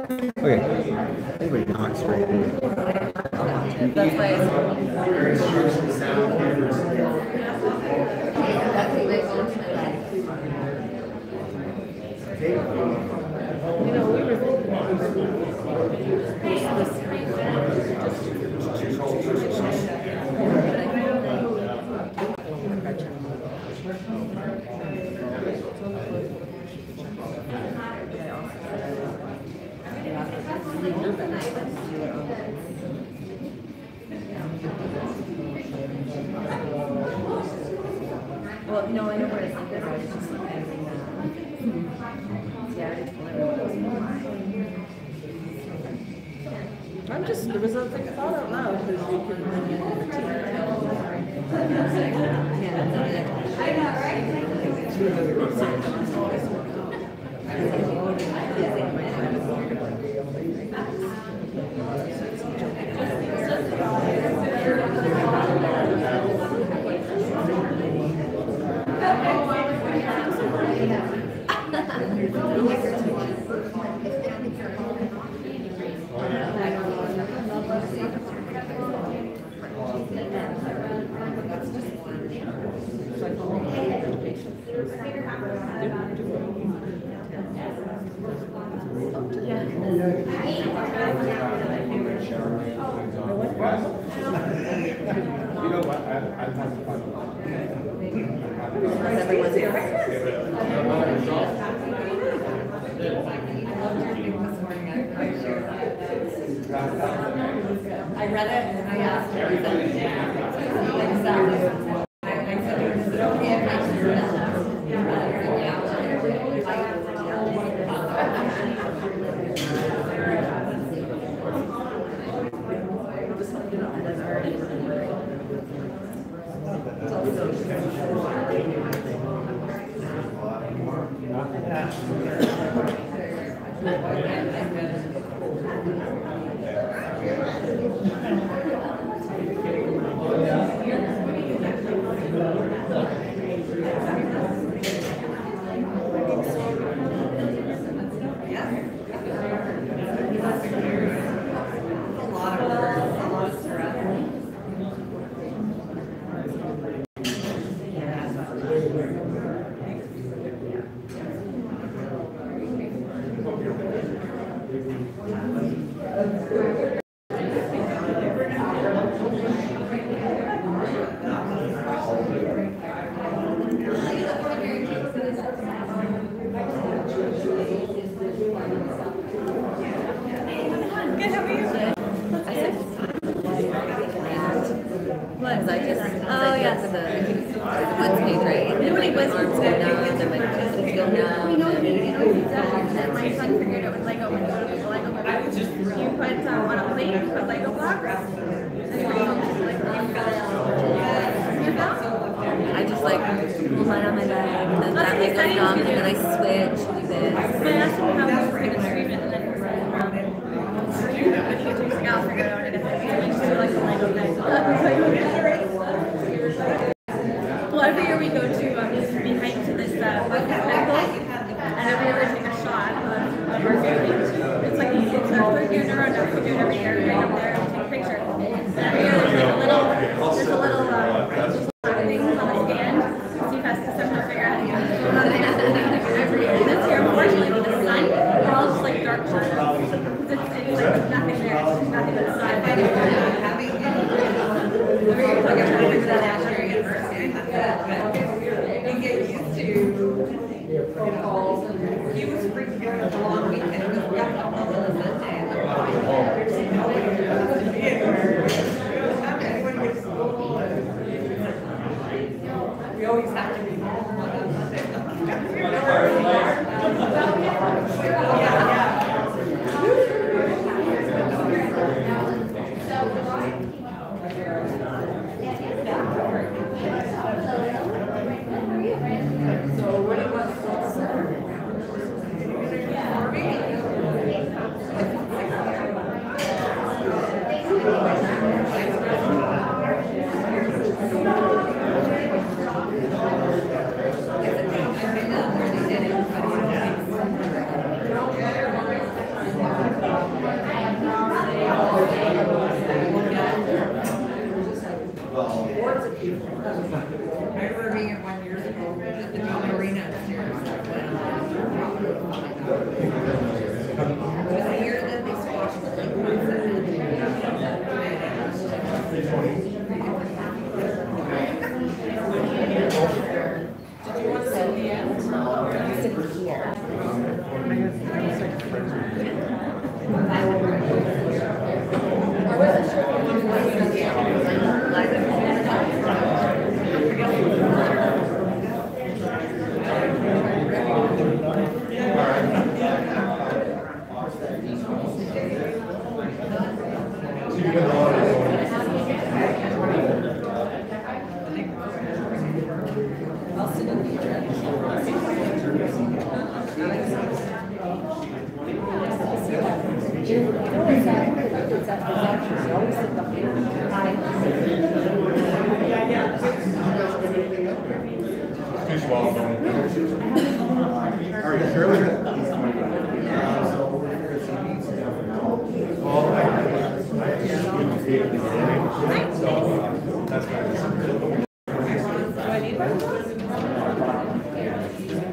Okay. Anybody not straight. That's why you know, we were well, no, I know where it's like that. I was just like using I'm just, there was a thing thought out loud because you could bring in the You know what? I read it and I asked her. Exactly. I said, is it okay if I share that? It's like, it's our third year in a row now. We do it every year. Right up there, I'll take a picture. remember being at 1 year ago at the John Arena upstairs. It was the year that they squashed the Did you want to sit in the end? Sit here. I'll sit in the Too small. Are you sure?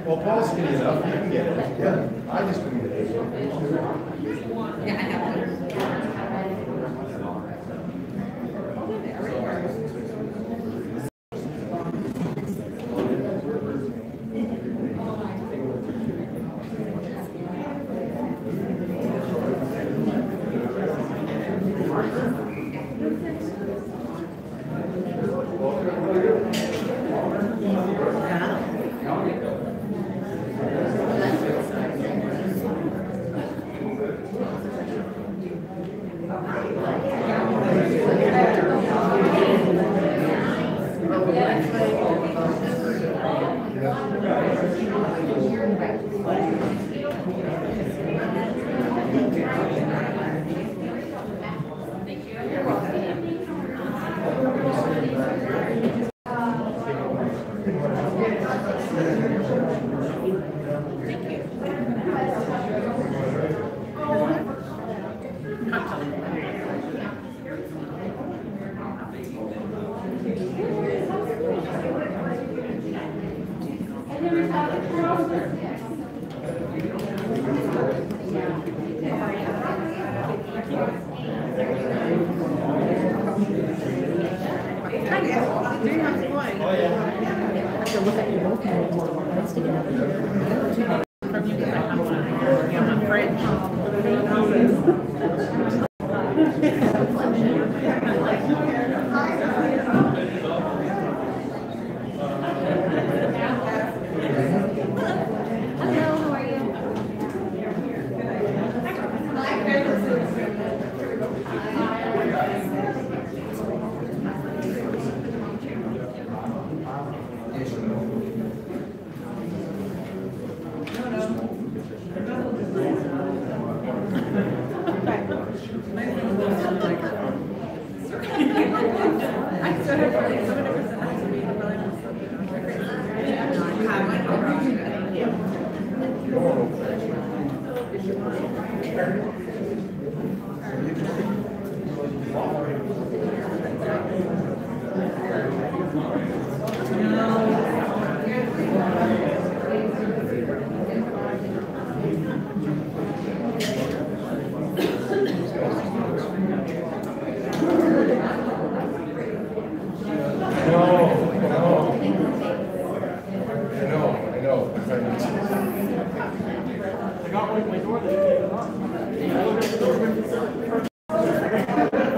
Well, Paul's skinny enough, you can get it. Yeah, I just couldn't get it. Yeah, I have one.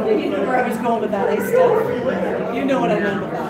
You know where I was going with that A stuff. You know what I meant about.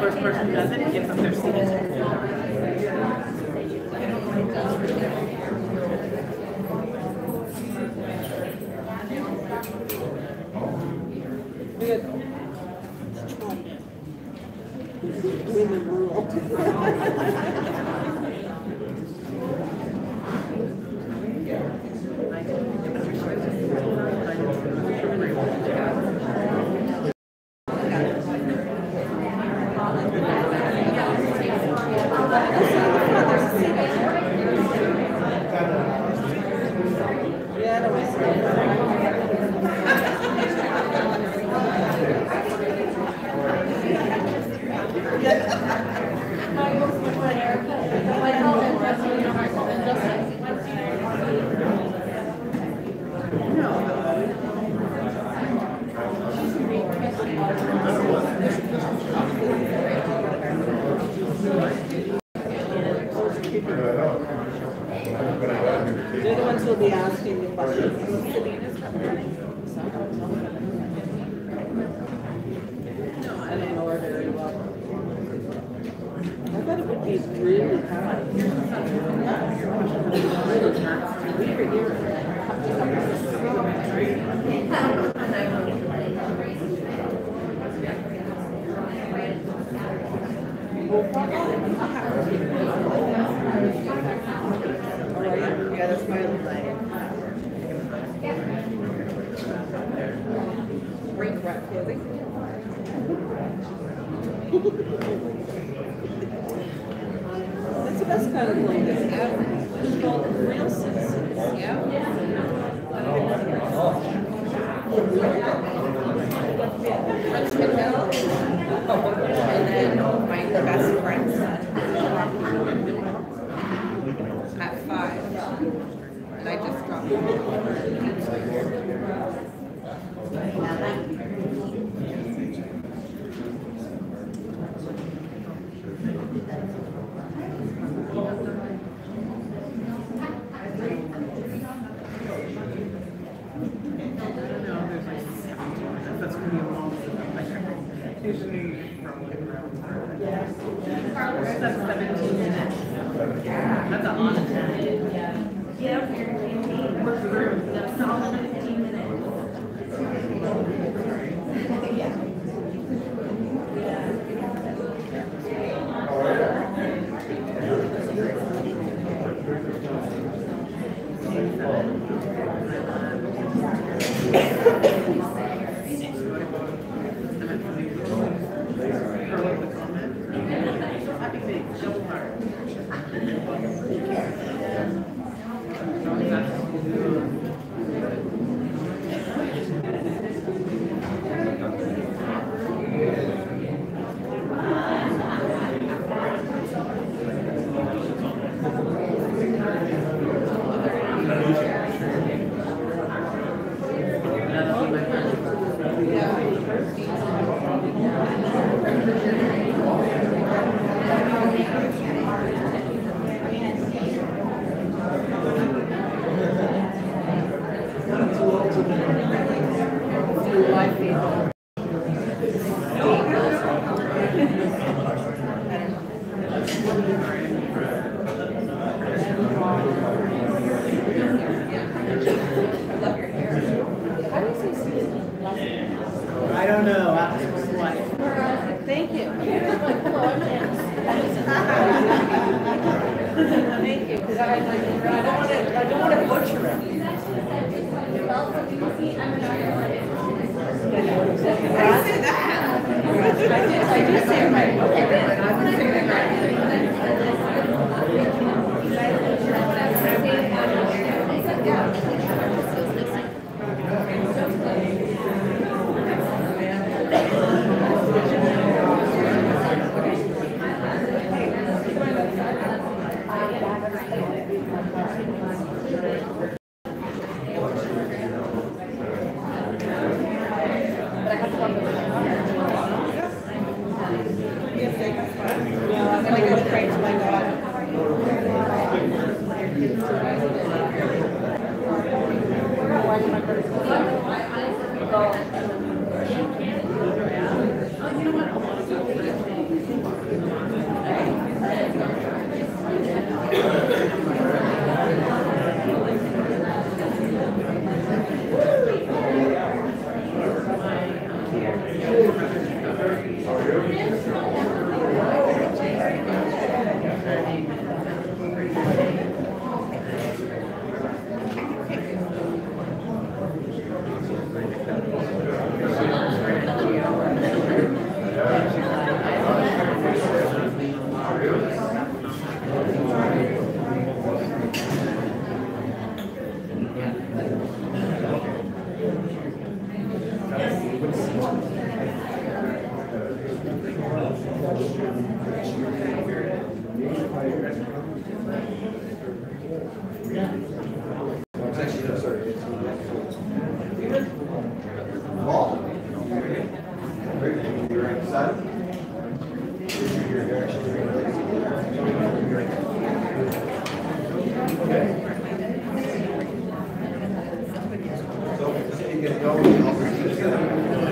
First person who does it gives them their signature. Women rule. They're the ones who'll be asking the questions. No, I don't know her very well. I thought it would be really hard. We were here. Yeah, that's my other thing. Ring wrap clothing. That's the best kind of clothing. It's called real citizens. Yeah. French Hotel. And then my best friend's son. At 5. And I just dropped him off. That's going to be a long usually from that's 17 minutes. That's a lot of time. Yeah. What's the room? That's all 15 minutes. I don't know. Thank you. Thank you, because I don't want to butcher it. I do say it right. Yeah, I'm gonna go pray to my God.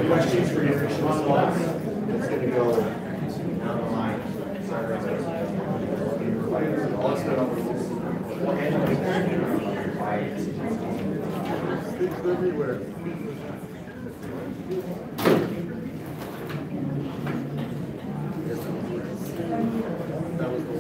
Questions for your response? It's going to go down the line. Let's go. Everywhere. That was the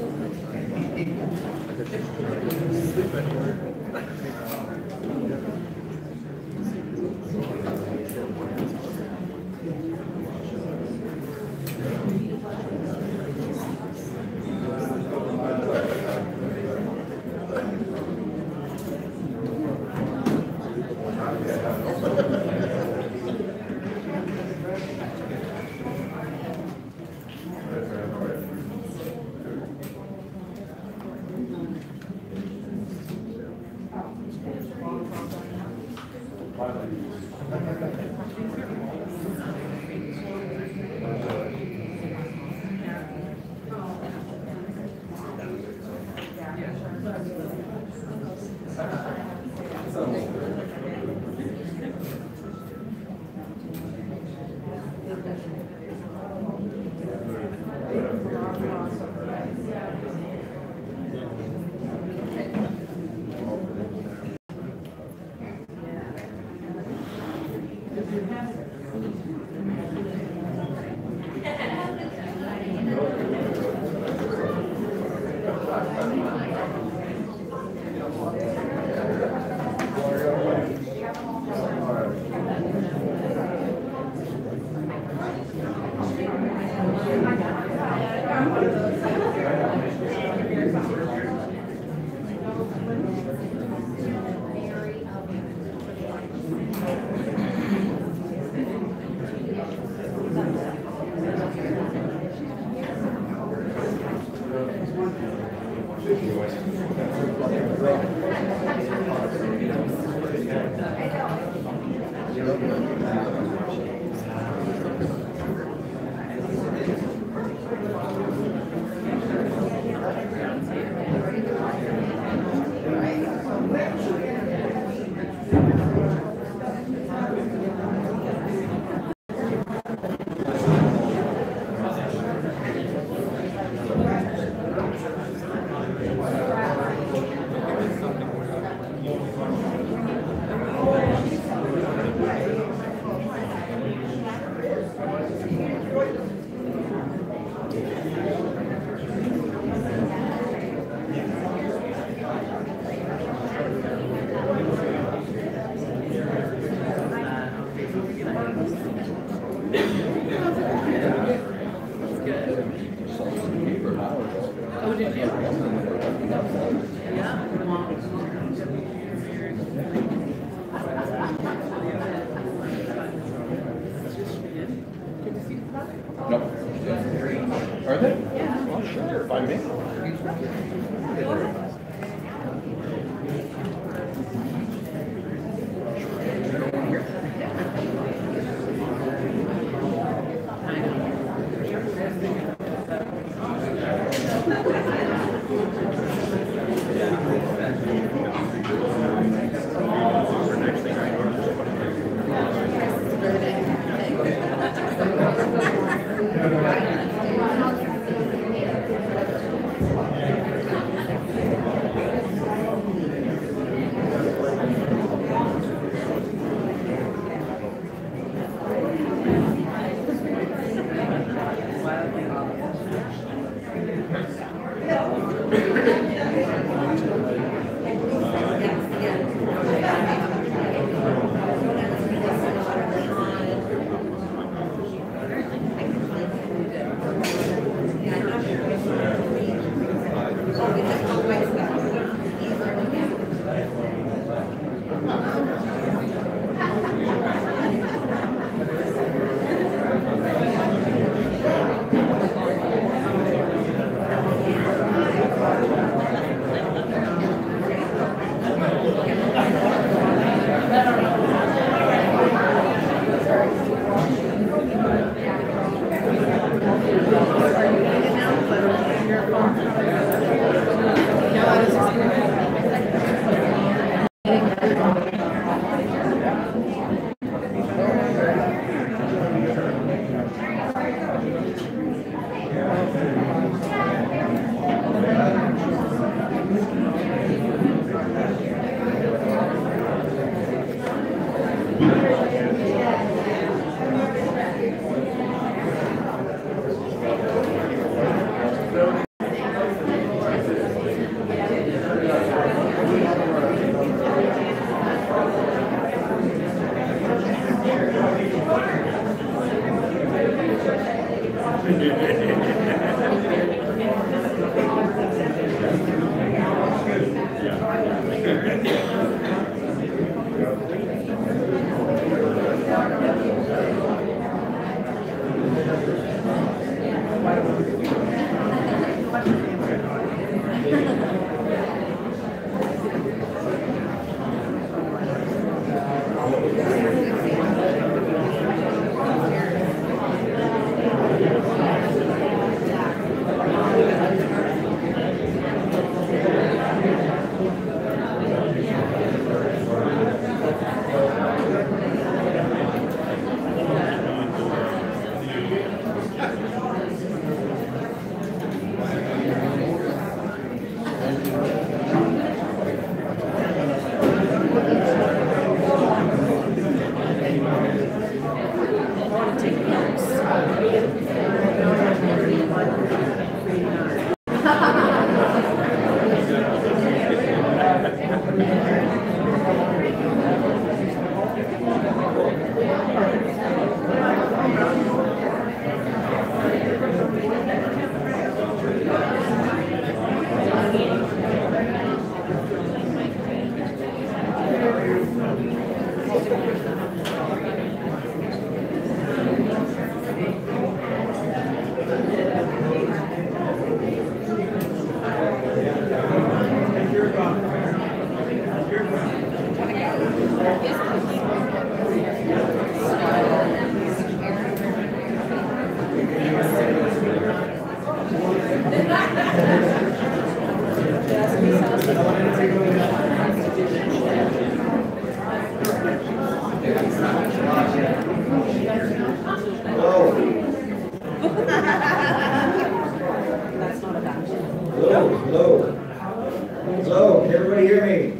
Hello, can everybody hear me?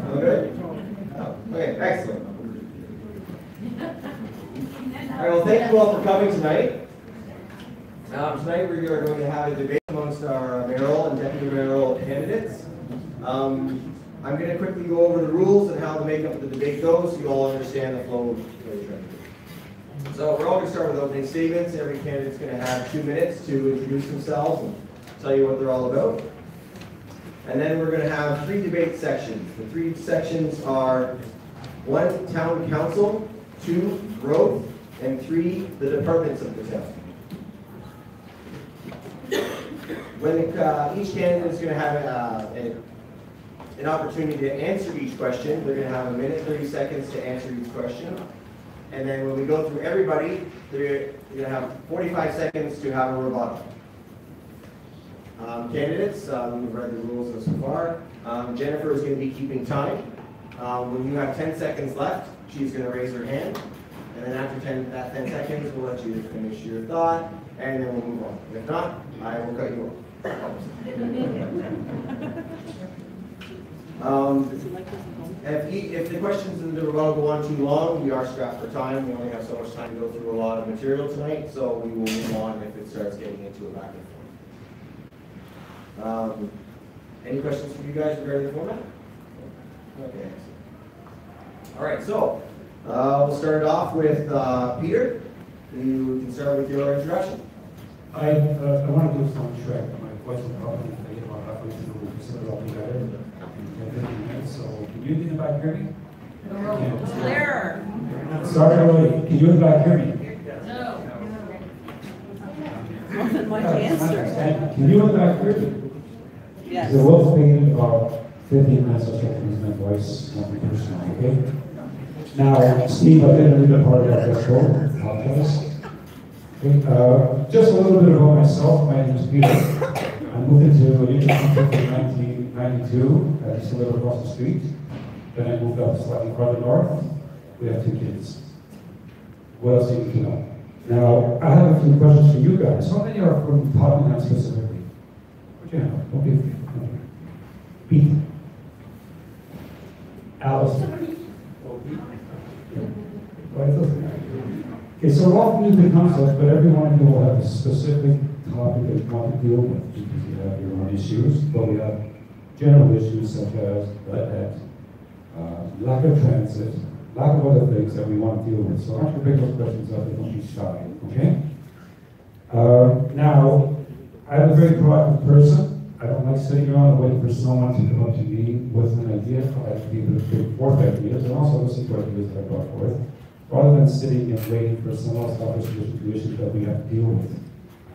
All good? Oh, okay, excellent. All right, well, thank you all for coming tonight. Tonight we are going to have a debate amongst our mayoral and deputy mayoral candidates. I'm going to quickly go over the rules and how the makeup of the debate goes so you all understand the flow of the debate. So we're all going to start with opening statements. Every candidate's going to have 2 minutes to introduce themselves and tell you what they're all about. And then we're going to have 3 debate sections. The 3 sections are 1, town council, 2, growth, and 3, the departments of the town. When each candidate is going to have an opportunity to answer each question, they're going to have 1 minute 30 seconds to answer each question. And then when we go through everybody, they're going to have 45 seconds to have a rebuttal. Candidates, we've read the rules so far. Jennifer is going to be keeping time. When you have 10 seconds left, she's going to raise her hand. And then after 10 seconds, we'll let you finish your thought, and then we'll move on. If not, I will cut you off. If the questions in the rebuttal go on too long, we are strapped for time. We only have so much time to go through a lot of material tonight, so we will move on if it starts getting into a back and forth. Any questions from you guys regarding the format? Okay. All right, so we'll start off with Peter. You can start with your introduction. I want to do some track. My voice will probably fade about halfway through the consider all together in 15 minutes. So can you in the back hear me? Clear. Sorry, Roy. Can you in the back hear me? No. Wasn't much answer. Can you in the back hear me? Yes. So we'll fade about 15 minutes. I'll try to use my voice, not my personal, okay? Now, Steve, I didn't read the part about this show. Apologize. Okay, just a little bit about myself. My name is Peter. I moved into a new country in 1992. I used to live across the street. Then I moved up slightly farther north. We have 2 kids. What else do you need to know? Now, I have a few questions for you guys. How many are from Tottenham specifically? Put your hand up. Don't be afraid. Pete. Allison. Okay, so we're all new to the concept, but every one of you will have a specific topic that you want to deal with because you have your own issues, but we have general issues such as lack of transit, lack of other things that we want to deal with. So I want you to pick those questions up and don't be shy, okay? Now, I'm a very proactive person. I don't like sitting around and waiting for someone to come up to me with an idea. I like to be able to pick forth ideas and also listen to ideas that I brought forth, rather than sitting and waiting for someone else to help us with the issues that we have to deal with.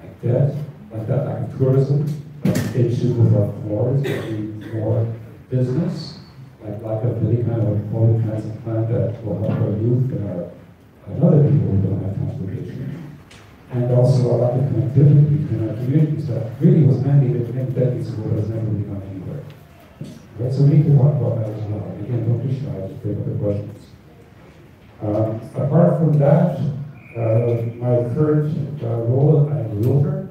Like that lack of tourism, issues with our floors, more business, like lack of any kind of a quality transit plan that will help our youth and other people who don't have transportation. And also a lack of connectivity between our communities that really was mandated many decades ago, but has never really gone anywhere. Right, so we need to talk about that as well. Again, don't be shy, just bring up the questions. Apart from that, my current role, I'm a realtor.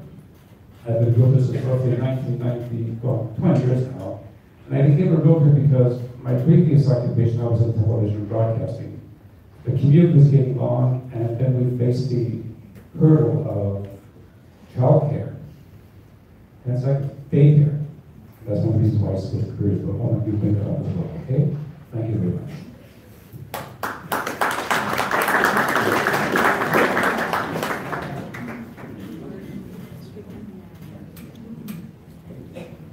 I've been doing this since roughly 1990, well, 20 years now. And I became a realtor because my previous occupation, I was in television broadcasting. The commute was getting long, and then we faced the hurdle of childcare. And it's like daycare. That's one reason why I switched careers, but I want you to think about it as well, okay? Thank you very much.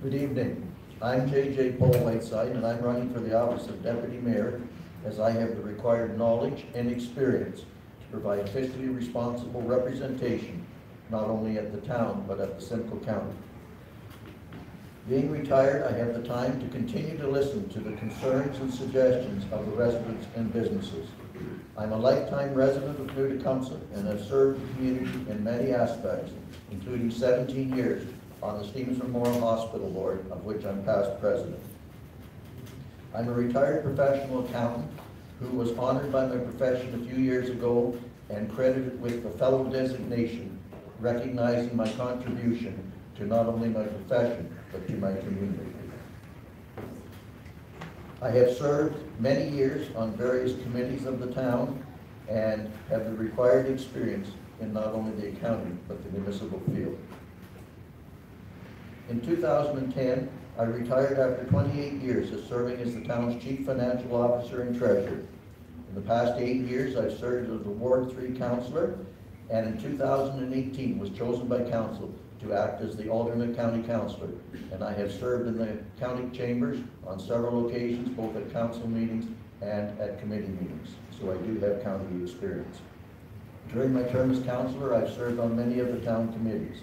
Good evening. I'm J.J. Paul Whiteside, and I'm running for the office of Deputy Mayor as I have the required knowledge and experience to provide fiscally responsible representation, not only at the town, but at the Simcoe County. Being retired, I have the time to continue to listen to the concerns and suggestions of the residents and businesses. I'm a lifetime resident of New Tecumseth and have served the community in many aspects, including 17 years on the Stevens Memorial Hospital Board, of which I'm past president. I'm a retired professional accountant who was honored by my profession a few years ago and credited with the fellow designation, recognizing my contribution to not only my profession, but to my community. I have served many years on various committees of the town and have the required experience in not only the accounting, but the municipal field. In 2010, I retired after 28 years of serving as the town's Chief Financial Officer and Treasurer. In the past 8 years, I've served as a Ward 3 Councillor, and in 2018 was chosen by Council to act as the alternate County Councillor. And I have served in the County Chambers on several occasions, both at Council meetings and at committee meetings. So I do have county experience. During my term as Councillor, I've served on many of the town committees.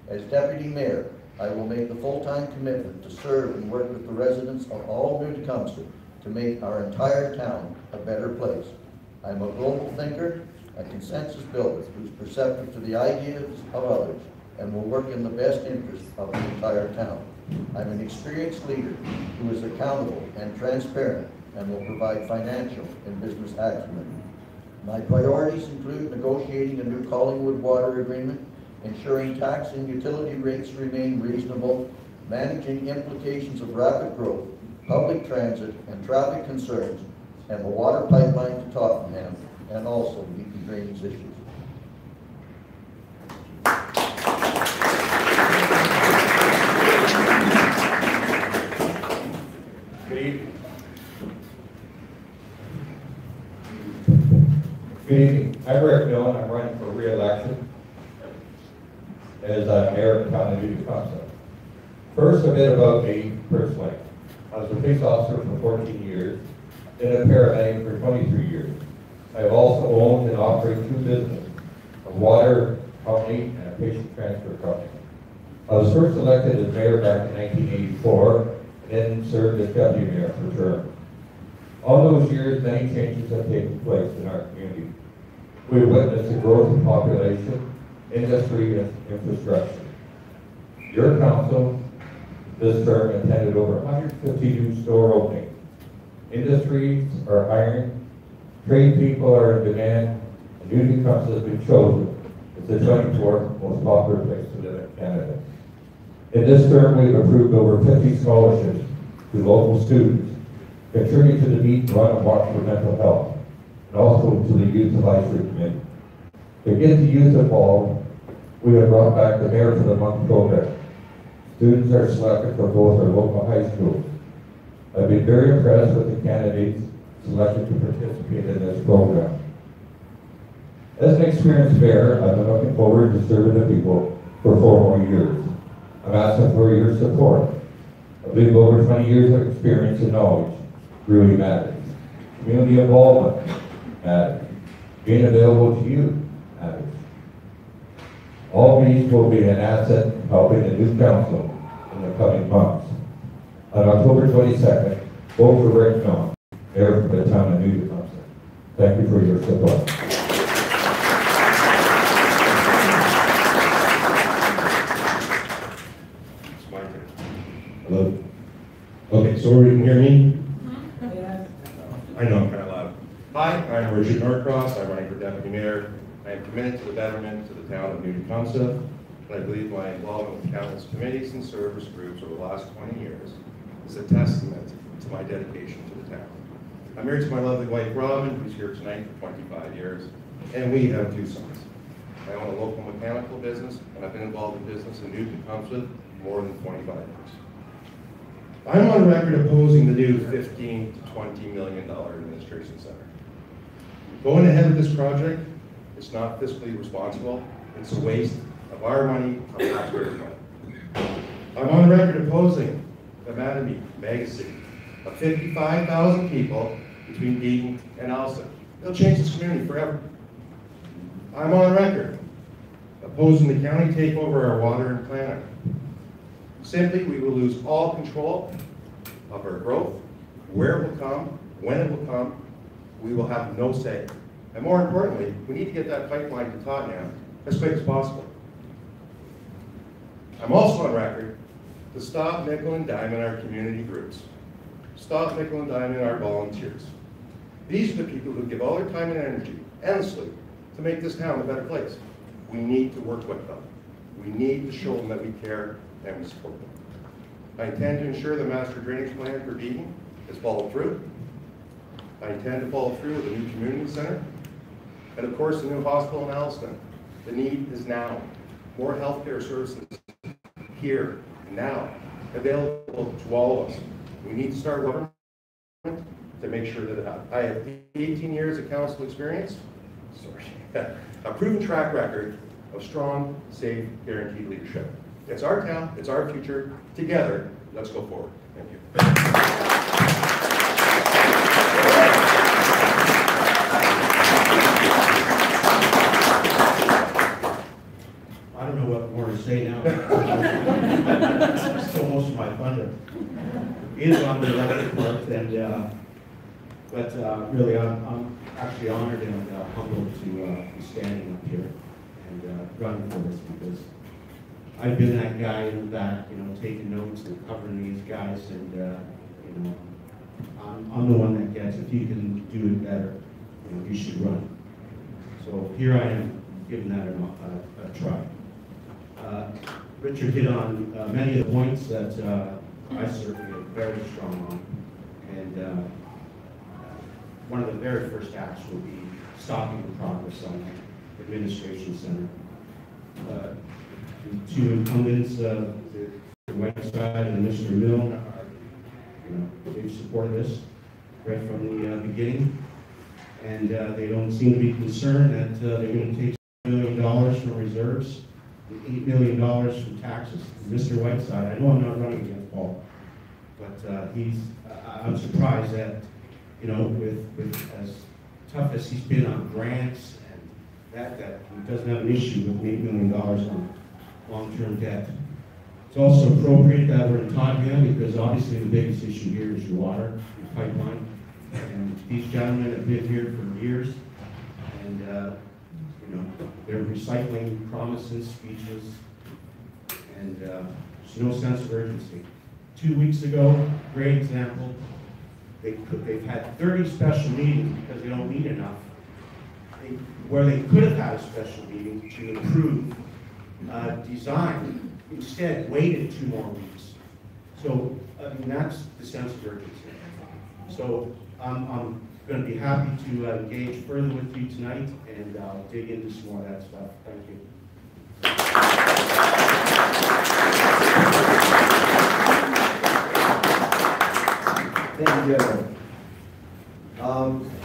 As Deputy Mayor, I will make the full-time commitment to serve and work with the residents of all New Tecumseh to make our entire town a better place. I'm a global thinker, a consensus builder who's perceptive to the ideas of others and will work in the best interest of the entire town. I'm an experienced leader who is accountable and transparent and will provide financial and business acumen. My priorities include negotiating a new Collingwood water agreement, ensuring tax and utility rates remain reasonable, managing implications of rapid growth, public transit and traffic concerns, and the water pipeline to Tottenham, and also meeting drainage issues. Good evening. Good evening. I'm Rick Dillon. I'm running for re-election as mayor of the town of New Tecumseh. First, a bit about me personally. I was a police officer for 14 years, then a paramedic for 23 years. I have also owned and operated 2 businesses, a water company and a patient transfer company. I was first elected as mayor back in 1984, and then served as deputy mayor for a term. All those years, many changes have taken place in our community. We have witnessed the growth of population, industry, and infrastructure. Your council this term attended over 150 new store openings. Industries are hiring, trade people are in demand, and New Tecumseh has been chosen as the 24th most popular place to live in Canada. In this term, we've approved over 50 scholarships to local students, contribute to the need to run and walk for mental health, and also to the Youth Advisory Committee. To get the youth involved, we have brought back the Mayor for the Month program. Students are selected for both our local high schools. I've been very impressed with the candidates selected to participate in this program. As an experienced mayor, I've been looking forward to serving the people for 4 more years. I'm asking for your support. I believe over 20 years of experience and knowledge really matters. Community involvement matters. Being available to you matters. All these will be an asset in helping the new council in the coming months. On October 22nd, vote for Rick Dillon, mayor for the town of New Tecumseh. Thank you for your support. Hello? Okay, so everybody can hear me? I know I'm kind of loud. Hi, I'm Richard Norcross. I'm running for deputy mayor. I am committed to the betterment of the town of New Tecumseh, and I believe my involvement with countless committees and service groups over the last 20 years is a testament to my dedication to the town. I'm married to my lovely wife, Robin, who's here tonight for 25 years, and we have 2 sons. I own a local mechanical business, and I've been involved in business in New Tecumseh for more than 25 years. I'm on record opposing the new $15 to $20 million administration center. Going ahead with this project, it's not fiscally responsible. It's a waste of our money, of taxpayers' money. I'm on record opposing the Mattamy Magazine of 55,000 people between Beaton and Elson. They'll change this community forever. I'm on record opposing the county takeover of our water and planet. Simply, we will lose all control of our growth, where it will come, when it will come. We will have no say. And more importantly, we need to get that pipeline to Tottenham as quick as possible. I'm also on record to stop nickel and diming our community groups. Stop nickel and diming our volunteers. These are the people who give all their time and energy, endlessly, to make this town a better place. We need to work with them. We need to show them that we care and we support them. I intend to ensure the master drainage plan for Beaton is followed through. I intend to follow through with the new community center. And of course, the new hospital in Alliston. The need is now. More healthcare services here, now, available to all of us. We need to start government to make sure that it happens. I have 18 years of council experience, a proven track record of strong, safe, guaranteed leadership. It's our town, it's our future. Together, let's go forward. Thank you. I don't know what more to say now. is on the electric part, and but really, I'm actually honored and humbled to be standing up here and running for this, because I've been that guy in the back, taking notes and covering these guys, and I'm the one that gets, if you can do it better, you should run. So here I am, giving that a try. Richard hit on many of the points that I certainly am very strong on, and one of the very first acts will be stopping the progress on the administration center. The two incumbents, the Whiteside and Mr. Milne, they've supported this right from the beginning, and they don't seem to be concerned that they're going to take $1 million from reserves, $8 million from taxes. Mr. Whiteside, I know I'm not running against Paul, but I'm surprised that, with as tough as he's been on grants and that he doesn't have an issue with $8 million on long-term debt. It's also appropriate that we're in Tottenham, because obviously the biggest issue here is your water, your pipeline. And these gentlemen have been here for years, and they're recycling promises, speeches, and there's no sense of urgency. 2 weeks ago, great example, they've had 30 special meetings because they don't need enough, where they could have had a special meeting to improve design. Instead, waited 2 more weeks. So, that's the sense of urgency. So, I'm going to be happy to engage further with you tonight, and I'll dig into some more of that stuff. Thank you. Thank you, gentlemen.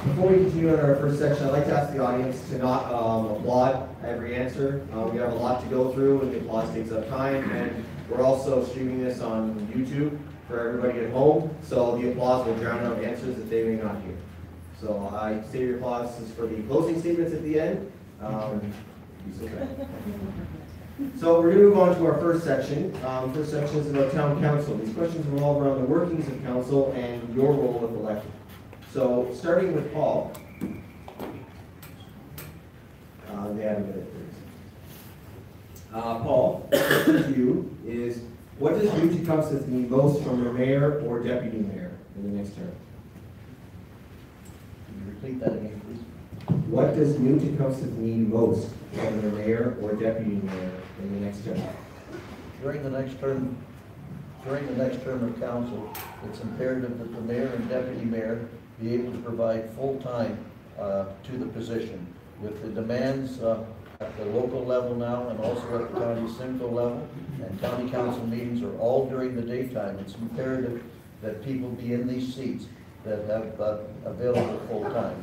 Before we continue on our first section, I'd like to ask the audience to not applaud every answer. We have a lot to go through, and the applause takes up time, and we're also streaming this on YouTube for everybody at home, so the applause will drown out answers that they may not hear. So I save your applause for the closing statements at the end. So we're going to move on to our first section. First section is about town council. These questions revolve around the workings of council and your role if elected. So starting with Paul. They haven't got it. Paul, the question to you is, what does New Tecumseth need most from a mayor or deputy mayor in the next term? Can you repeat that again, please? What does New Tecumseth need most from the mayor or deputy mayor in the next term? During the next term of council, it's imperative that the mayor and deputy mayor be able to provide full time to the position. With the demands at the local level now, and also at the county Simcoe level, and county council meetings are all during the daytime, it's imperative that people be in these seats that have available full time,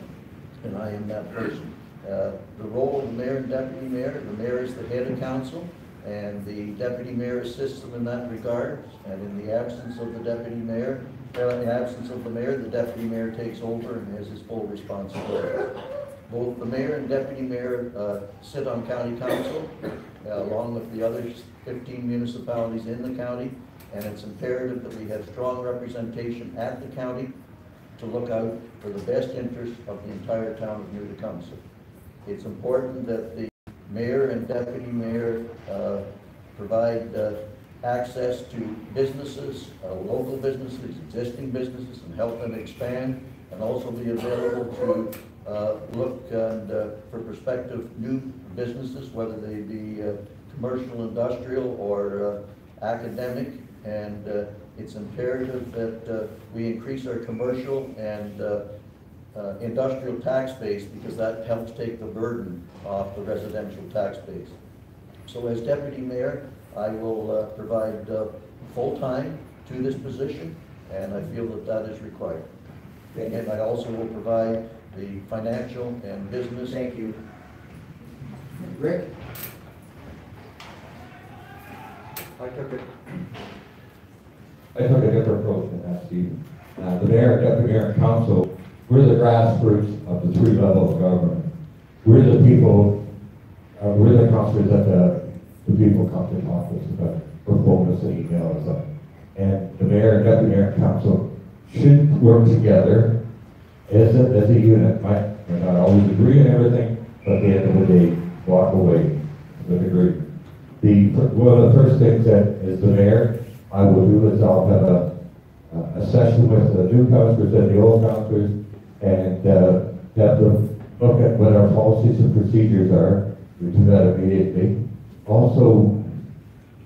and I am that person. The role of the mayor and deputy mayor, the mayor is the head of council, and the deputy mayor assists them in that regard, and in the absence of the deputy mayor, in the absence of the mayor, the deputy mayor takes over and has his full responsibility. Both the mayor and deputy mayor sit on county council, along with the other 15 municipalities in the county, and it's imperative that we have strong representation at the county to look out for the best interest of the entire town of New Tecumseh. It's important that the mayor and deputy mayor provide access to businesses, local businesses, existing businesses, and help them expand, and also be available to look and for prospective new businesses, whether they be commercial, industrial, or academic. And it's imperative that we increase our commercial and industrial tax base, because that helps take the burden off the residential tax base. So as deputy mayor, I will provide full time to this position, and I feel that that is required. And I also will provide the financial and business. Thank you. Rick? I took a different approach than that, Steve. The mayor, deputy mayor, and council, we're the grassroots of the 3 levels of government. We're the people, we're the councilors that the people come to talk to us about, or phone us and email us up. and the mayor and deputy mayor and council should work together as a unit. Might not always agree on everything, but at the end of the day, walk away with agreement. One of the first things that as the mayor I will do is I'll have a session with the new councillors and the old councillors, and have them look at what our policies and procedures are. We do that immediately. Also,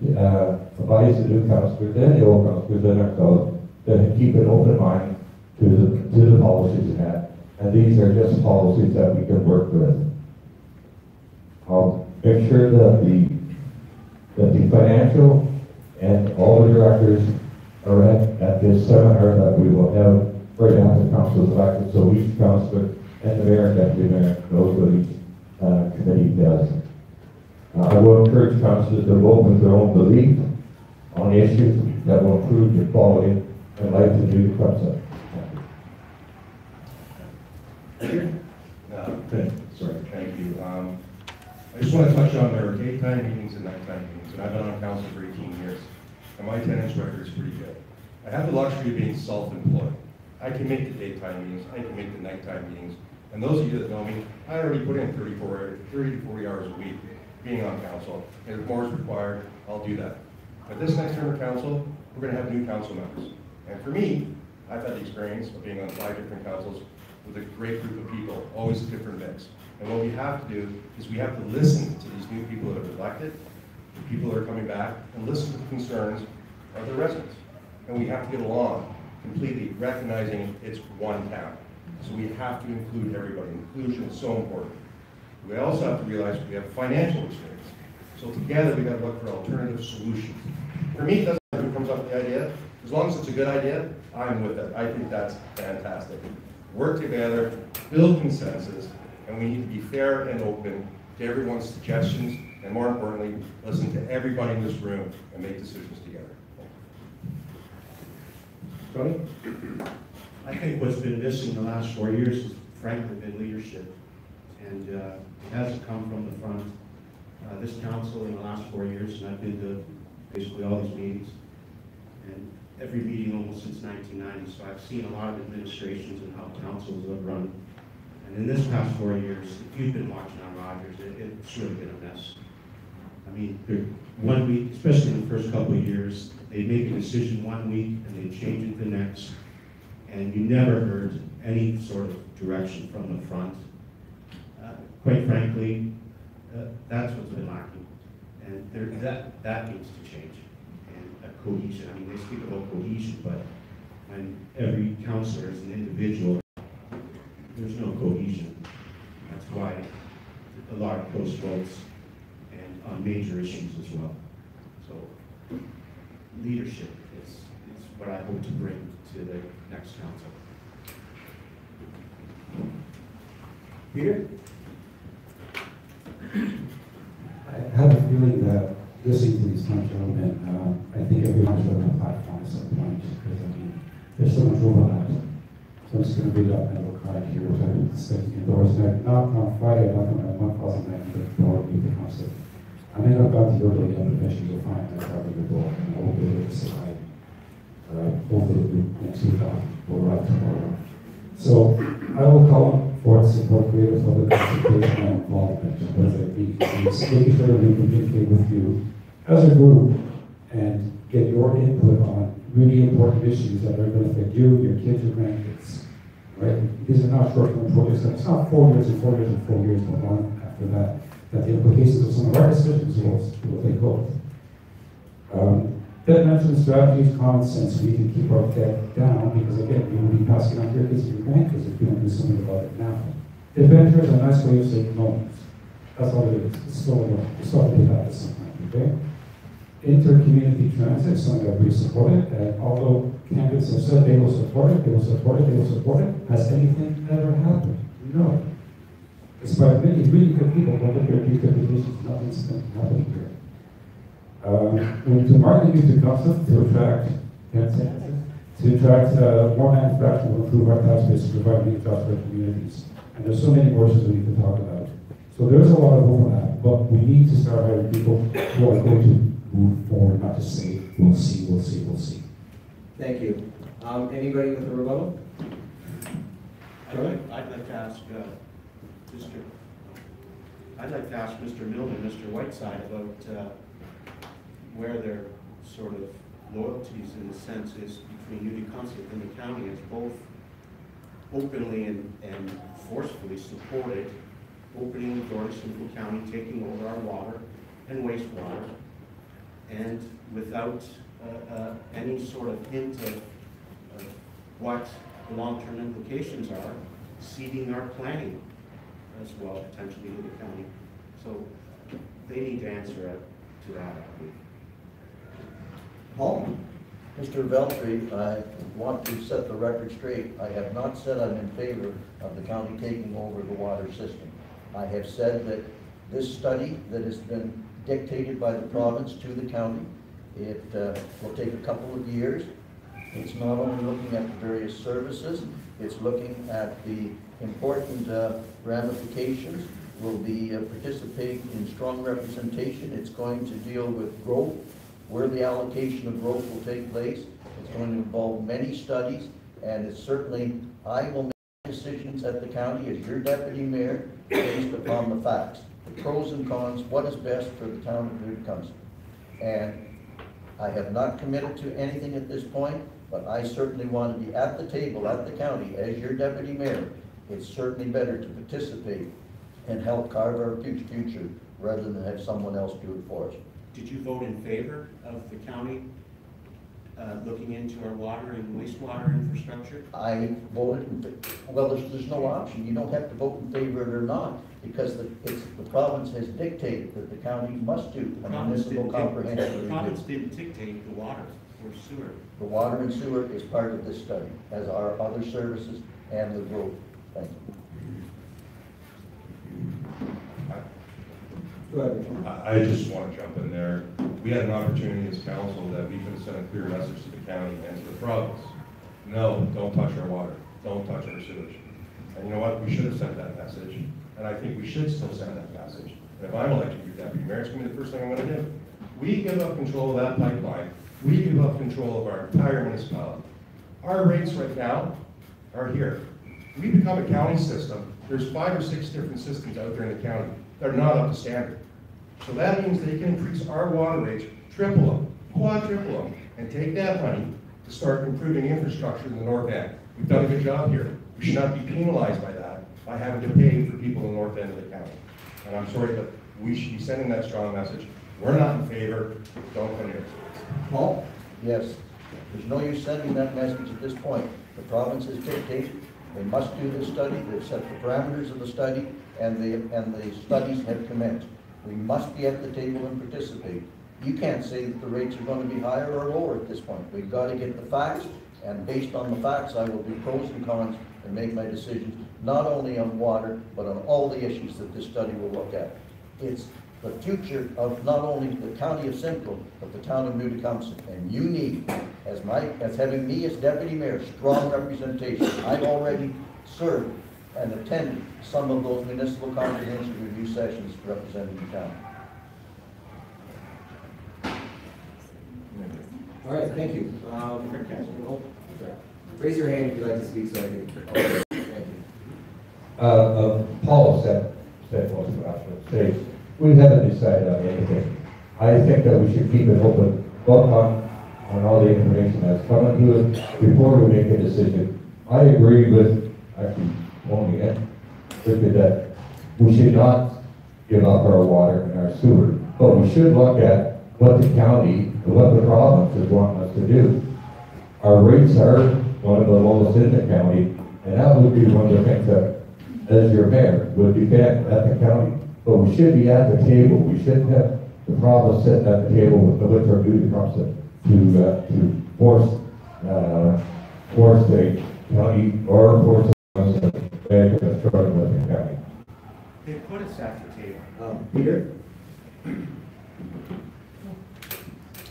advise the new councillors and the old councillors and ourselves to keep an open mind to the policies we have. And these are just policies that we can work with. I'll make sure that the financial and all the directors are at this seminar that we will have right after council is elected, so each councillor and the mayor and deputy mayor knows what each committee does. I will encourage councillors to vote with their own belief on issues that will improve the quality and life of the new concept. Sorry, thank you. I just want to touch on their daytime meetings and nighttime meetings, and I've been on council for 18 years, and my attendance record is pretty good. I have the luxury of being self-employed. I can make the daytime meetings, I can make the nighttime meetings, and those of you that know me, I already put in 30 to 40 hours a week being on council, and if more is required, I'll do that. But this next term of council, we're going to have new council members. And for me, I've had the experience of being on 5 different councils with a great group of people, always a different mix. And what we have to do is we have to listen to these new people that are elected, the people that are coming back, and listen to the concerns of the residents. And we have to get along completely, recognizing it's one town. So we have to include everybody. Inclusion is so important. We also have to realize we have financial experience. So together we got to look for alternative solutions. For me, it doesn't matter who comes up with the idea. As long as it's a good idea, I'm with it. I think that's fantastic. Work together, build consensus, and we need to be fair and open to everyone's suggestions, and more importantly, listen to everybody in this room and make decisions together. Tony? I think what's been missing the last 4 years has frankly been leadership, and it hasn't come from the front. This council in the last 4 years, and I've been to basically all these meetings, and every meeting almost since 1990, so I've seen a lot of administrations and how councils have run. And in this past 4 years, if you've been watching on Rogers, it's really been a mess. I mean, 1 week, especially in the first couple of years, they'd make a decision 1 week and they'd change it the next, and you never heard any sort of direction from the front. Quite frankly, that's what's been lacking, and that needs to change. And cohesion, I mean, they speak about cohesion, but when every councillor is an individual, there's no cohesion. That's why a lot of close votes and on major issues as well. So leadership is what I hope to bring to the next council. Peter? I have a feeling that listening to these gentlemen, I think everyone should have a platform at some point, because I mean, there's so much overlap. So I'm just going to read up my little card here, which I'm expecting endorsement. Not on Friday, not on 1,900 door meet the council. I may not got to your day, but eventually you'll find that probably the door, and I will be able to say hi. Hopefully next week we'll arrive tomorrow. So I will call for support creators for the participation and involvement, because I think it's making sure that we communicate with you as a group and get your input on really important issues that are going to affect you, your kids, your grandkids. Right? These are not short-term projects. It's not 4 years and 4 years and 4 years, but one after that. That the implications of some of our decisions will take hold. Debt management strategies, common sense, we can keep our debt down, because again, we will be passing on to your kids and your grandkids if we don't do something about it now. Debentures are a nice way of saying loans. That's all it is. It's still to pay back at some point, okay? Inter-community transit, something that we supported, and although candidates have said they will support it, they will support it, they will support it, has anything ever happened? No. Despite many really good people, but look at good conditions, nothing's been happening here. To market new Tecumseth to attract more manufacturing, will improve our tax base, to provide new jobs for communities. And there's so many voices we need to talk about. So there's a lot of overlap, but we need to start hiring people who are going to move forward, not just say, we'll see, we'll see, we'll see. Thank you. Anybody with a rebuttal? I'd like to ask Mr. Milne and Mr. Whiteside about where their sort of loyalties in a sense is between Tecumseth and the county, as both openly and forcefully supported opening the door to Simcoe County, taking over our water and wastewater, and without any sort of hint of what the long-term implications are, ceding our planning as well, potentially to the county. So they need to answer to that, I believe. Paul? Mr. Veltri, I want to set the record straight. I have not said I'm in favor of the county taking over the water system. I have said that this study that has been dictated by the province to the county, it will take a couple of years. It's not only looking at the various services, it's looking at the important ramifications. We'll be participating in strong representation. It's going to deal with growth, where the allocation of growth will take place. It's going to involve many studies, and it's certainly, I will make decisions at the county as your deputy mayor based upon the facts, the pros and cons, what is best for the town of New Tecumseh. And I have not committed to anything at this point, but I certainly want to be at the table at the county as your deputy mayor. It's certainly better to participate and help carve our future rather than have someone else do it for us. Did you vote in favor of the county looking into our water and wastewater infrastructure? I voted, well, there's no option. You don't have to vote in favor of it or not, because the province has dictated that the county must do a municipal comprehensive review. The province didn't dictate the water or sewer. The water and sewer is part of this study, as are other services and the growth. Thank you. Go ahead, Richard. I just want to jump in there. We had an opportunity as council that we could send a clear message to the county and to the province. No, don't touch our water. Don't touch our sewage. And you know what? We should have sent that message. And I think we should still send that message. And if I'm elected your deputy mayor, it's going to be the first thing I'm going to do. We give up control of that pipeline. We give up control of our entire municipality. Our rates right now are here. We become a county system. There's 5 or 6 different systems out there in the county that are not up to standard. So that means they can increase our water rates, triple them, quadruple them, and take that money to start improving infrastructure in the north end. We've done a good job here. We should not be penalized by that, by having to pay for people in the north end of the county. And I'm sorry, but we should be sending that strong message. We're not in favor. Don't come here. Paul? Yes, there's no use sending that message at this point. The province has dictated. They must do this study. They've set the parameters of the study, and the studies have commenced. We must be at the table and participate. You can't say that the rates are going to be higher or lower at this point. We've got to get the facts, and based on the facts, I will do pros and cons and make my decisions, not only on water, but on all the issues that this study will look at. It's the future of not only the county of Simcoe, but the town of New Tecumseh. And you need, as having me as deputy mayor, strong representation. I've already served and attended some of those municipal comprehensive review sessions representing the town. All right, thank you. Raise your hand if you'd like to speak so I can. Thank you. Paul said most of what I should say. We haven't decided on anything. I think that we should keep it open, book on all the information that's coming to us before we make a decision. I agree with, actually, only that we should not give up our water and our sewer, but we should look at what the county and what the province is wanting us to do. Our rates are one of the lowest in the county, and that would be one of the things that, as your mayor, would be at the county. But we should be at the table. We shouldn't have the province sitting at the table with our duty concept to force the county or force the bank to start with the county. They put us at the table. Peter?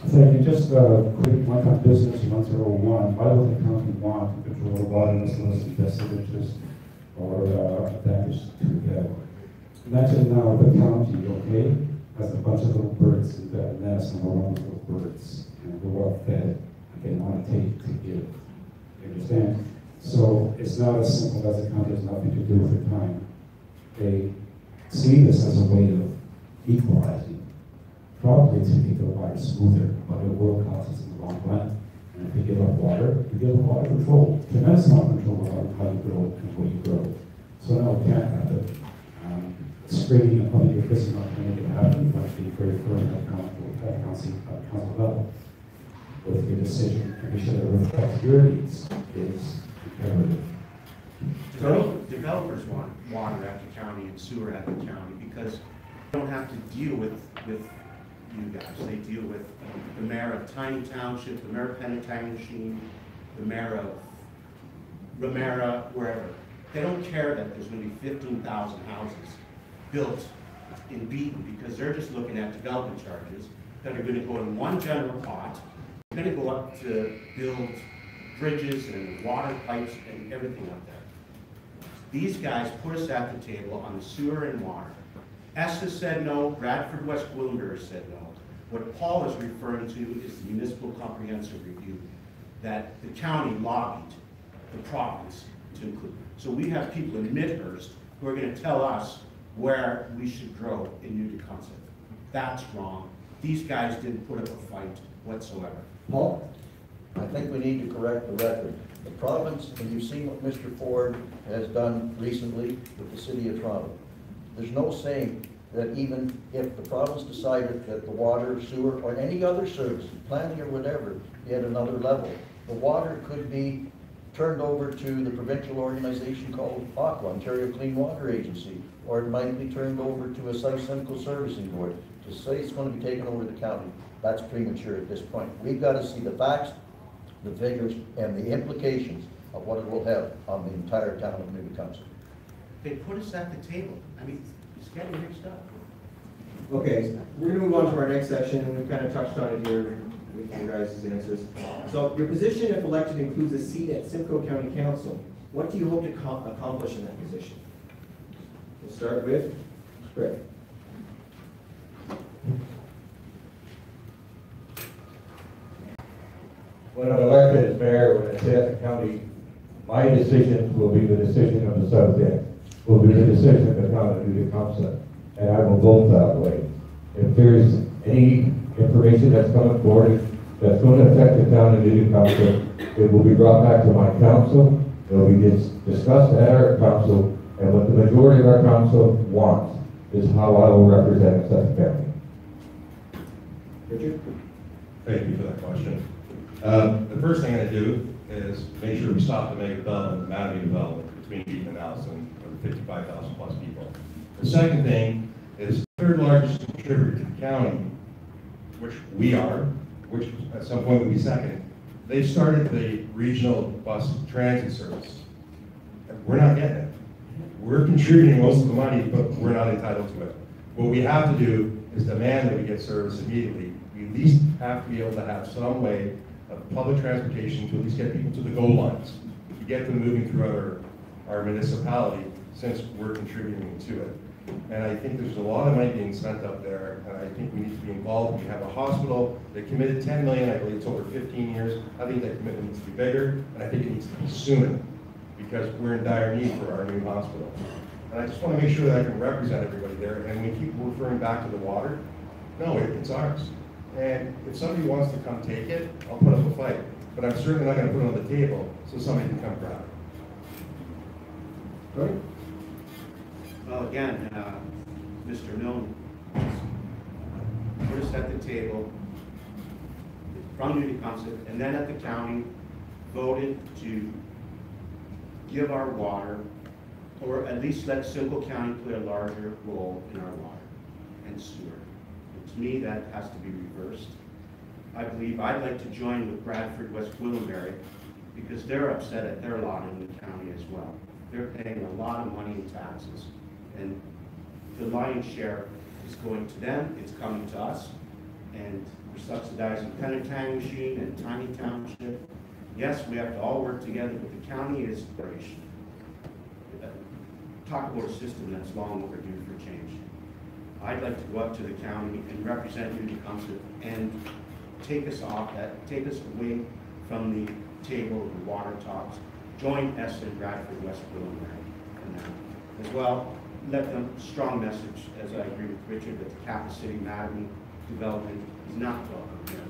Thank you. Just quick one on business 101. Why would the county want to control the water and solicit vested interest or damage to the Imagine now the county, okay, has a bunch of little birds in that nest, and all those little birds, and they're well fed, and They want to take to give. You understand? So it's not as simple as the county has nothing to do with their time. They see this as a way of equalizing, probably to make the water smoother, but it will cost us in the long run. And if you give up water, you give up water control. Tremendous amount of control over how you grow and what you grow. So now we can't have it screaming and putting your fist up to make it happen, but be very firm at council level with your decision, and be sure that it reflects your needs is imperative. Developers want water at the county and sewer at the county because they don't have to deal with you guys. They deal with the mayor of Tiny Township, the mayor of Penetanguishene, the mayor of Ramera, wherever. They don't care that there's going to be 15,000 houses built in Beaton because they're just looking at development charges that are going to go in one general pot. They're going to go up to build bridges and water pipes and everything up there. These guys put us at the table on the sewer and water. Estes said no, Bradford West Gwillimbury said no. What Paul is referring to is the municipal comprehensive review that the county lobbied the province to include. So we have people in Midhurst who are going to tell us where we should grow in New Tecumseth. That's wrong. These guys didn't put up a fight whatsoever. Paul? I think we need to correct the record. The province, and you've seen what Mr. Ford has done recently with the City of Toronto. There's no saying that even if the province decided that the water, sewer, or any other service, planning or whatever, be at another level, the water could be turned over to the provincial organization called OCWA, Ontario Clean Water Agency, or it might be turned over to a South Central Servicing Board. To say it's going to be taken over the county, that's premature at this point. We've got to see the facts, the figures, and the implications of what it will have on the entire town of New Tecumseth. They put us at the table. I mean, it's getting mixed up. Okay, we're going to move on to our next section, and we've kind of touched on it here with your guys' answers. So your position, if elected, includes a seat at Simcoe County Council. What do you hope to accomplish in that position? We'll start with Greg. When I'm elected as mayor, when I sit at the county, my decisions will be the decision of the South End, will be the decision of the town of New Tecumseth, and I will vote that way. If there's any information that's coming forward that's going to affect the town of New Tecumseth, it will be brought back to my council, it will be discussed at our council, and what the majority of our council wants is how I will represent Suffolk County. Richard? Thank you for that question. The first thing I'm going to do is make sure we stop the mega development, the Mattamy development between Beaton and Allison, or 55,000 plus people. The second thing is the third largest contributor to the county, which we are, which at some point will be second. They've started the regional bus transit service. We're not getting it. We're contributing most of the money, but we're not entitled to it. What we have to do is demand that we get service immediately. We at least have to be able to have some way of public transportation to at least get people to the goal lines, to get them moving through our municipality, since we're contributing to it. And I think there's a lot of money being spent up there, and I think we need to be involved. We have a hospital that committed $10 million, I believe it's over 15 years. I think that commitment needs to be bigger, and I think it needs to be sooner, because we're in dire need for our new hospital. And I just want to make sure that I can represent everybody there, and we keep referring back to the water. No, it's ours. And if somebody wants to come take it, I'll put up a fight. But I'm certainly not going to put it on the table so somebody can come grab it. Right? Well, again, Mr. Milne put us at the table from New Tecumseth, and then at the county voted to give our water, or at least let Simcoe County play a larger role in our water and sewer. To me, that has to be reversed. I believe I'd like to join with Bradford West Gwillimbury because they're upset at their lot in the county as well. They're paying a lot of money in taxes, and the lion's share is going to them, it's coming to us, and we're subsidizing Penetanguishene and Tiny Township. Yes, we have to all work together, but the county is operation. Talk about a system that's long overdue for change. I'd like to go up to the county and represent New Tecumseth and take us away from the table, the water tops, join Eston, Bradford, Westfield, and as well, let them, strong message, as I agree with Richard, that the capital city Mattamy development is not welcome here.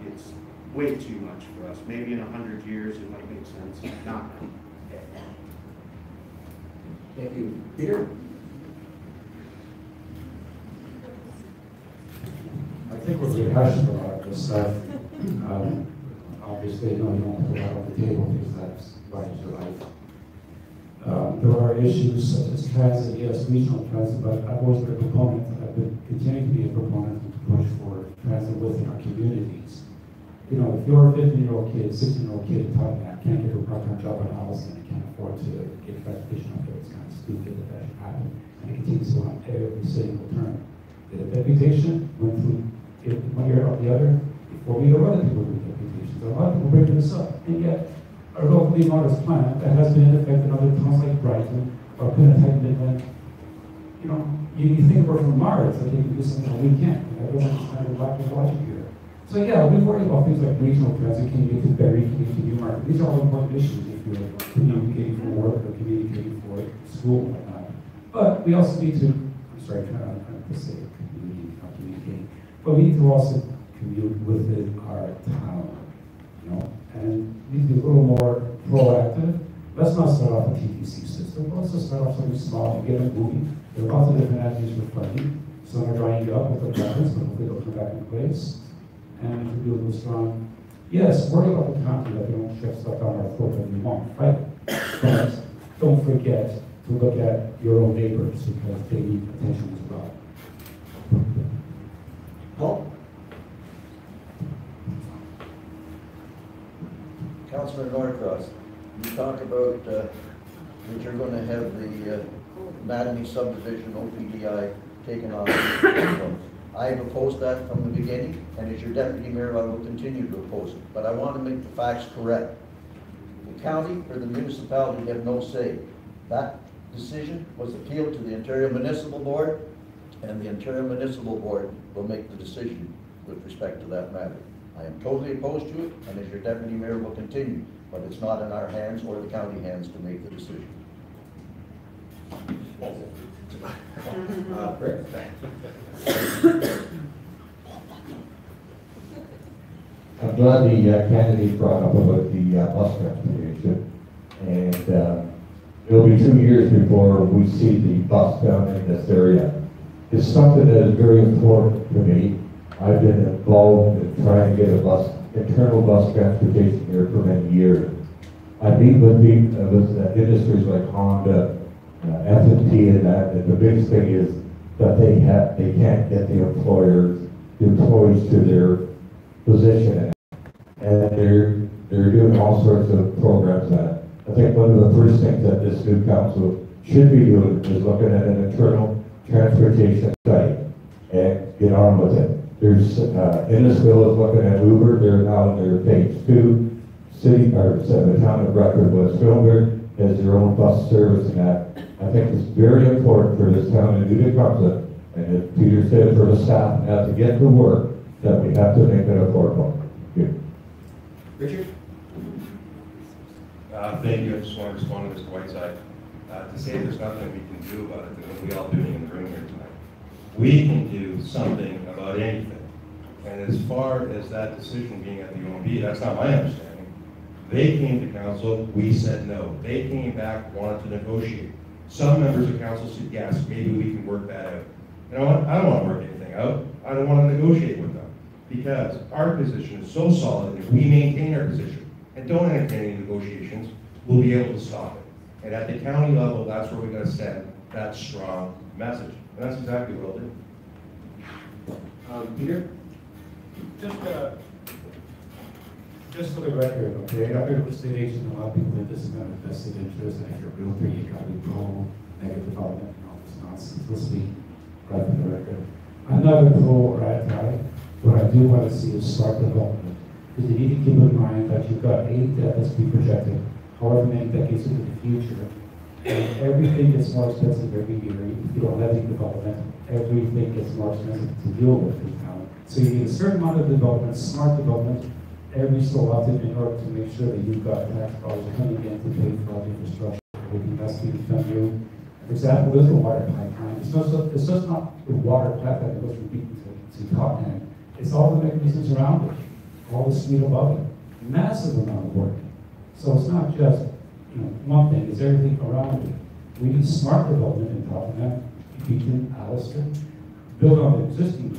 It's way too much for us. Maybe in 100 years it might make sense, not now. Thank you. Peter? I think we're really passionate about this stuff. Obviously, no, you don't put that on the table because that's right to life. There are issues such as transit, yes, regional transit, but I've always been a proponent, I've been continuing to be a proponent to push for transit within our communities. You know, if you're a 15-year-old kid, 16-year-old kid in Tottenham can't get a part-time job in housing and can't afford to get transportation up there, it's kind of stupid that that should happen. And it continues to go on every single term. The deputation went through it one year or the other before we have other people with deputations. A lot of people bring this up, and yet our locally modest plan that has been in effect in other towns like Brighton or Winnipeg, Midland, you know, you think we're from Mars, I think we do something we can't. Everyone's kind of black and logic here. So yeah, we worry about things like regional transit, can you get to Barrie, can you get to Newmarket. These are all important issues if you're communicating for work or communicating for school and whatnot. But we also need to, I'm sorry, I'm trying to say communicating, but we need to also commute within our town, you know, and we need to be a little more proactive. Let's not start off a TTC system, let's just start off something small and get it moving. There are lots of different avenues for funding. Some are drying up with the governments, but hopefully they'll come back in place. And to be a little strong. Yes, worry about the county that they don't shove stuff down our throat when we want, right? But don't forget to look at your own neighbors because they need attention as well. Paul? Councillor Norcross, you talk about that you're going to have the Mattamy subdivision OPDI taken off. I have opposed that from the beginning, and as your deputy mayor, I will continue to oppose it. But I want to make the facts correct. The county or the municipality have no say. That decision was appealed to the Ontario Municipal Board, and the Ontario Municipal Board will make the decision with respect to that matter. I am totally opposed to it, and as your deputy mayor will continue, but it's not in our hands or the county hands to make the decision. Rick? I'm glad the candidate brought up about the bus transportation, and it'll be 2 years before we see the bus down in this area. It's something that is very important to me. I've been involved in trying to get a internal bus transportation here for many years. I meet with industries like Honda, F&T, and that, and the biggest thing is that they can't get the employees to their position, and they're doing all sorts of programs that I think one of the first things that this new council should be doing is looking at an internal transportation study and get on with it. There's Innisfil is looking at Uber. They're now in their phase 2. The town of Bradford, Westfield has their own bus service, and that I think it's very important for this town to do Tecumseth, and as Peter said, for the staff now to get to work, that we have to make it affordable. Thank you. Richard? Thank you. I just want to respond to Mr. Whiteside. To say there's nothing we can do about it, then what are we all doing in the room here tonight? We can do something about anything. And as far as that decision being at the OMB, that's not my understanding. They came to council, we said no. They came back, wanted to negotiate. Some members of council said, yes, maybe we can work that out. You know what? I don't want to work anything out. I don't want to negotiate with them. Because our position is so solid, and if we maintain our position and don't entertain any negotiations, we'll be able to stop it. And at the county level, that's where we're going to send that strong message. And that's exactly what I'll do. Peter? Just for the record, okay, I heard the state agent, a lot of people think this is not a vested interest, and if you're a realtor, you gotta be pro negative development and all this nonsense. Let's be right for the record. I'm not a pro or anti. What I do want to see is smart development. Because you need to keep in mind that you've got 8 debt that's being projected, however many decades into the future. And everything gets more expensive every year. If you don't have any development, everything gets more expensive to deal with in town. So you need a certain amount of development, smart development, every so often in order to make sure that you've got tax dollars coming in to pay for all the infrastructure, everything that's being done new. For example, there's the water pipeline. It's just not the water pipeline that goes from Beacon to Tottenham. It's all the mechanisms around it, all the suite above it. Massive amount of work. So it's not just one thing, it's everything around it. We need smart development in Tottenham, Beacon, Allister, build on the existing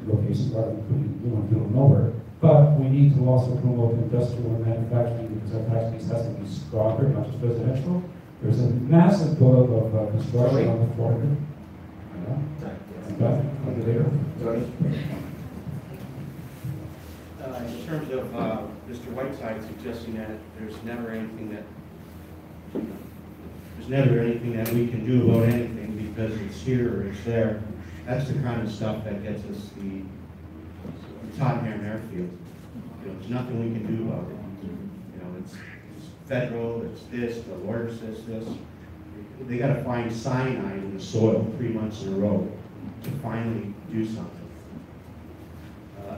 locations rather than putting middle of nowhere. But we need to also promote industrial and manufacturing because our tax base has to be stronger, not just residential. There's a massive buildup of construction on the Florida. In terms of Mr. Whiteside suggesting that there's never anything that we can do about anything because it's here or it's there. That's the kind of stuff that gets us the Tottenham airfield. There's nothing we can do about it. It's federal, it's this, the lawyer says this. They got to find cyanide in the soil 3 months in a row to finally do something.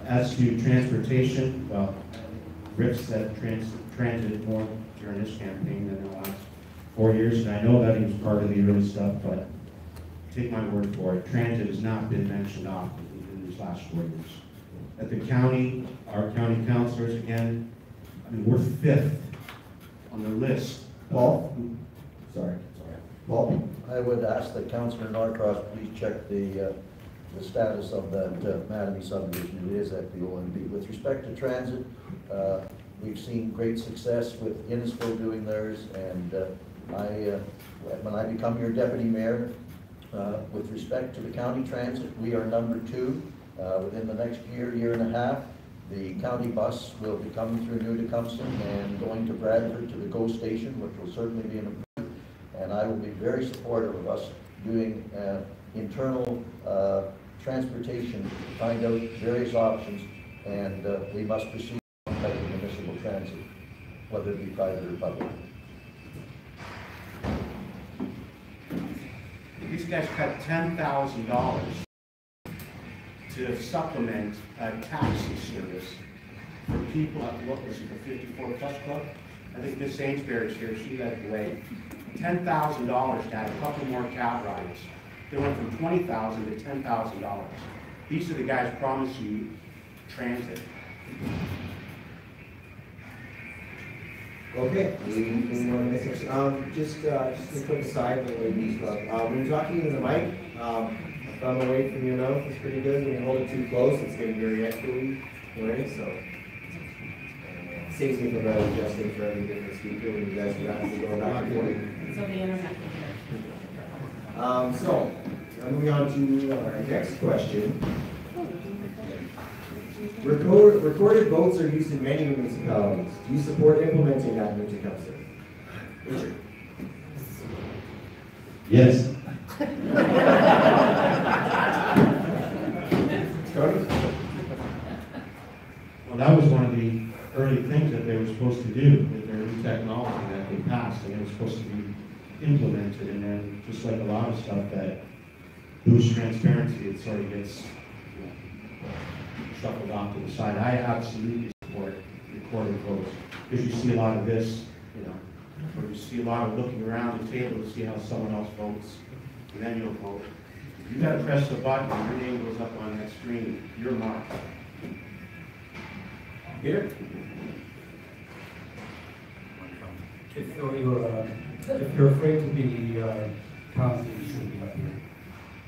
As to transportation, well, Rick said transit more during this campaign than the last 4 years, and I know that he was part of the early stuff, but take my word for it, transit has not been mentioned often in these last 4 years. At the county, our county councilors, again, we're 5th on the list. Paul? Sorry. Paul? I would ask that Councillor Norcross please check the status of that Mattamy subdivision. It is at the OMB. With respect to transit, we've seen great success with Innisfil doing theirs, and when I become your deputy mayor, with respect to the county transit, we are number 2. Within the next year and a half, the county bus will be coming through New Tecumseth and going to Bradford to the GO station, which will certainly be an improvement. And I will be very supportive of us doing internal transportation to find out various options, and we must proceed with municipal transit, whether it be private or public. These guys cut $10,000 to supplement a taxi service for people at, what was it, the 54 Plus Club? I think Miss Sainsbury's here, she led the way. $10,000 to add a couple more cab rides. They went from $20,000 to $10,000. These are the guys promising you transit. Okay, we want to miss it. Just a quick aside when you're talking into the mic, thumb away from your mouth is pretty good. When you hold it too close, it's getting very echoey, right? So it saves me from adjusting for every different speaker when you guys have to go back and forth. So the internet can hear. So, moving on to our next question. Recorded votes are used in many municipalities. Do you support implementing that in New Tecumseth? Richard? Yes. Cody? Well, that was one of the early things that they were supposed to do with their new technology that they passed, and it was supposed to be implemented, and then just like a lot of stuff that boosts transparency, it sort of gets shuffled off to the side. I absolutely support recorded votes, because you see a lot of this, or you see a lot of looking around the table to see how someone else votes, and then you'll vote. You got to press the button, and your name goes up on that screen. You're marked. Here? If you're afraid to be counted, you should be up here.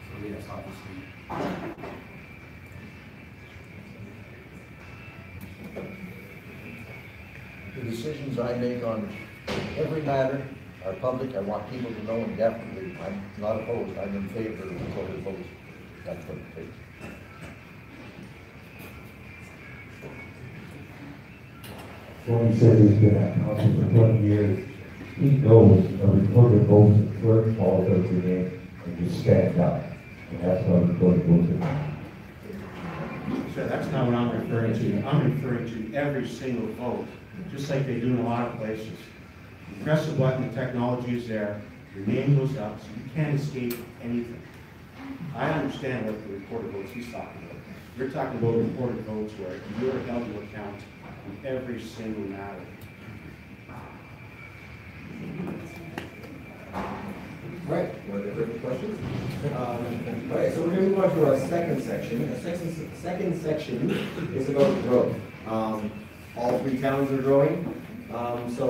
So yes, obviously. The decisions I make on every matter are public. I want people to know, and definitely, I'm not opposed. I'm in favor of recorded votes. That's what it takes. Tony says he's been at council for 20 years. He knows a recorded vote is clerk calls out your name and you stand up. And that's what recorded votes are. Sure, that's not what I'm referring to. I'm referring to every single vote, just like they do in a lot of places. You press a button, the technology is there, your name goes up, so you can't escape anything. I understand what the recorded votes he's talking about. You're talking about recorded votes where you're held to account on every single matter. All right, any other questions? All right, so we're going to move on to our second section. The second section is about growth. All three towns are growing. So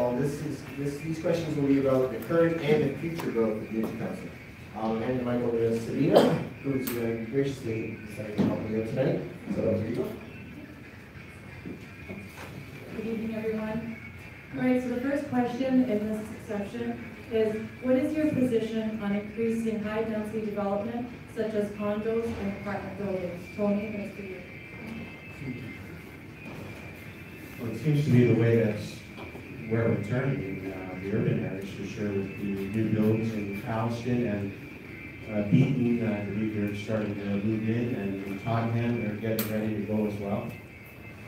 these questions will be about the current and the future growth of the Tecumseth. I'll hand the mic over to Sabina, who's graciously decided to help me out tonight. So here you go. Good evening, everyone. All right, so the first question in this section is, what is your position on increasing high-density development, such as condos and apartment buildings? Tony, that's for you. Well, it seems to me the way that's where we're turning in the urban areas, for sure, with the new builds in Alston and Beaton, I believe they're starting to move in, and in Tottenham, they're getting ready to go as well.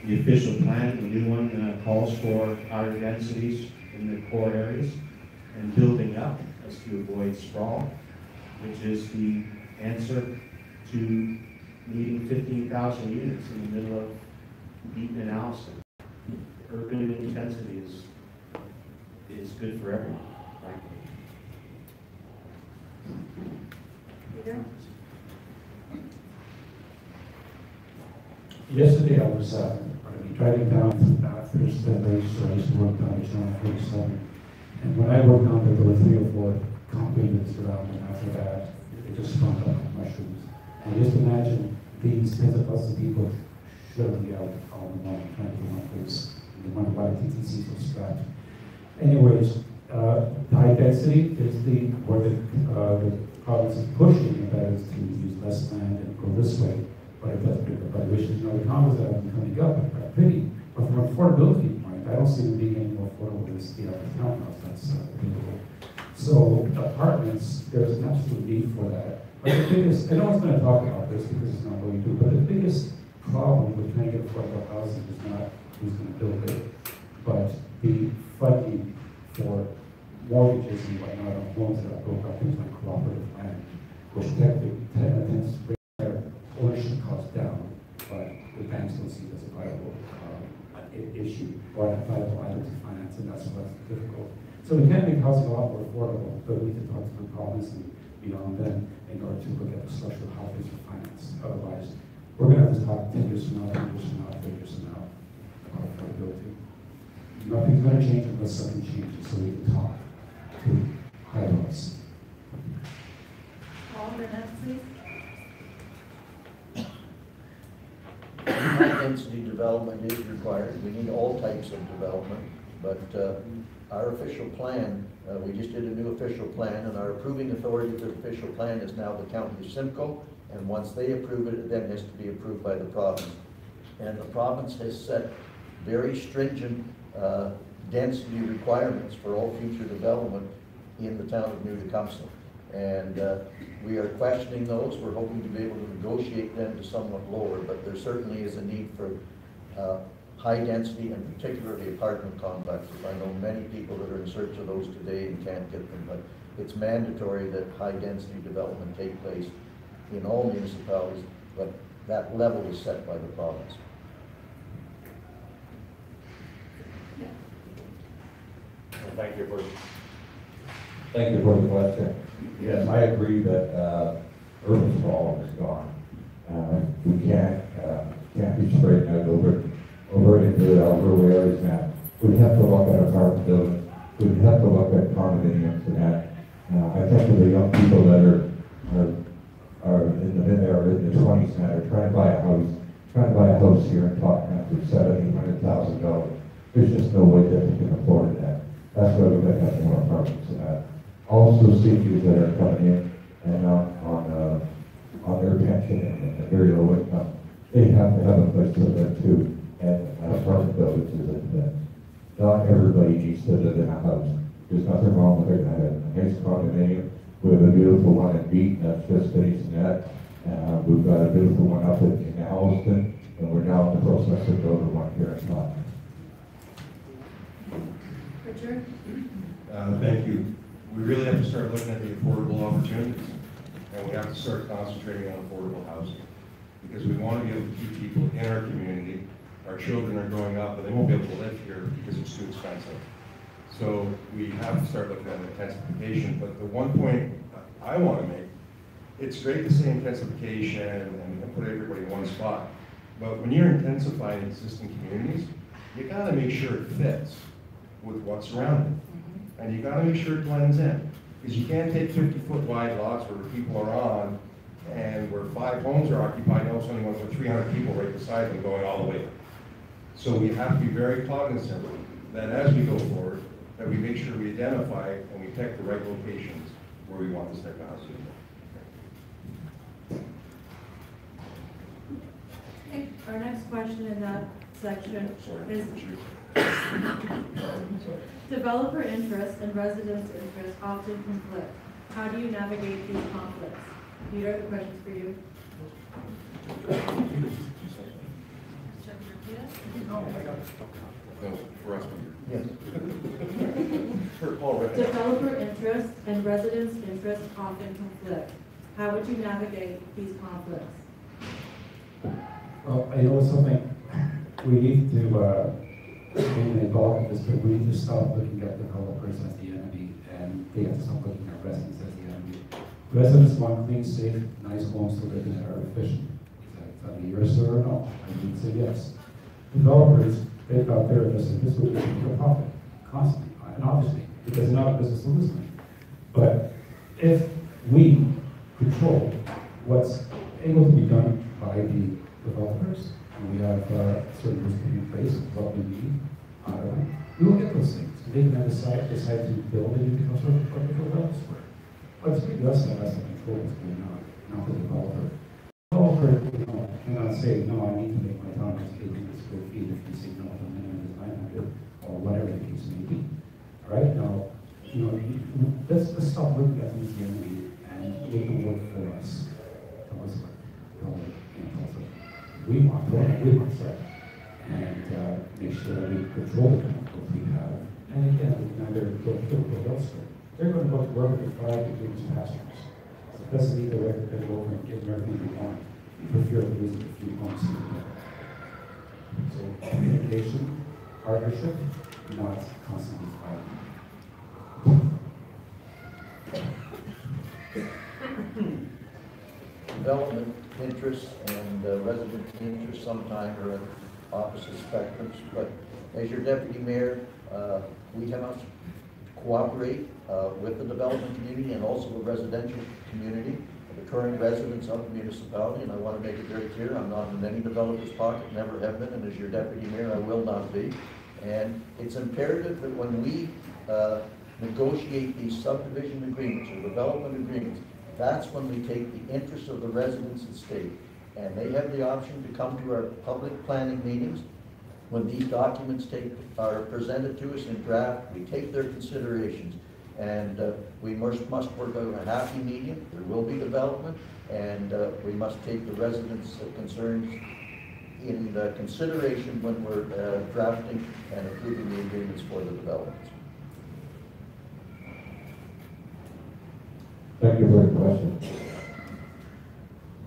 The official plan, the new one, calls for higher densities in the core areas and building up as to avoid sprawl, which is the answer to needing 15,000 units in the middle of Beaton and Alston. Urban intensity is good for everyone, frankly. Peter? Yesterday I was driving down Thursday, I used to work down John 47. And when I worked down there were 3 or 4 companies around, and after that, it just sprung up like mushrooms. And just imagine these tens of thousands of people shoving out all the money, trying to get one place. And they wonder why the TTC was strapped. Anyways, high density is where the province is pushing, and that is to use less land and go this way. But it doesn't make the valuations. The condos that have been coming up are pretty, but from an affordability point, I don't see them being any more affordable than the townhouse that's available. So apartments, there's an absolute need for that. But the biggest, I know I was going to talk about this because it's not what we do, but the biggest problem with trying to get affordable housing is not who's going to build it, but the funding for mortgages and whatnot on loans that are built up things like cooperative land, which technically tends to bring their ownership costs down, but the banks don't see it as a viable issue or a viable item to finance, and that's what's difficult. So we can make housing a lot more affordable, but we need to talk to the province and beyond them in order to look at the structure of how things are financed. Otherwise, we're going to have to talk 10 years from now, 10 years from now, 30 years from now about affordability. Nothing's going to change unless something changes, so we can talk to high-rise. Paul, the next, please. High-density development is required. We need all types of development, but our official plan, we just did a new official plan, and our approving authority for the official plan is now the County of Simcoe, and once they approve it, it then has to be approved by the province. And the province has set very stringent density requirements for all future development in the town of New Tecumseth. And we are questioning those. We're hoping to be able to negotiate them to somewhat lower, but there certainly is a need for high density and particularly apartment complexes. I know many people that are in search of those today and can't get them, but it's mandatory that high density development take place in all municipalities, but that level is set by the province. Thank you for the question. Yes, I agree that urban sprawl is gone. We can't be straightened out over into our rural areas now. We have to look at apartment buildings. We have to look at condominiums and that. I think of the young people that are in the 20s now, are trying to buy a house here in Tottenham for $700,000. There's just no way that they can afford that. That's why we're going to have more apartments and that. Also, seniors that are coming in and on their pension and very low income, they have to have a place to live too. And an apartment building is that not everybody needs to live in a house. There's nothing wrong with it. I have a nice condominium. We have a beautiful one in Beaton that's just finished that. We've got a beautiful one up in Alston, and we're now in the process of building one here in Tottenham. Richard? Thank you. We really have to start looking at the affordable opportunities, and we have to start concentrating on affordable housing, because we want to be able to keep people in our community, our children are growing up, and they won't be able to live here because it's too expensive. So we have to start looking at intensification, but the one point I want to make, it's great to say intensification and put everybody in one spot, but when you're intensifying existing communities, you gotta make sure it fits with what's around it. And you gotta make sure it blends in. Because you can't take 50-foot wide lots where people are on, and where 5 homes are occupied, and all of a sudden you want 300 people right beside them going all the way. So we have to be very cognizant that as we go forward, that we make sure we identify and we pick the right locations where we want this technology to go. Okay, our next question in that section is developer interest and residents' interest often conflict. How do you navigate these conflicts? Peter, the question's for you. No, for us. Yes. Developer interest and residents' interest often conflict. How would you navigate these conflicts? Well, I know something, we need to, being involved in this, but we need to stop looking at developers as the enemy, and they have to stop looking at residents as the enemy. Residents want clean, safe, nice homes to live in that are efficient. Is that a yes or a no? I would say yes. Developers, they've got their business, this would be a profit, constantly, and obviously, because they're not a business to listen. But if we control what's able to be done by the developers, and we have certain rules in place of what we need out of them, we will get those things. They can then decide to build a new construction project or elsewhere. But it's really us that has to control what's going on, not the developer. Developer, you know, cannot say, no, I need to make my town as 800 square feet if you say no, the minimum is 900, or whatever the case may be. All right, now, you know, let's stop looking at these enemy and make them work for us. Tell us what, we want that, and make sure that we control the chemicals we have. And again, we can either go elsewhere. They're going to go to wherever they find the biggest pastures. So it doesn't mean they're going to go over and give them everything we want. We prefer to visit a few homes together. So communication, partnership, not constantly fighting. Development interests and resident interests sometimes are at opposite spectrums, but as your deputy mayor, we must cooperate with the development community and also the residential community, the current residents of the municipality, and I want to make it very clear, I'm not in any developer's pocket, never have been, and as your deputy mayor, I will not be. And it's imperative that when we negotiate these subdivision agreements or development agreements, that's when we take the interests of the residents at stake. And they have the option to come to our public planning meetings. When these documents are presented to us in draft, we take their considerations. And we must work out a happy medium. There will be development, and we must take the residents' concerns in consideration when we're drafting and approving the agreements for the developments. Thank you for the question.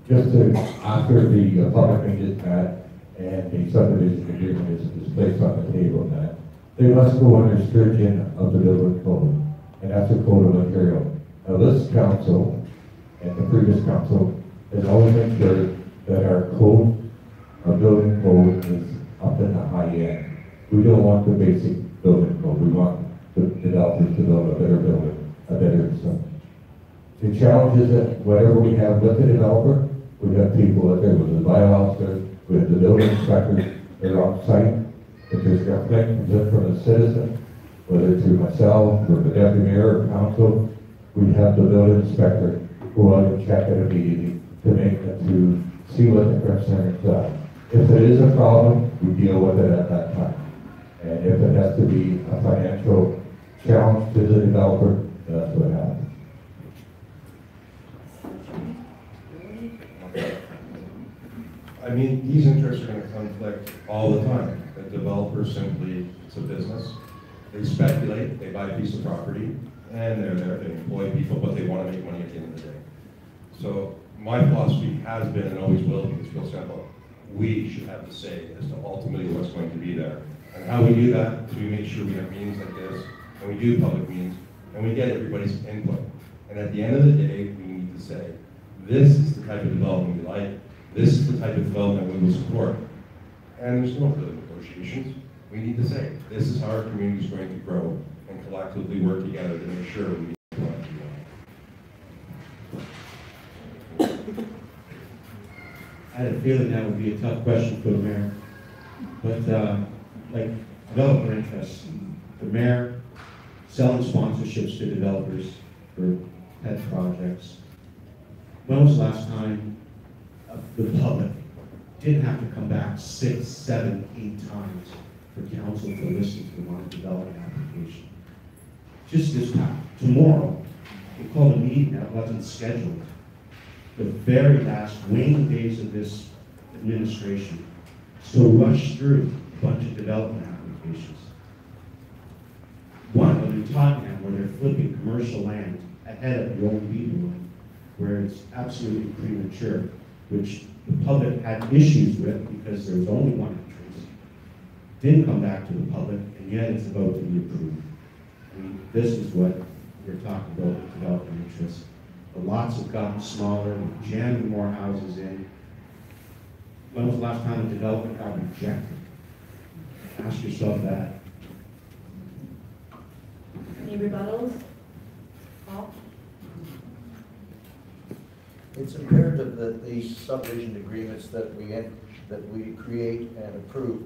Just to, after the public meeting is met and the subdivision agreement is placed on the table and that, they must go under stringent of the building code, and that's the Code of Ontario. Now this council and the previous council has always ensured that our code, our building code is up in the high end. We don't want the basic building code. We want the developers to build a better building, a better something. The challenge is that whatever we have with the developer, we have people out there with the bylaw officer, we have the building inspectors, they're on site. If there's a complaint from a citizen, whether through myself or the deputy mayor or council, we have the building inspector go out and check it immediately to see what the concerns are. If it is a problem, we deal with it at that time. And if it has to be a financial challenge to the developer, that's what happens. I mean, these interests are going to conflict all the time. The developer simply, it's a business. They speculate, they buy a piece of property, and they're there, they employ people, but they want to make money at the end of the day. So my philosophy has been and always will be, it's real simple. we should have to say as to ultimately what's going to be there. And how we do that is we make sure we have meetings like this, and we do public meetings, and we get everybody's input. And at the end of the day, we need to say, this is the type of development we like, this is the type of development we will support. And there's no further negotiations. We need to say, this is how our community is going to grow, and collectively work together to make sure we get what we want. I had a feeling that would be a tough question for the mayor. But like developer interests, the mayor selling sponsorships to developers for pet projects. When was the last time the public didn't have to come back 6, 7, 8 times for council to listen to one development application? Just this time, tomorrow, we called a meeting that wasn't scheduled. The very last waning days of this administration, so rush through a bunch of development applications. One of them in Tottenham, where they're flipping commercial land ahead of the old B one, where it's absolutely premature, which the public had issues with because there was only one entrance. Didn't come back to the public, and yet it's about to be approved. I mean, this is what we're talking about with development interests. The lots have gotten smaller, we're jamming more houses in. When was the last time a development got rejected? Ask yourself that. Any rebuttals? Paul? It's imperative that these subdivision agreements that we create and approve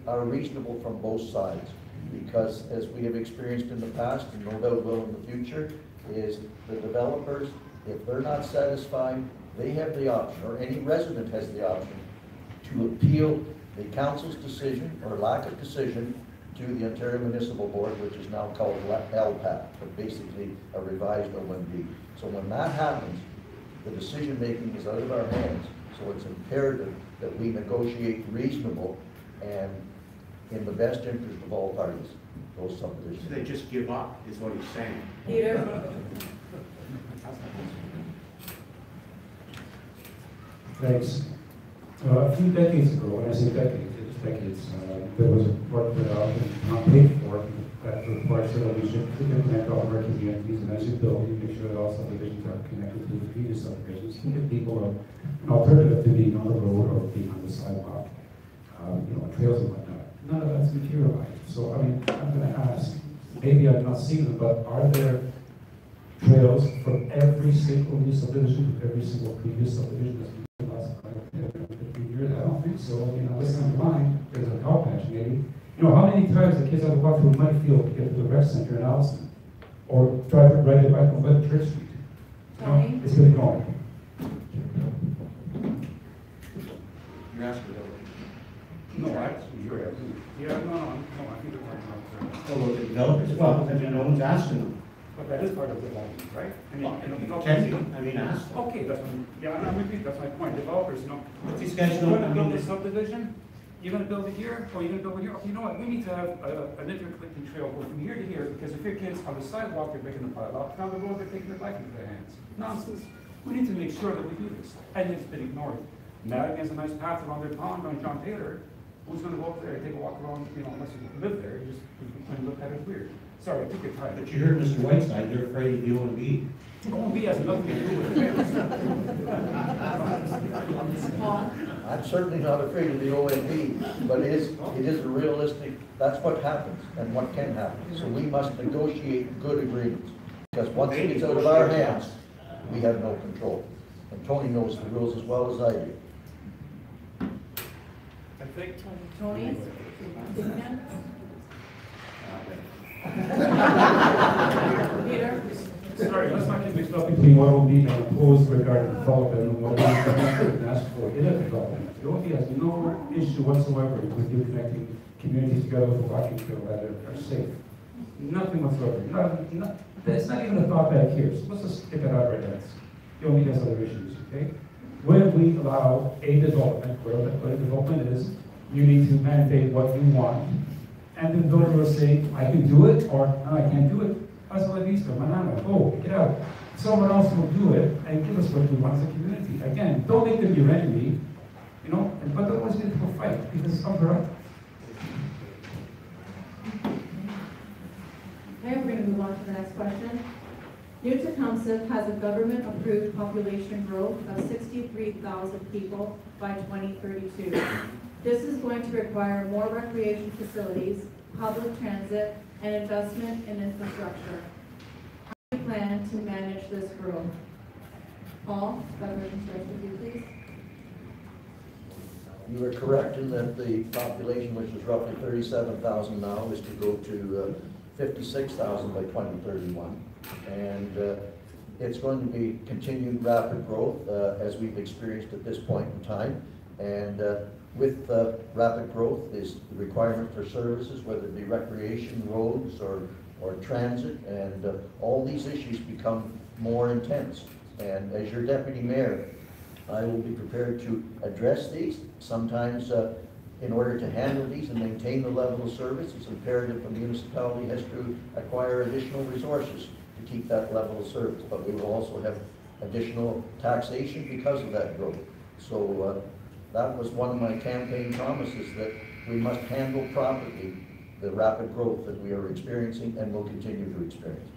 are reasonable from both sides, because as we have experienced in the past, and no doubt will in the future, is the developers, if they're not satisfied, they have the option, or any resident has the option, to appeal the council's decision or lack of decision to the Ontario Municipal Board, which is now called LPAT, but basically a revised OMB. So when that happens, the decision making is out of our hands. So it's imperative that we negotiate reasonable and in the best interest of all parties, those subdivisions. They just give up, is what he's saying. Peter? Thanks. A few decades ago, when I say decades, it's decades, there was a report put out and paid for that requires that we should connect all of our communities, and as you build, you make sure that all subdivisions are connected to the previous subdivisions and give people an alternative to being on the road or being on the sidewalk, trails and whatnot. None of that's materialized. So, I mean, I'm going to ask, maybe I've not seen them, but are there trails from every single new subdivision to every single previous subdivision that's been the last 15 years? I don't think so. Listen to mine, there's a cow patch maybe. How many times the kids have to walk through a mud field to get to the rec center in Allison? Or drive it right back on West Church Street? Tony? It's been going. You're asking No, you're asking. Yeah, no, I think it's right. Oh, the developers, well, no one's asking them. But that is part of development, right? Ask them. Okay, that's my point. Developers, These guys you're don't, gonna build a subdivision, you're gonna build it here, or you're gonna build it here. Okay, you know what? We need to have an interconnecting trail going from here to here, because if your kids on the sidewalk, they're making the pile up, down the road, they're taking their bike into their hands. Nonsense. We need to make sure that we do this, and it's been ignored. Madigan has a nice path around their pond on John Taylor. Who's gonna go up there and take a walk around, unless you live there, you just look at it weird. Sorry, I took your time. But you heard Mr. Whiteside, they're afraid of the OMB. OMB has nothing to do with it. I'm certainly not afraid of the OMB, but it is a realistic, that's what happens and what can happen. So we must negotiate good agreements, because once it gets out of our hands, we have no control. And Tony knows the rules as well as I do. I think. Tony? Peter? Sorry, let's not get mixed up between what will be proposed regarding development and what is asked for in a development. The OMB has no issue whatsoever with you connecting communities together with a walking trail that are safe. Nothing whatsoever. That's not even a thought back here. So let's just get that out right now. The OMB has other issues, okay? When we allow a development, wherever the development is, you need to mandate what you want. And the builder will say, I can do it, or no, I can't do it. That's what it means for Manana. Oh, get out. Someone else will do it and give us what we want as a community. Again, don't make them your enemy. you know, but otherwise people fight because of her. Okay, we're going to move on to the next question. New Tecumseth has a government-approved population growth of 63,000 people by 2032. This is going to require more recreation facilities, public transit, and investment in infrastructure. How do you plan to manage this growth? Paul, Governor, starts with you, please. You are correct in that the population, which is roughly 37,000 now, is to go to 56,000 by 2031. And it's going to be continued rapid growth as we've experienced at this point in time. And with rapid growth is the requirement for services, whether it be recreation, roads, or transit, and all these issues become more intense. And as your deputy mayor, I will be prepared to address these. Sometimes in order to handle these and maintain the level of service, it's imperative the municipality has to acquire additional resources to keep that level of service. But we will also have additional taxation because of that growth. So that was one of my campaign promises, that we must handle properly the rapid growth that we are experiencing and will continue to experience.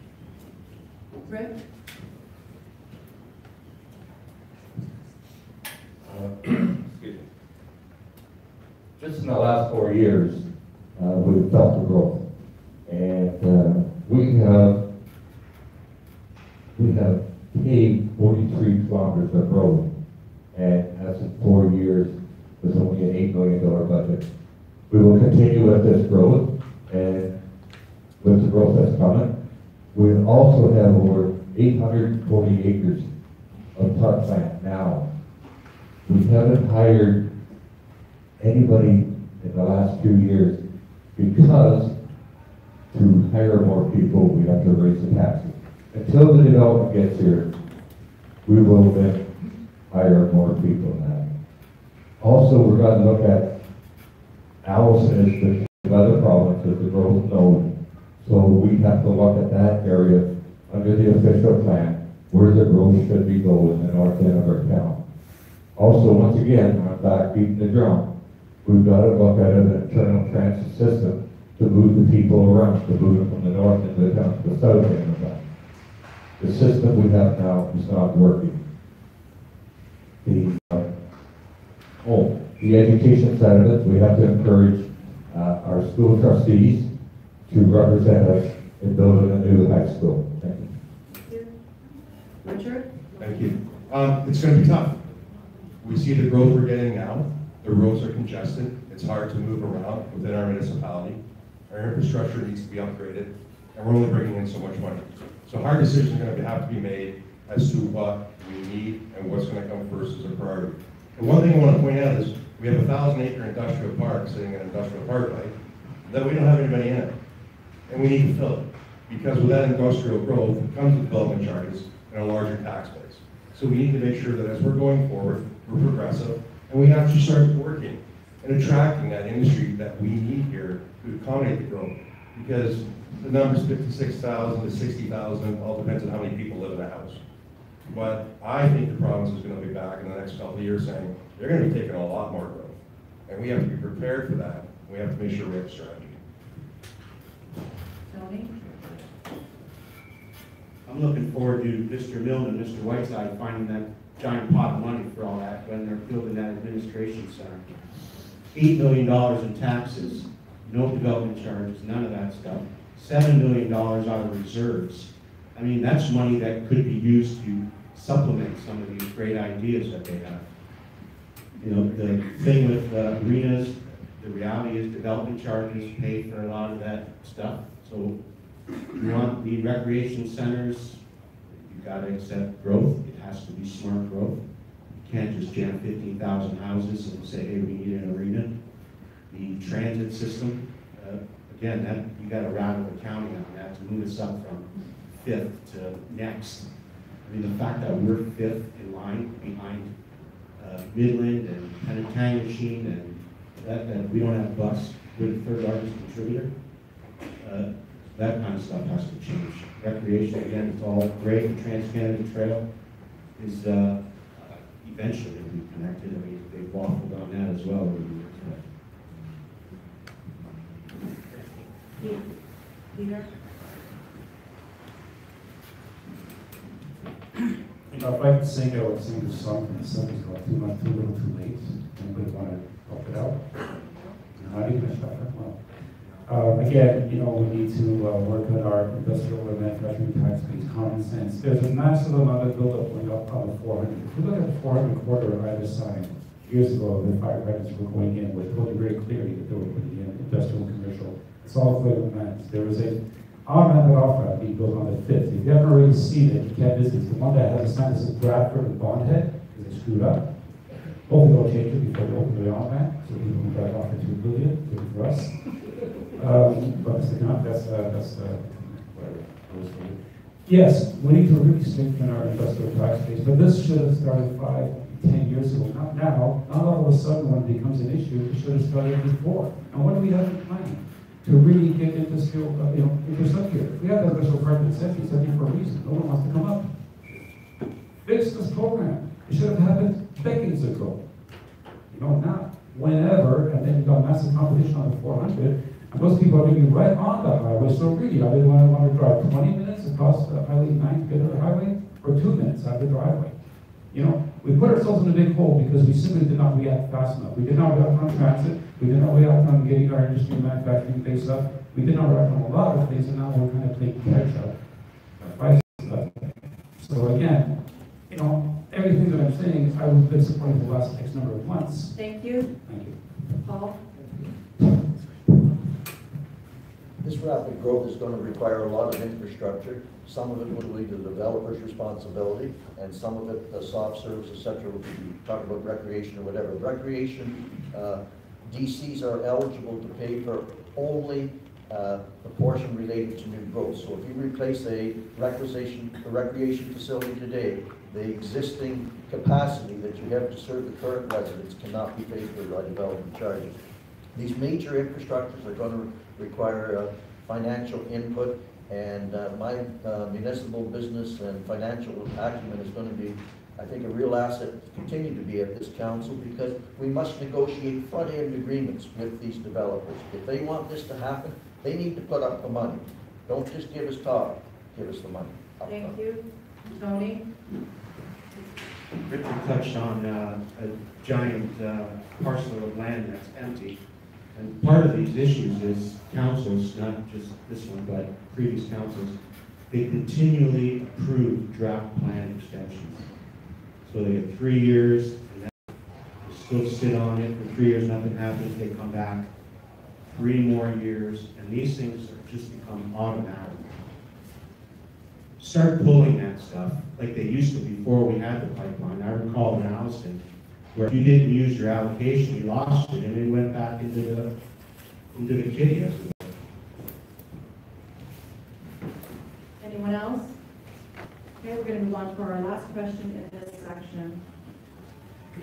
Rick? Excuse me. Just in the last 4 years, we've felt the growth, and we have paved 43 kilometers of road, and that's in 4 years with only an $8 million budget. We will continue with this growth, and with the growth that's coming, we also have over 840 acres of parkland now. We haven't hired anybody in the last 2 years because to hire more people, we have to raise the taxes. Until the development gets here, we will then hire more people now. Also, we're going to look at Allison is the other province is the growth node. So we have to look at that area under the official plan where the growth should be going in the north end of our town. Also, once again, I'm back beating the drum. We've got to look at an internal transit system to move the people around, to move them from the north end of the town to the south end of the town. The system we have now is not working. The education side of it, we have to encourage our school trustees to represent us in building a new high school. Thank you. Richard? Thank you. It's going to be tough. We see the growth we're getting now. The roads are congested. It's hard to move around within our municipality. Our infrastructure needs to be upgraded, and we're only bringing in so much money. So hard decisions are going to have to be made as to what we need and what's going to come first as a priority. And one thing I want to point out is we have a 1,000-acre industrial park sitting in industrial parkway that we don't have anybody in it, and we need to fill it, because with that industrial growth comes with development charges and a larger tax base. So we need to make sure that as we're going forward, we're progressive, and we actually start working and attracting that industry that we need here to accommodate the growth. Because the numbers 56,000 to 60,000 all depends on how many people live in a house. But I think the province is going to be back in the next couple of years saying they're going to be taking a lot more growth, and we have to be prepared for that. We have to make sure we have a strategy. Tony? I'm looking forward to Mr. Milne and Mr. Whiteside finding that giant pot of money for all that when they're building that administration center. $8 million in taxes, no development charges, none of that stuff. $7 million out of reserves. I mean, that's money that could be used to supplement some of these great ideas that they have. You know, the thing with arenas, the reality is development charges pay for a lot of that stuff. So you want the recreation centers, you've got to accept growth. It has to be smart growth. You can't just jam 15,000 houses and say, hey, we need an arena. The transit system, again, that you got to rattle the county on that to move us up from 5th to next. I mean, the fact that we're 5th in line behind Midland and Penetanguishene and that we don't have bus, we're the 3rd largest contributor. That kind of stuff has to change. Recreation, again, it's all great. The Trans-Canada Trail is, eventually it'll be connected. I mean, they've waffled on that as well over the years. Peter? You know, if I could sing, I would sing the song from the 70s called Too Much, Too Little, Too Late. Anybody want to help it out? Not even a shot. Well, again, you know, we need to work on our industrial and manufacturing tax base, common sense. There's a massive amount of buildup going up on the 400. If you look at the 400 quarter on either side, years ago, the fire hydrants were going in with told you very clearly that they were putting in industrial and commercial. It's all flavor plans. There was a on-ramp and off-ramp being built on the 5th. If you haven't already seen it, you can't visit. It's the one that has a sign that says Bradford and Bondhead, because they screwed up. Hopefully they'll change it before they open the on-ramp, so people can drive off for $2 billion, good for us. But that's whatever. Yes, we need to really strengthen our industrial tax base, but this should have started 5, 10 years ago, not now. Not all of a sudden when it becomes an issue, it should have started before. And what do we have in mind? To really get industrial, interest up here. We have that industrial park in Century for a reason. No one wants to come up. Fix this program. It should have happened decades ago. You know, not whenever, and then you've got massive competition on the 400, and those people are going to be right on the highway. So really, are they going to want to drive 20 minutes across the Highway 9 to get to the highway, or 2 minutes out of the driveway? You know, we put ourselves in a big hole because we simply did not react fast enough. We did not react on transit. We did not react on getting our industry and manufacturing base up. We did not react on a lot of things, and now we're kind of playing catch up. So again, you know, everything that I'm saying, I was been supporting the last X number of months. Thank you. Thank you. Paul? This rapid growth is going to require a lot of infrastructure. Some of it will be the developer's responsibility, and some of it, the soft service, etc., will be talking about recreation or whatever. Recreation, DCs are eligible to pay for only the portion related to new growth. So if you replace a recreation facility today, the existing capacity that you have to serve the current residents cannot be paid for by development charges. These major infrastructures are going to require financial input, and my municipal business and financial acumen is going to be, I think, a real asset to continue to be at this council, because we must negotiate front-end agreements with these developers. If they want this to happen, they need to put up the money. Don't just give us talk, give us the money. Thank you. Tony? Richard touched on a giant parcel of land that's empty. And part of these issues is councils, not just this one, but previous councils, they continually approve draft plan extensions. So they get 3 years, and then they still sit on it for 3 years, nothing happens, they come back 3 more years, and these things have just become automatic. Start pulling that stuff like they used to before we had the pipeline. I recall in Alliston, where if you didn't use your allocation, you lost it, and it went back into the kitty, as it were. Anyone else? Okay, we're going to move on to our last question in this section.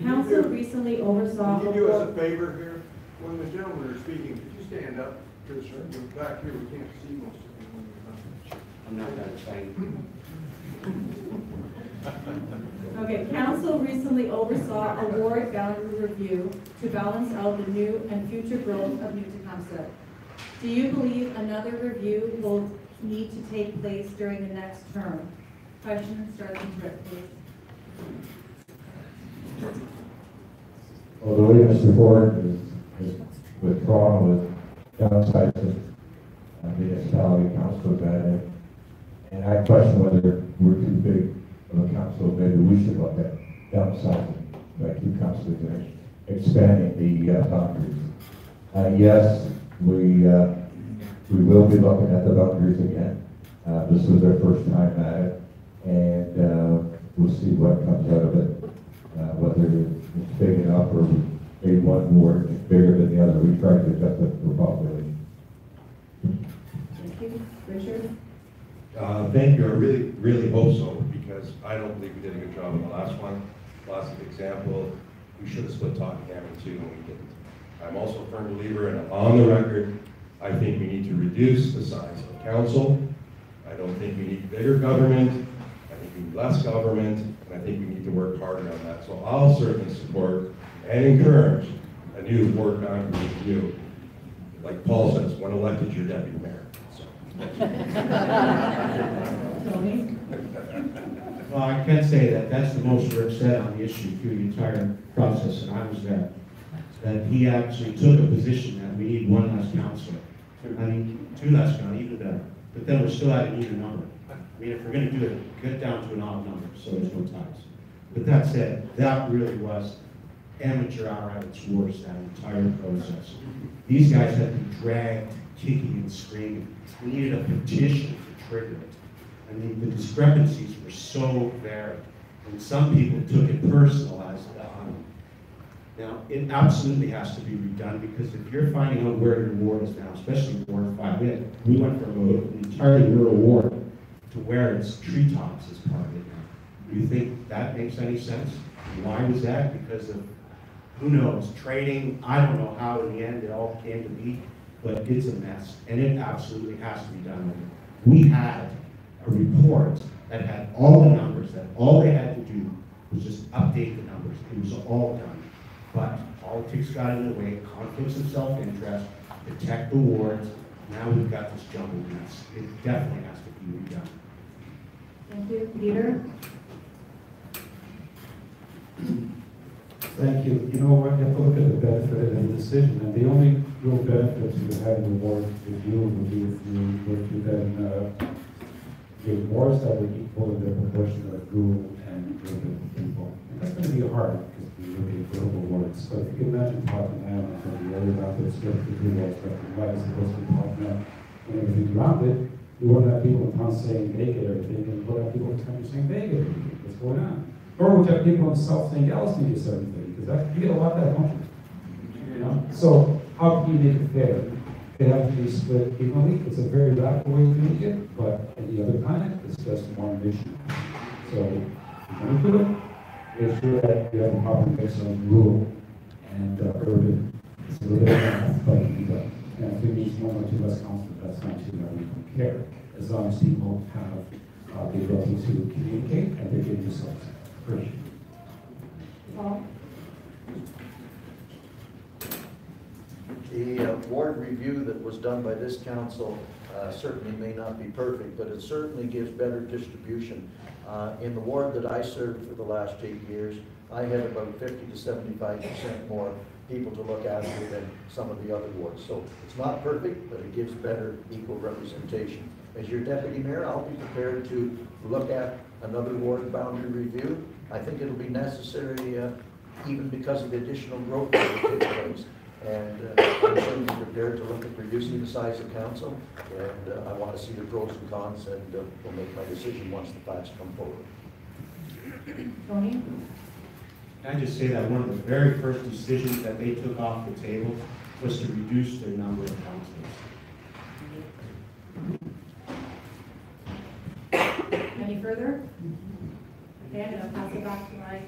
Council recently oversaw. Can you do us a favor here? When the gentlemen are speaking, could you stand up? Because back here we can't see most of you when you're done. I'm not that excited. Okay, council recently oversaw a ward boundary review to balance out the new and future growth of New Tecumseth. Do you believe another review will need to take place during the next term? Question starts with Rick, please. Well, the way Mr. Ford is withdrawn with downsizing municipality council bad, and I question whether we're too big of a council. Maybe we should look at downsizing by 2 councils and expanding the boundaries. Yes, we will be looking at the boundaries again. This was our first time at it, and we'll see what comes out of it. Whether it's big enough or maybe one more is bigger than the other. We try to adjust it for population. Thank you. Richard? Thank you. I really hope so, because I don't believe we did a good job on the last one. Last example, we should have split talking hammer too, and we didn't. I'm also a firm believer, and on the record, I think we need to reduce the size of council. I don't think we need bigger government. I think we need less government, and I think think we need to work harder on that. So I'll certainly support and encourage a new ward boundary review. Like Paul says, when elected, you're deputy mayor. So. Well, I can say that that's the most Rick said on the issue through the entire process, and I was there. That he actually took a position that we need one less counselor. I mean, two less now, even better. But then we're still at an even number. I mean, if we're going to do it, get it down to an odd number, so there's no ties. But that said, that really was amateur hour at its worst, that entire process. These guys had been dragged, kicking and screaming. We needed a petition to trigger it. And the discrepancies were so varied. And some people took it personal as now, it absolutely has to be redone, because if you're finding out where your ward is now, especially Ward 5, we went from an entirely rural ward to where it's treetops as part of it now. Do you think that makes any sense? Why was that? Because of, who knows, trading, I don't know how in the end it all came to be, but it's a mess, and it absolutely has to be done. We had a report that had all the numbers, that all they had to do was just update the numbers. It was all done. But politics got in the way, conflicts of self-interest, protect the wards. Now we've got this jumbled mess. It definitely has to be redone. Thank you. Peter? Thank you. You know what, you have to look at the benefit of the decision, and the only real benefit to having the ward review would be if you were to then give wards that were equal in their proportion of rural and urban people. And that's going to be hard, because we look at global wards. But if you can imagine Tottenham and the area around it, split the two wards, but right as opposed to Tottenham and everything around it, we wouldn't have people in town saying they get everything, and we wouldn't have people in town saying they get everything. What's going on? Or we have people in the south saying Elliston gets everything, because you get a lot of that, don't you? You know? So how can you make it fair? They have to be split evenly. It's a very radical way to make it, but on the other planet, it's just one mission. So if you're going to do it, make sure that you have a proper mix of rural and urban. It's a little bit of math, but it can be done. And if it means one or two less council, that's not too bad. We don't care, as long as people have the ability to communicate and they give themselves. Appreciate it. Paul? The ward review that was done by this council certainly may not be perfect, but it certainly gives better distribution. In the ward that I served for the last 8 years, I had about 50 to 75% more people to look after than some of the other wards. So it's not perfect, but it gives better equal representation. As your deputy mayor, I'll be prepared to look at another ward boundary review. I think it'll be necessary even because of the additional growth that will take place. And I'm certainly prepared to look at reducing the size of council, and I want to see the pros and cons, and we'll make my decision once the facts come forward. Tony? Can I just say that one of the very first decisions that they took off the table was to reduce their number of councilors. Any further? Okay, I'm going to pass it back to my...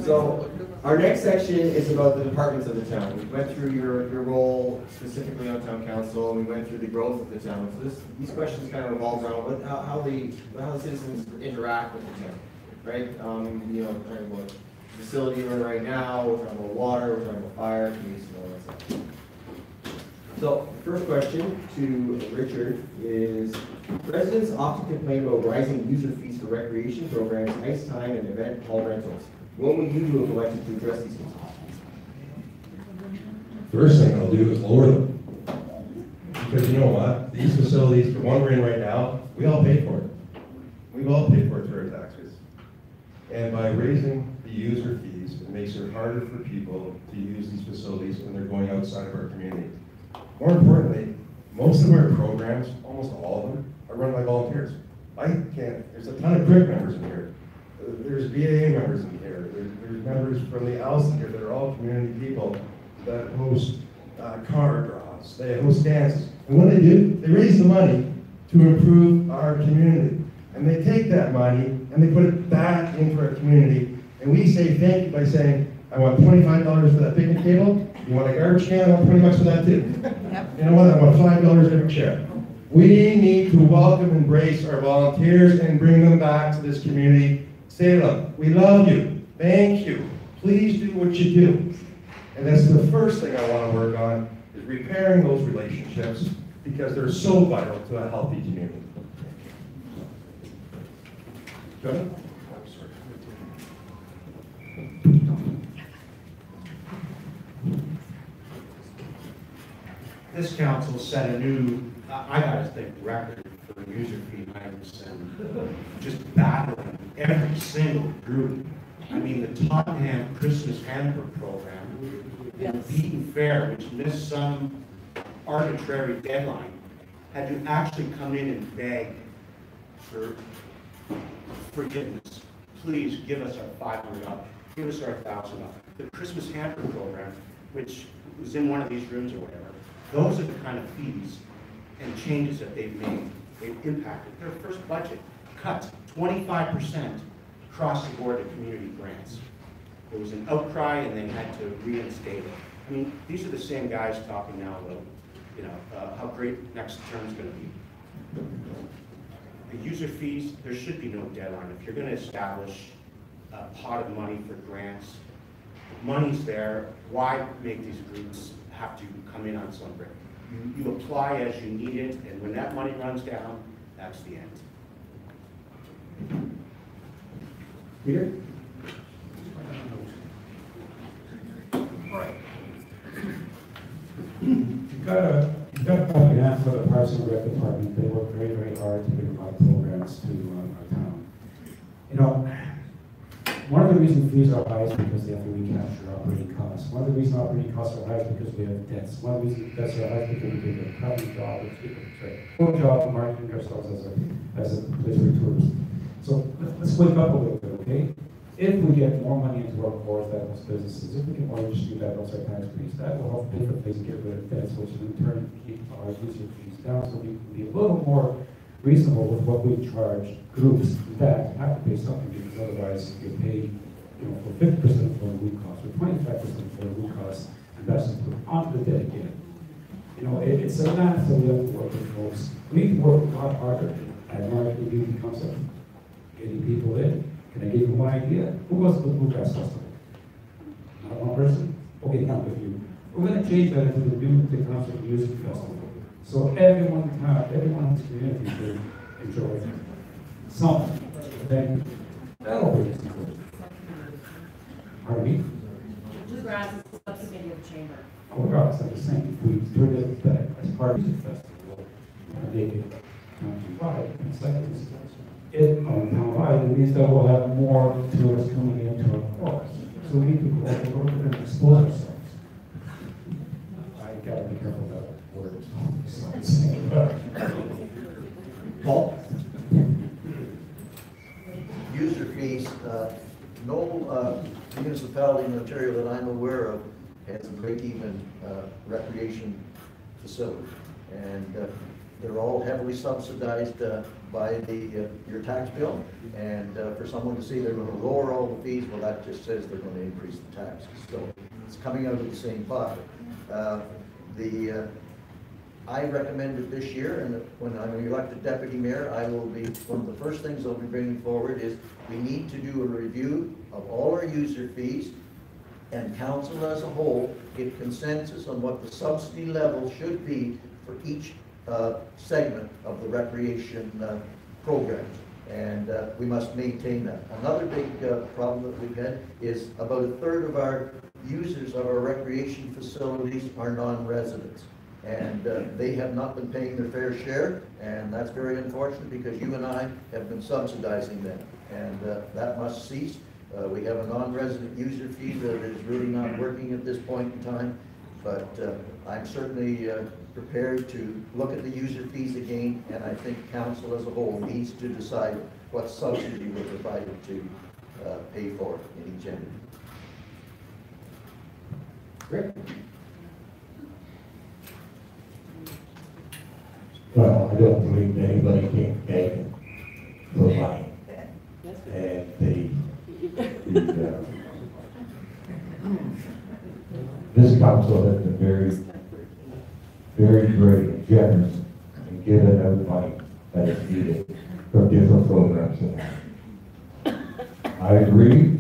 So our next section is about the departments of the town. We went through your role specifically on town council, and we went through the growth of the town. So these questions kind of revolve around how the citizens interact with the town, right? You know, we're talking about facility we're in right now, we're talking about water, we're talking about fire, police, and all that stuff. So, first question to Richard is, residents often complain about rising user fees for recreation programs, ice time, and event hall rentals. What will you do if elected to address these issues? First thing I'll do is lower them. Because you know what? These facilities, the one we're in right now, we all pay for it. We've all paid for it through our taxes. And by raising the user fees, it makes it harder for people to use these facilities when they're going outside of our community. More importantly, most of our programs, almost all of them, are run by volunteers. There's a ton of CRIC members in here. There's BAA members in here. There's members from the ALS in here that are all community people that host car draws. They host dances. And what do? They raise the money to improve our community. And they take that money and they put it back into our community. And we say thank you by saying, I want $25 for that picnic table. You want a garbage can, I'll put pretty much for that too. Yep. You know what, I want $5 every chair. We need to welcome, embrace our volunteers and bring them back to this community. Say to them, we love you, thank you, please do what you do. And that's the first thing I want to work on, is repairing those relationships, because they're so vital to a healthy community. Good? This council set a new, I gotta think, record for user fee hikes and just battling every single group. I mean, the Tottenham Christmas Hamper program, and Beaton Fair, which missed some arbitrary deadline, had to actually come in and beg for forgiveness. Please give us our $500, give us our $1,000. The Christmas Hamper program, which was in one of these rooms or whatever, those are the kind of fees and changes that they've made. They've impacted their first budget, cut 25% across the board of community grants. There was an outcry and they had to reinstate it. I mean, these are the same guys talking now about, you know, how great next term's gonna be. The user fees, there should be no deadline. If you're gonna establish a pot of money for grants, money's there, why make these groups have to come in on some break? You apply as you need it, and when that money runs down, that's the end. Peter? You've got to put your for the Parks and Rec Department. They work very, very hard to bring a lot of programs to our town. You know, one of the reasons fees are high is because they have to recapture operating costs. One of the reasons operating costs are high is because we have debts. One of the reasons debts are high is because we did a crappy job, poor job of marketing ourselves as a place for tourists. So let's wake up a little bit, okay? If we get more money into our cores, that helps businesses. If we get more industry, that helps our tax base. That will help pay for things and get rid of debts, which in turn keep our user fees down, so we can be a little more reasonable with what we charge groups that have to pay something, because otherwise you pay, you know, for 50% for the root cost, or 25% for the root cost, and that's put onto the debt again. You know, it's a math that we have to work with, folks. We need to work a lot harder at marketing beauty concept, getting people in. Can I give you one idea? Who was the Bluegrass Festival? Not one person? Okay, not with you. We're going to change that into the new Tecumseth Music Festival. So everyone in this community will enjoy something. Then that'll be it. Pardon me? Bluegrass is a subcommittee of the chamber. Oh, God, it's not the same. If we turn it back as part of the music festival, make it county-wide, it's like this. It town-wide, it means that we'll have more tourists coming into our parks. So we need to go over and expose ourselves. I gotta be careful about words. Paul? User fees, no municipality in Ontario that I'm aware of has a break-even recreation facility. And they're all heavily subsidized by your tax bill. And for someone to say they're going to lower all the fees, well, that just says they're going to increase the taxes. So it's coming out of the same pocket. I recommended this year, and when I'm elected deputy mayor, I will be, one of the first things I'll be bringing forward is we need to do a review of all our user fees, and council as a whole get consensus on what the subsidy level should be for each segment of the recreation programs. And we must maintain that. Another big problem that we've had is about a third of our users of our recreation facilities are non-residents. And they have not been paying their fair share, and that's very unfortunate because you and I have been subsidizing them, and that must cease. We have a non-resident user fee that is really not working at this point in time, but I'm certainly prepared to look at the user fees again, and I think council as a whole needs to decide what subsidy we're provided to pay for in each entity. Great. Well, I don't believe anybody came back and provide. And this council has been very great and generous in giving out money that is needed for different programs. I agree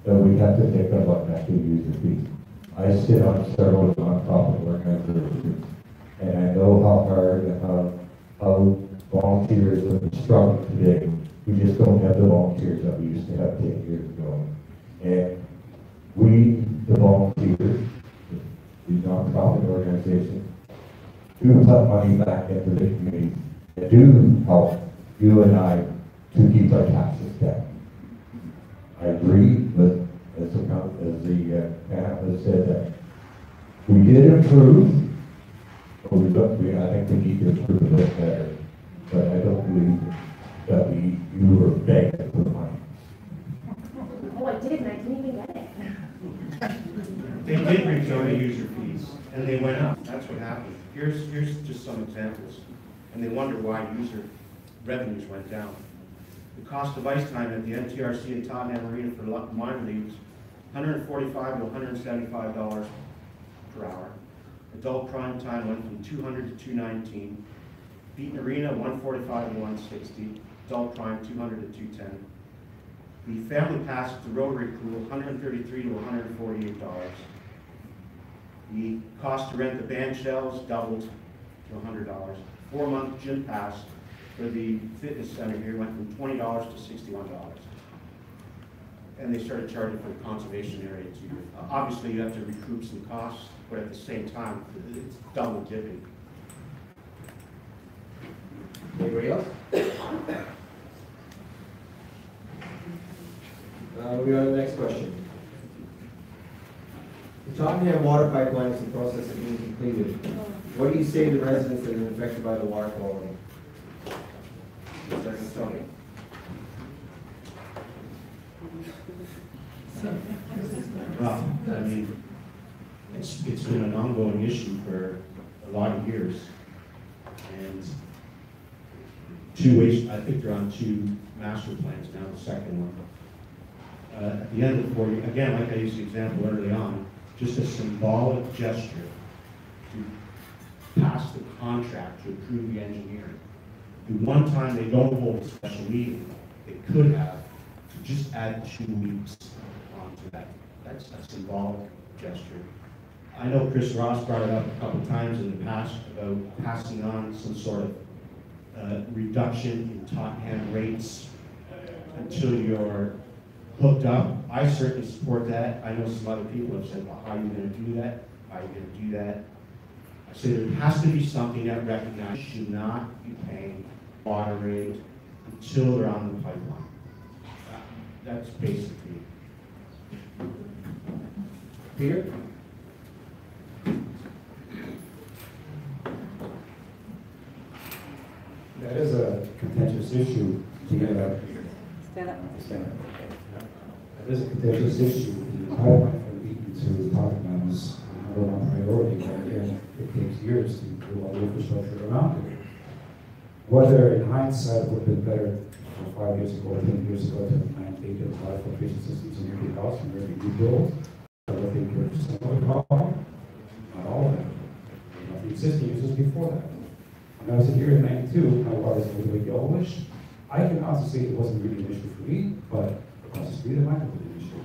that we have to take up on active user fees. I sit on several nonprofit organizations, and I know how hard and how volunteers are struggling today. We just don't have the volunteers that we used to have 10 years ago. And we, the volunteers, the nonprofit organizations, do put money back into the community and do help you and I to keep our taxes down. I agree with, as the panel has said, that we did improve, but I think we need to improve a bit better. But I don't believe that you were begging for money. Oh, I did, and I didn't even get it. They did reach to user fees, and they went up. That's what happened. Here's just some examples. And they wonder why user revenues went down. The cost of ice time at the MTRC and Tottenham Arena for minor leagues, $145 to $175 per hour. Adult prime time went from $200 to $219. Beaton Arena, $145 to $160. Adult prime, $200 to $210. The family pass at the Rotary Pool, $133 to $148. The cost to rent the band shells doubled to $100. 4-month gym pass for the fitness center here went from $20 to $61. And they started charging for the conservation area too. Obviously, you have to recoup some costs, but at the same time, it's double dipping. Anybody else? We go to the next question. The Tottenham water pipeline is in the process of being completed. What do you say to the residents that are affected by the water quality? Start with Tony. Well, I mean, it's been an ongoing issue for a lot of years. And I think they're on 2 master plans now, the second one. At the end of the 4 years, again, like I used the example early on, just a symbolic gesture to pass the contract to approve the engineering. The one time they don't hold a special meeting, they could have to just add 2 weeks onto that. That's a symbolic gesture. I know Chris Ross brought it up a couple times in the past about passing on some sort of reduction in Tottenham rates until you're hooked up. I certainly support that. I know some other people have said, well, how are you going to do that? How are you going to do that? I say there has to be something that recognizes you should not be paying water rate until they're on the pipeline. That's basically. Peter? That is a contentious issue. Stand up. Stand up. That is a contentious issue. The pipeline from Beaton to Tottenham is number one priority, but again, it takes years to do all the infrastructure around it. Whether in hindsight it would have been better 5 years ago, 10 years ago, to mandate the water filtration systems in every house and every new build, I would think there's some other problem. Not all of them. Not the existing users before that. When I was here in '92, my water was a little bit yellowish. I can honestly say it wasn't really an issue for me, but across the street it might have been an issue.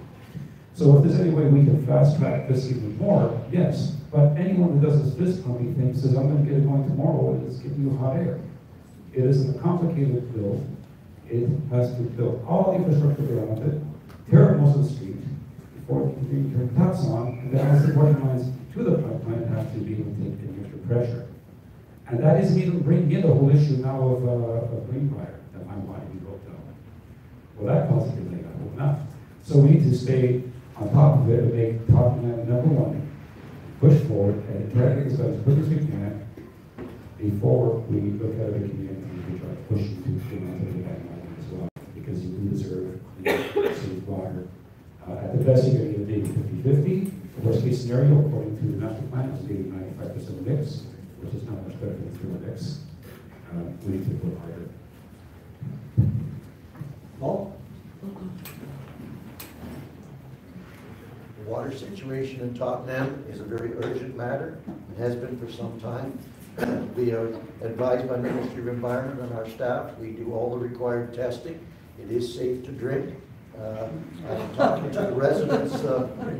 So if there's any way we can fast track this even more, yes. But anyone who does this company thinks, says, I'm going to get it going tomorrow, and it's giving you hot air. It isn't a complicated build. It has to build all the infrastructure around it, tear up most of the street before it can turn taps on, and then all the water lines to the pipeline have to be able to take any extra pressure. And that isn't even bringing in the whole issue now of Greenbrier, that might want to be broke down. Well, that possibility got broken up. So we need to stay on top of it and make Tottenham number one, push forward, and try to get this done as quick as we can before we look at it again and we try to push you to get onto the pipeline as well, because you do deserve the safe water. At the best, you're going to get maybe 50-50. The worst case scenario, according to the master plan, is maybe 95% mix, which is not much better than the mix. We need to put harder. Paul? water situation in Tottenham is a very urgent matter. It has been for some time. We are advised by Ministry of Environment and our staff. We do all the required testing. It is safe to drink. I'm talking to the residents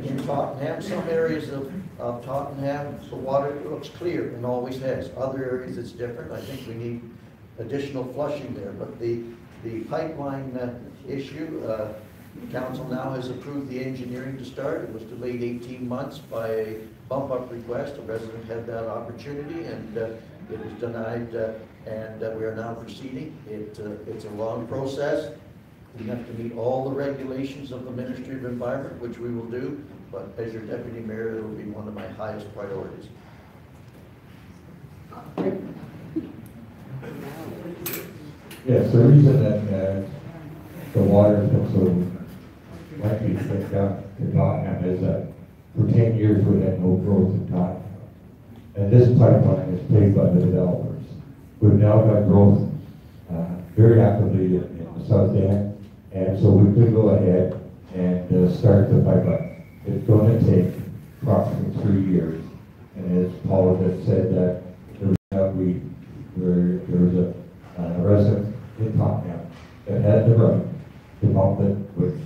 in Tottenham. Some areas of Tottenham, the water looks clear and always has. Other areas it's different. I think we need additional flushing there. But the pipeline issue, Council now has approved the engineering to start. It was delayed 18 months by a bump-up request. A resident had that opportunity, and it was denied, and we are now proceeding. It's a long process. We have to meet all the regulations of the Ministry of Environment, which we will do, but as your Deputy Mayor, it will be one of my highest priorities. Yes, the reason that the water has been so likely to stick down to Tottenham is that for 10 years we had no growth in Tottenham. And this pipeline is paid by the developers. We've now got growth very actively in the south end, and so we could go ahead and start the pipeline. It's going to take approximately 3 years. And as Paul has said, that there was a resident in Tottenham that had the right to bump it, which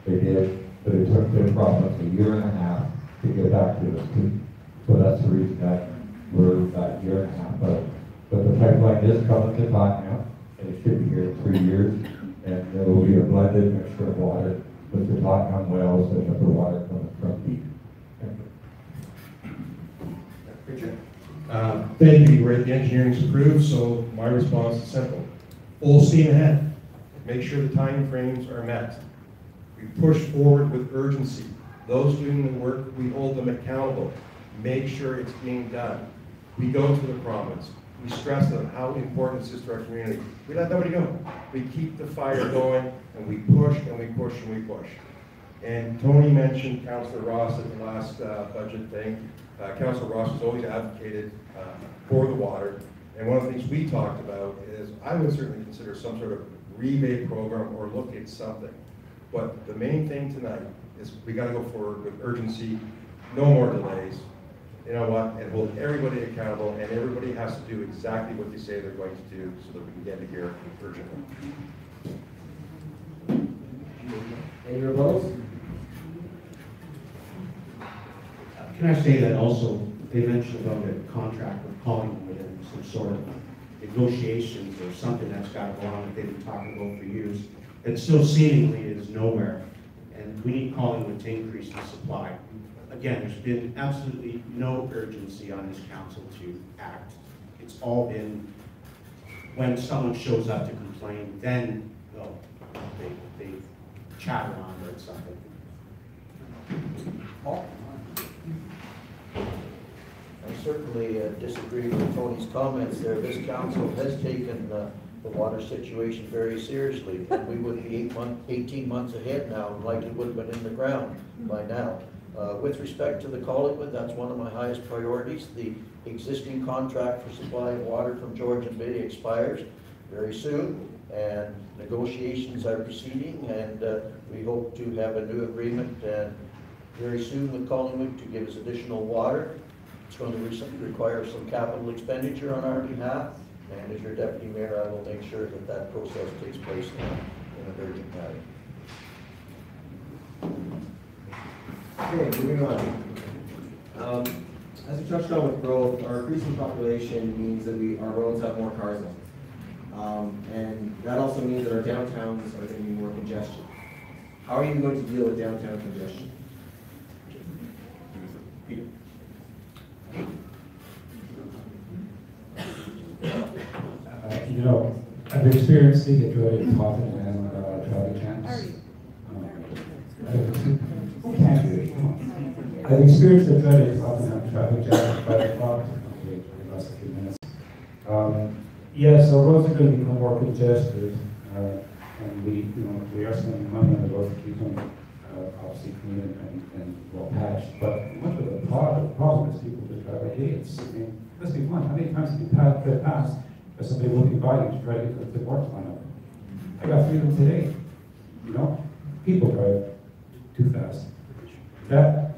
they did, but it took them approximately a year and a half to get back to us. So that's the reason that we're about a year and a half out. But the pipeline is coming to Tottenham, and it should be here in 3 years, and there will be a blended mixture of water with the Tottenham wells and with the water coming from deep. Richard? Thank you. The engineering's approved, so my response is simple. Full steam ahead. Make sure the time frames are met. We push forward with urgency. Those doing the work, we hold them accountable. Make sure it's being done. We go to the province. We stress them how important this is to our community. We let nobody go. We keep the fire going, and we push and we push and we push. And Tony mentioned Councillor Ross at the last budget thing. Councillor Ross has always advocated for the water. And one of the things we talked about is I would certainly consider some sort of rebate program or look at something. But the main thing tonight is we got to go forward with urgency, no more delays. You know what? And hold everybody accountable, and everybody has to do exactly what they say they're going to do so that we can get it here urgently. Any opposed? Can I say that also, they mentioned about a contract with Collingwood and some sort of negotiations or something that's got to go on that they've been talking about for years. It still seemingly is nowhere, and we need Collingwood to increase the supply. Again, there's been absolutely no urgency on this council to act. It's all been when someone shows up to complain, then they chatter on or something. Paul? I certainly disagree with Tony's comments there. This council has taken the water situation very seriously, and we would be 18 months ahead now, and likely would have been in the ground by now. With respect to the Collingwood, that's one of my highest priorities. The existing contract for supply of water from Georgian Bay expires very soon, and negotiations are proceeding, and we hope to have a new agreement very soon with Collingwood to give us additional water. It's going to require some capital expenditure on our behalf, and as your Deputy Mayor, I will make sure that that process takes place in an urgent manner. Okay, moving on. As we touched on with growth, our increasing population means that our roads have more cars on them. And that also means that our downtowns are going to be more congestion. How are you going to deal with downtown congestion? Peter. You know, I've experienced the dreaded Tottenham traffic jams. Can't do it. I've experienced the dreaded Tottenham traffic jams by the clock. Okay, last few minutes. Yeah, so roads are going to become more congested, and we are spending money on the roads to keep them obviously clean and well patched. But much of the problem is people just drive like idiots. I mean, let's be blunt. How many times have you driven past by somebody looking by you to try to get the work line up? I got 3 of them today. You know, people drive too fast. That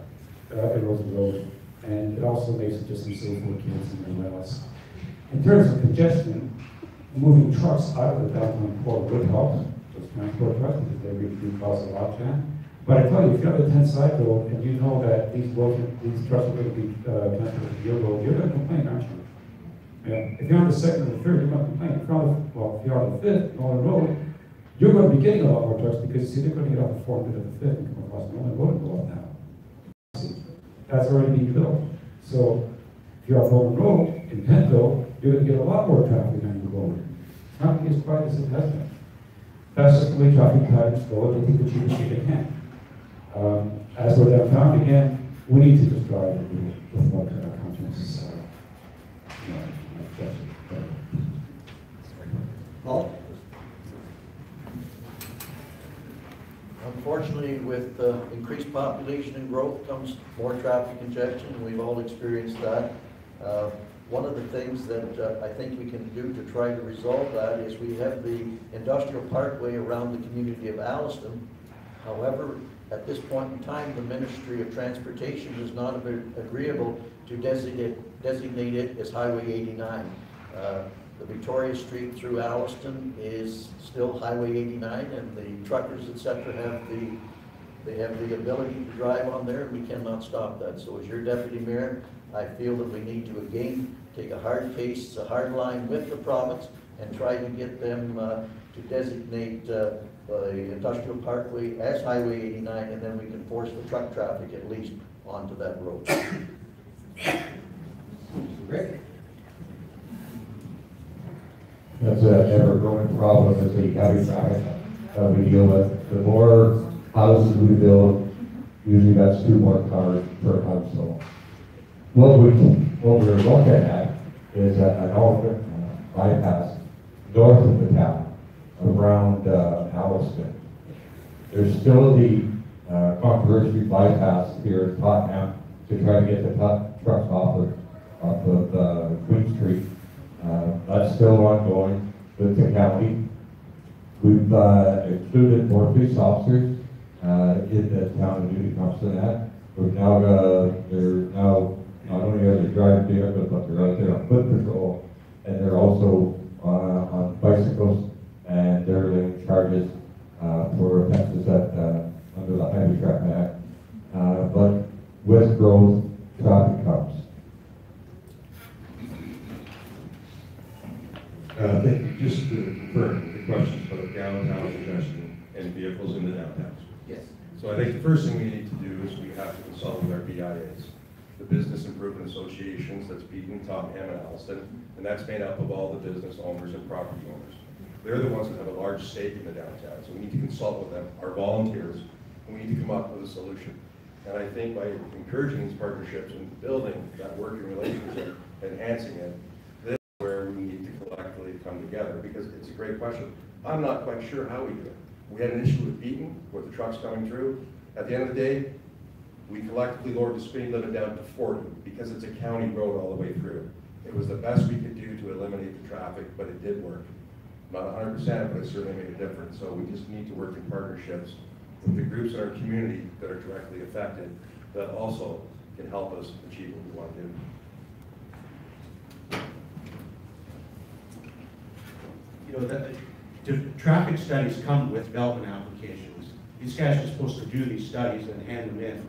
erodes the road, and it also makes it just unsafe for kids and everyone else. In terms of congestion, moving trucks out of the downtown core would help those transport trucks because they really do cause a lot of jam. But I tell you, if you have a 10-side road and you know that these trucks are going to be transported to your road, you're going to complain, aren't you? Yeah. If you're on the second or the third, you're going to complain. If you're on the fifth, on the road, you're going to be getting a lot more trucks because see, they're going to get off the 4th and the 5th and come across the road and go up now. That's already being built. So if you're on Roman Road in Penville, you're going to get a lot more traffic on your road. It's not going to be as quiet as it has been. That's just the way traffic patterns go, and they take the cheapest way they can. As for downtown, again, we need to just drive with more confidence. Paul? Unfortunately, with increased population and growth comes more traffic congestion, and we've all experienced that. One of the things that I think we can do to try to resolve that is we have the industrial parkway around the community of Alliston. However, at this point in time, the Ministry of Transportation is not agreeable to designate it as Highway 89. The Victoria Street through Alliston is still Highway 89, and the truckers, etc., have the ability to drive on there, and we cannot stop that. So as your deputy mayor, I feel that we need to again take a hard case, a hard line with the province, and try to get them to designate the industrial parkway as Highway 89, and then we can force the truck traffic at least onto that road. Rick? That's an ever-growing problem as the heavy traffic we deal with. The more houses we build, usually that's 2 more cars per house. So what we're looking at is an alternate bypass north of the town around Alliston. There's still the controversy bypass here at Tottenham to try to get the trucks off of Queen Street. That's still ongoing with the county. We've included more police officers in the town of New Tecumseth. We've now they're now not only are they driving vehicles, but they're out there on foot patrol, and they're also on bicycles, and they're laying charges for offenses that under the Highway Traffic Act. But with growth, traffic comes. Thank you. Just to confirm the questions about downtown congestion and vehicles in the downtowns. Yes. So I think the first thing we need to do is we have to consult with our BIAs, the Business Improvement Associations, that's Beaton, Tottenham, and Alliston, and that's made up of all the business owners and property owners. They're the ones that have a large stake in the downtown, so we need to consult with them, our volunteers, and we need to come up with a solution. And I think by encouraging these partnerships and building that working relationship, enhancing it, where we need to collectively come together, because it's a great question. I'm not quite sure how we do it. We had an issue with Beaton, with the trucks coming through. At the end of the day, we collectively lowered the speed limit down to 40 because it's a county road all the way through. It was the best we could do to eliminate the traffic, but it did work. Not 100%, but it certainly made a difference. So we just need to work in partnerships with the groups in our community that are directly affected that also can help us achieve what we want to do. You know, the traffic studies come with development applications. These guys are supposed to do these studies and hand them in.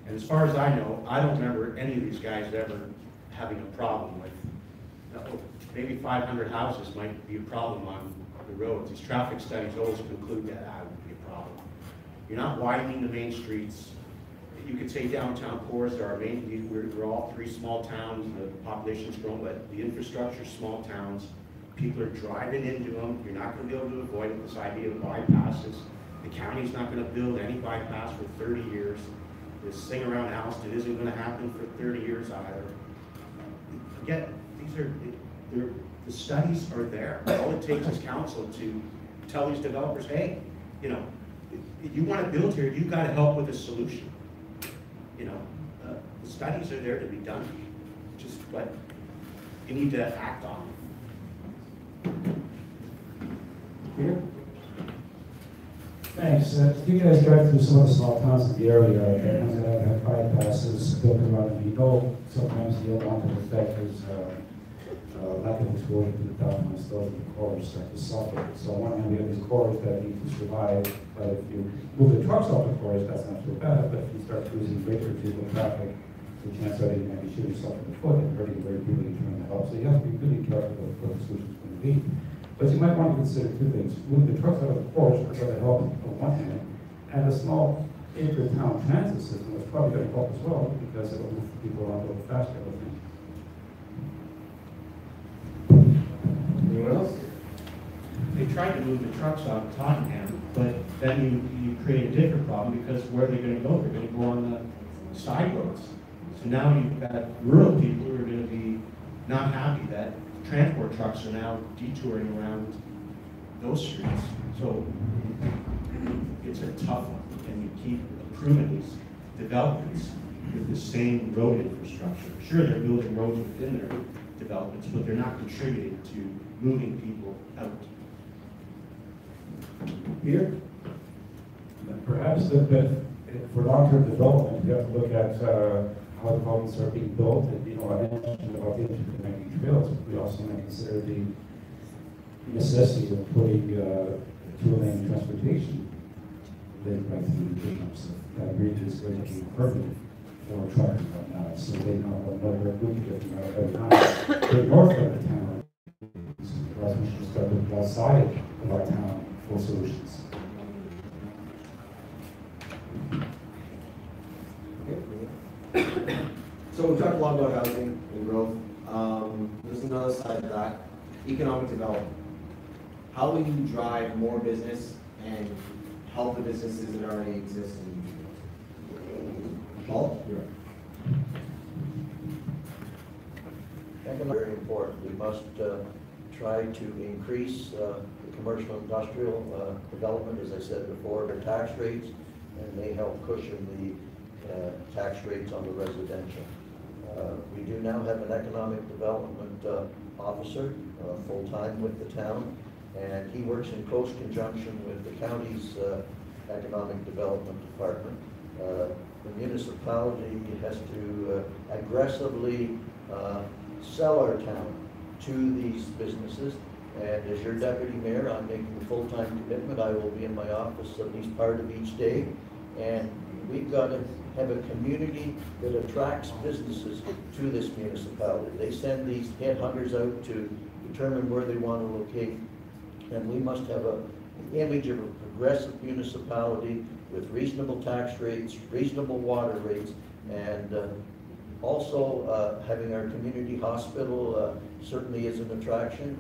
And as far as I know, I don't remember any of these guys ever having a problem with, maybe 500 houses might be a problem on the roads. These traffic studies always conclude that that would be a problem. You're not widening the main streets. You could say downtown cores are our main, we're all 3 small towns, the population's grown, but the infrastructure's small towns. People are driving into them. You're not going to be able to avoid it. This idea of bypasses. The county's not going to build any bypass for 30 years. This thing around Alliston isn't going to happen for 30 years either. Again, the studies are there. All it takes is council to tell these developers, hey, you know, if you want to build here, you've got to help with a solution. You know, the studies are there to be done. Just what you need to act on. Peter? Thanks. You guys drive through some of the small towns in the area, and have bypasses built around them. You know, sometimes the unwanted effect is lack of exposure to the downtown stores and the cores start to suffer. So on one hand, we have these cores that need to survive, but if you move the trucks off the cores, that's not so bad. But if you start losing greater vehicle traffic, the chance that you might be shooting yourself in the foot and hurting very people in trying to help. So you have to be really careful of what the solution is going to be. But you might want to consider two things. Moving the trucks out of the cores is going to help on one hand, and a small acre town transit system is probably going to help as well because it will move people around a little faster, I think. Anyone else? They tried to move the trucks out of Tottenham, but then you create a different problem because where are they going to go? They're going to go on the side roads. So now you've got rural people who are going to be not happy that transport trucks are now detouring around those streets. So it's a tough one, and you keep approving these developments with the same road infrastructure. Sure, they're building roads within their developments, but they're not contributing to moving people out. Peter? Perhaps for long-term development, we have to look at how developments are being built. And, you know, I mentioned about the interconnecting trails. We also want to consider the necessity of putting two-lane transportation laid right through the Tecumseth. That region is going to be perfect for trucking right now. So they know what we're going to get from every time. The north of the town, we should start looking outside of our town for solutions. So we talked a lot about housing and growth. There's another side of that, economic development. How will you drive more business and help the businesses that already exist? Paul? Economic very important. We must try to increase the commercial industrial development, as I said before, the tax rates, and they help cushion the tax rates on the residential. We do now have an economic development officer full-time with the town, and he works in close conjunction with the county's economic development department. The municipality has to aggressively sell our town to these businesses, and as your deputy mayor, I'm making a full-time commitment. I will be in my office at least part of each day, and we've got to have a community that attracts businesses to this municipality. They send these headhunters out to determine where they want to locate, and we must have an image of a progressive municipality with reasonable tax rates, reasonable water rates, and also having our community hospital certainly is an attraction.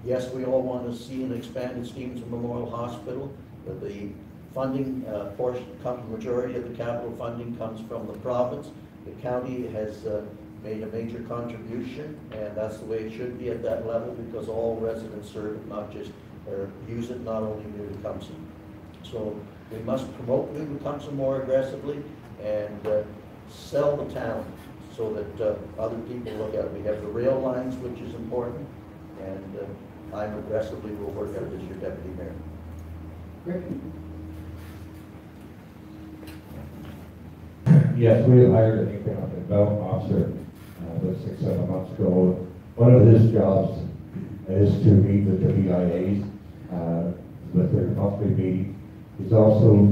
Yes, we all want to see an expanded Stevens Memorial Hospital. The funding portion, majority of the capital funding comes from the province. The county has made a major contribution, and that's the way it should be at that level because all residents serve it, not just use it, not only New Tecumseh. So we must promote New Tecumseh more aggressively and sell the town so that other people look at it. We have the rail lines, which is important, and I aggressively will work at it as your deputy mayor. Great. Yes, we hired an economic development officer about 6-7 months ago. One of his jobs is to meet with the BIAs with their monthly meeting. He's also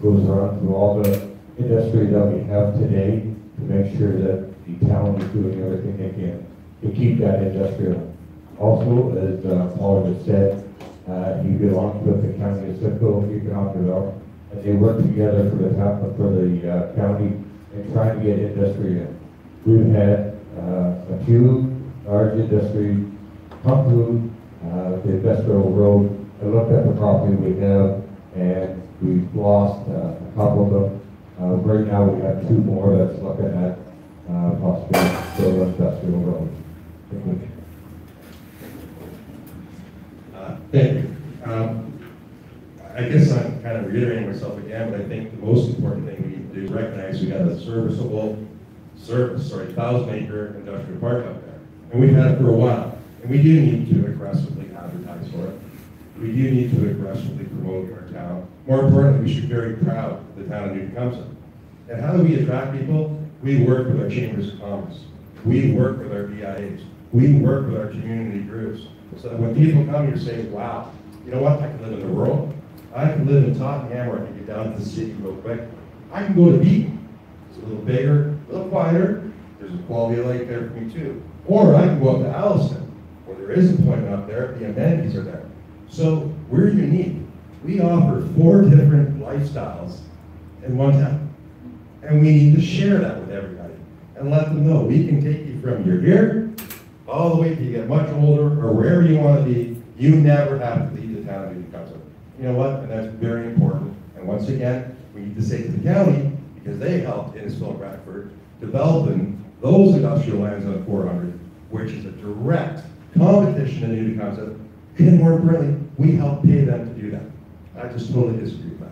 goes around through all the industry that we have today to make sure that the town is doing everything they can to keep that industrial. Also, as Paul just said, he belongs with the county of Simcoe Economic Development, and they work together for the county in trying to get industry in. We've had a few large industry come through the industrial road and look at the property we have, and we've lost a couple of them. Right now we have 2 more that's looking at possibly build industrial road. Thank you. I guess I'm kind of reiterating myself again, but I think the most important thing we need to do is recognize we got a 1,000-acre industrial park out there. And we've had it for a while. And we do need to aggressively advertise for it. we do need to aggressively promote our town. More importantly, we should be very proud of the town of New Tecumseth. And how do we attract people? We work with our chambers of commerce. We work with our BIAs. We work with our community groups. So that when people come, you're saying, wow, you know what, I can live in the rural. I can live in Tottenham, or I can get down to the city real quick. I can go to Beacon. It's a little bigger, a little quieter. There's a quality of life there for me too. Or I can go up to Alliston, where there is employment up there, the amenities are there. So we're unique. We offer 4 different lifestyles in one town. And we need to share that with everybody and let them know we can take you from you're here all the way till you get much older or wherever you want to be. You never have to leave the town of New Tecumseth. You know what? And that's very important. And once again, we need to say to the county, because they helped Innisfil and Bradford developing those industrial lands on 400, which is a direct competition in New Tecumseth. And more importantly, we help pay them to do that. I just totally disagree with that.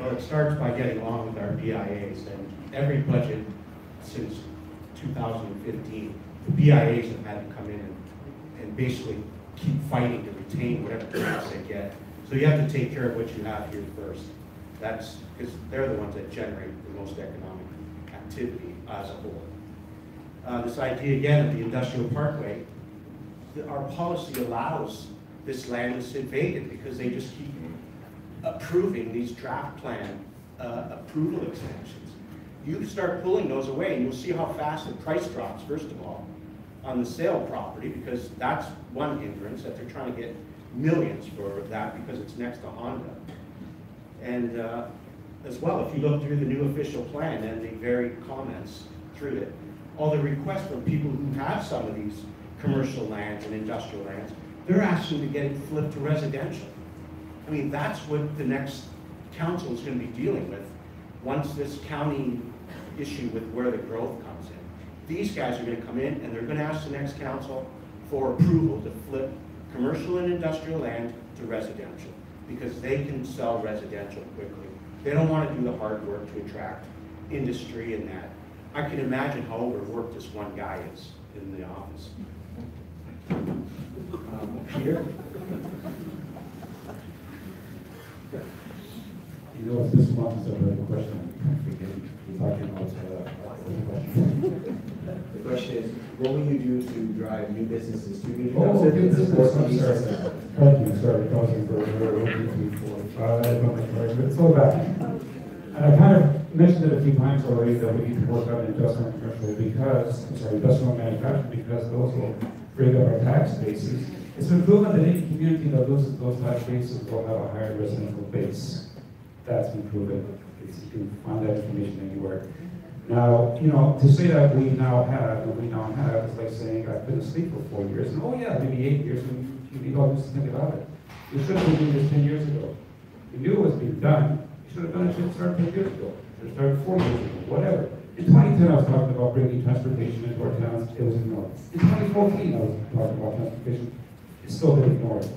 Well, it starts by getting along with our BIAs, and every budget since 2015, the BIAs have had to come in and basically keep fighting to retain whatever grants they get. So you have to take care of what you have here first. That's because they're the ones that generate the most economic activity as a whole. This idea again of the industrial parkway, our policy allows this land to sit vacant because they just keep approving these draft plan approval extensions. You start pulling those away and you'll see how fast the price drops, first of all, on the sale property, because that's one hindrance, that they're trying to get millions for that because it's next to Honda. And as well, if you look through the new official plan and the varied comments through it, all the requests from people who have some of these commercial lands and industrial lands, they're asking to get it flipped to residential. I mean, that's what the next council is going to be dealing with once this county issue with where the growth comes in. These guys are going to come in and they're going to ask the next council for approval to flip commercial and industrial land to residential because they can sell residential quickly. They don't want to do the hard work to attract industry and that. I can imagine how overworked this one guy is in the office. Peter? You know, if this one is a question, I forget. We're talking about the question is, what will you do to drive new businesses to New Oh, Tecumseth? new business, I'm sorry. Thank you, sorry, causing for 1, 2, 3, 4, 5, it's all back. And I kind of mentioned it a few times already that we need to work on industrial and commercial because, I'm sorry, industrial and manufacturing because those will bring up our tax bases. It's been proven that any community that loses those tax bases will have a higher residential base. That's been proven. You can find that information anywhere. Now, you know, to say that we now have, is like saying I couldn't sleep for 4 years, and oh yeah, maybe 8 years, and you need all this to think about it. You should have been doing this 10 years ago. You knew it was being done. You should have done it, should have started 10 years ago. Should have started 4 years ago, whatever. In 2010, I was talking about bringing transportation into our towns. It was ignored. In 2014, I was talking about transportation. It's still been ignored.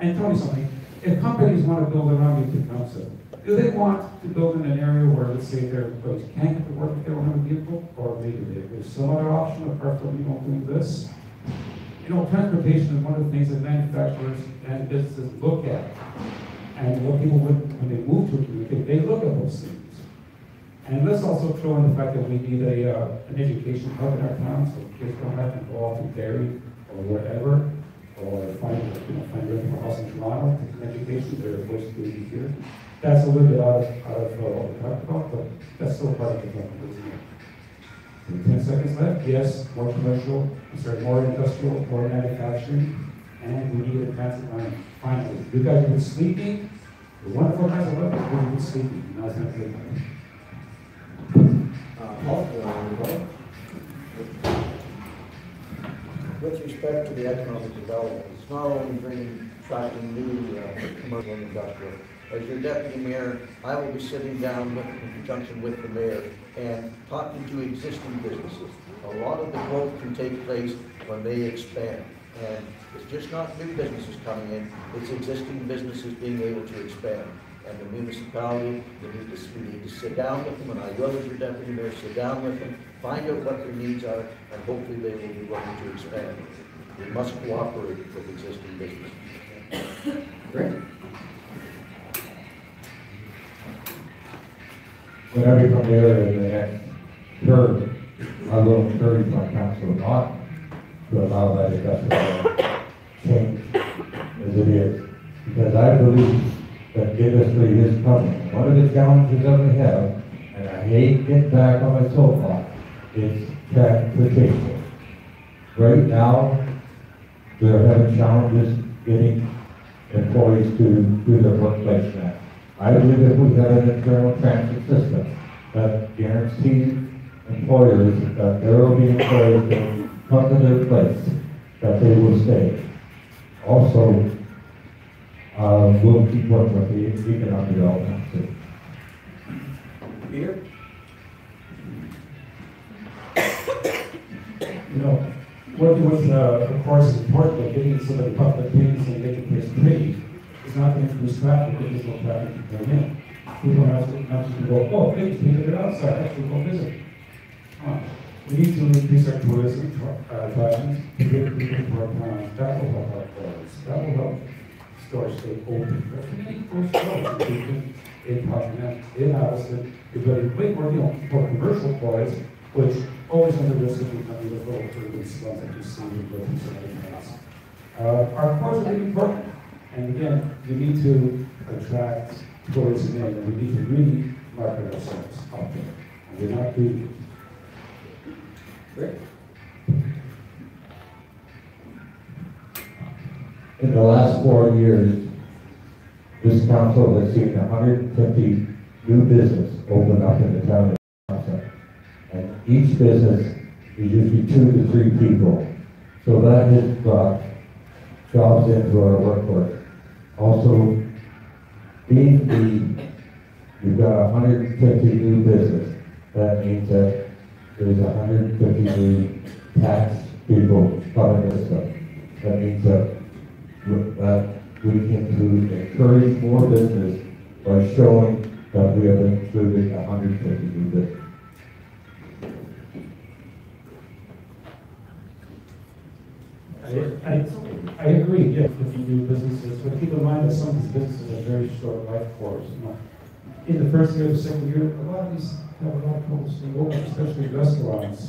And tell me something. If companies want to build around New Tecumseth, do they want to build in an area where, let's say, their employees can't get to work if they don't have a vehicle? Or maybe there's some other option apart from, you know, doing this? You know, transportation is one of the things that manufacturers and businesses look at. And what people would, when they move to a community, they look at those things. And let's also throw in the fact that we need an education hub in our town, so kids don't have to go off to Derry or wherever, or find a house in Toronto to get an education. They're forced to do it here. That's a little bit out of what we talked about, but that's still part of the topic. 10 seconds left. Yes, more commercial, more industrial, more manufacturing, and we need a transit line. Finally, you guys have been sleeping. The wonderful guys I love you, you've been sleeping. Now it's not good time. Paul, With respect to the economic development, it's not only attracting new commercial and industrial. As your deputy mayor, I will be sitting down in conjunction with the mayor and talking to existing businesses. A lot of the growth can take place when they expand. And it's just not new businesses coming in, it's existing businesses being able to expand. And the municipality, we need to sit down with them, and I will, as your deputy mayor, sit down with them find out what their needs are, and hopefully they will be willing to expand. We must cooperate with existing businesses. Great. Whenever you come there in the next term, I will encourage my council not to allow that industrial change as it is. Because I believe that industry is coming. One of the challenges that we have, and I hate getting back on my soapbox, is transportation. Right now, they're having challenges getting employees to do their workplace now. I believe if we have an internal transit system that guarantees employers that there will be employees that come to their place, that they will stay. Also, we'll keep working with the economic development too. Peter? You know, working with, of course, is important, but getting somebody public things and making this pretty is not going to increase traffic, if there's no traffic to come in. People have to go, oh, hey, can you look it outside, actually go visit. We need to increase our tourism attractions to get people to our town. That will help our stores. That will help stores stay open. But we need more stores in Parkland, in Allison, because way more, for commercial stores, which always under risk of becoming the little urban slums that you see in buildings and everything else. Our stores are really important. And again, we need to attract tourism in, and we need to really market ourselves out there. And we're not doing it. Great. In the last 4 years, this council has seen 150 new business open up in the town of Tecumseth. And each business is usually 2 to 3 people. So that has brought jobs into our workforce. Also, we've got 150 new business. That means that there's 150 new tax people coming this stuff. That means that we can encourage more business by showing that we have included 150 new business. I agree, yes, with you do businesses, but keep in mind that some of these businesses are very short life course. In the first year, the second year, a lot of these have a lot of trouble staying open, especially restaurants.